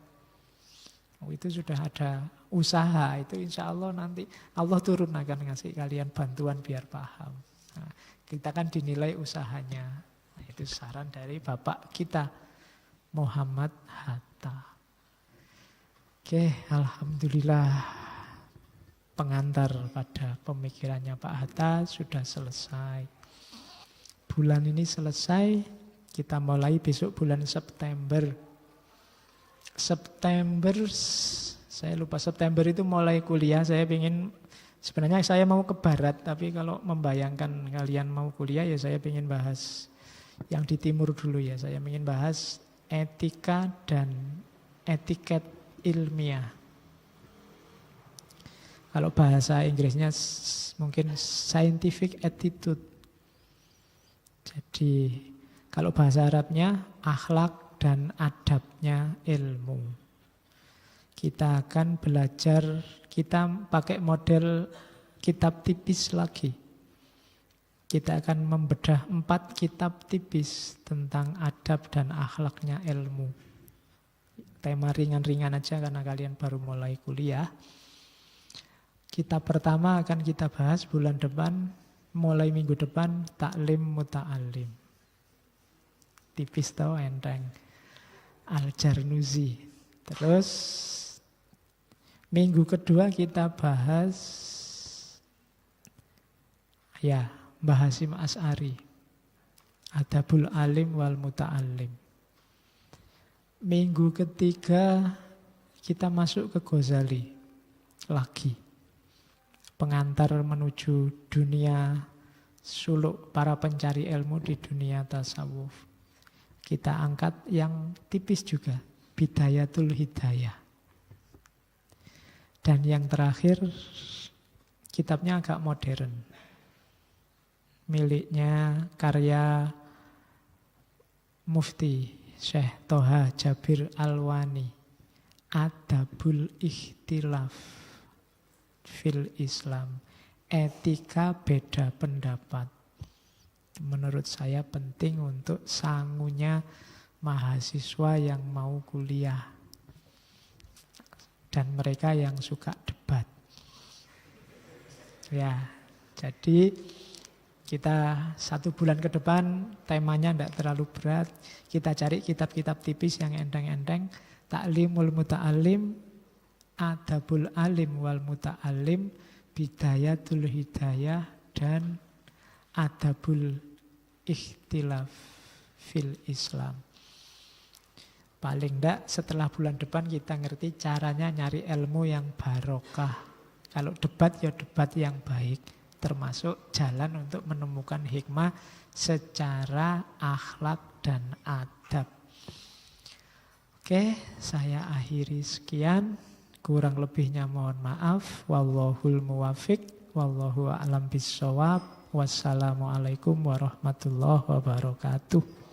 Oh, itu sudah ada usaha, itu insya Allah nanti Allah turun akan ngasih kalian bantuan biar paham. Nah, kita kan dinilai usahanya. Nah, itu saran dari Bapak kita, Muhammad Hatta. Oke, Alhamdulillah. Pengantar pada pemikirannya Pak Hatta sudah selesai. Bulan ini selesai, kita mulai besok bulan September. Saya lupa September itu mulai kuliah. Sebenarnya saya mau ke barat, tapi kalau membayangkan kalian mau kuliah ya saya ingin bahas yang di timur dulu ya. Saya ingin bahas etika dan etiket ilmiah. Kalau bahasa Inggrisnya mungkin scientific attitude. Jadi kalau bahasa Arabnya akhlak dan adabnya ilmu. Kita akan belajar, kita pakai model kitab tipis lagi. Kita akan membedah 4 kitab tipis tentang adab dan akhlaknya ilmu. Tema ringan-ringan aja karena kalian baru mulai kuliah. Kitab pertama akan kita bahas bulan depan, mulai minggu depan, Ta'lim Muta'alim. Tipis tau, enteng. Al-Jarnuzi. Terus minggu kedua kita bahas Mbah Hasyim Asy'ari. Adabul Alim wal Muta'alim. Minggu ketiga kita masuk ke Ghazali lagi. Pengantar menuju dunia suluk para pencari ilmu di dunia tasawuf. Kita angkat yang tipis juga, Bidayatul Hidayah. Dan yang terakhir, kitabnya agak modern. Miliknya karya Mufti Syekh Toha Jabir Alwani, Adabul Ikhtilaf fil Islam, etika beda pendapat. Menurut saya penting untuk sangunya mahasiswa yang mau kuliah dan mereka yang suka debat. Ya, jadi kita 1 bulan ke depan temanya tidak terlalu berat. Kita cari kitab-kitab tipis yang enteng-enteng. Ta'limul Muta'alim, Adabul Alim wal Muta'alim, Bidayatul Hidayah, dan Adabul Ikhtilaf fil Islam. Paling enggak setelah bulan depan kita ngerti caranya nyari ilmu yang barokah. Kalau debat ya debat yang baik, termasuk jalan untuk menemukan hikmah secara akhlak dan adab. Oke, saya akhiri sekian. Kurang lebihnya mohon maaf. Wallahul muwafiq. Wallahu a'lam bissawab. Wassalamualaikum warahmatullahi wabarakatuh.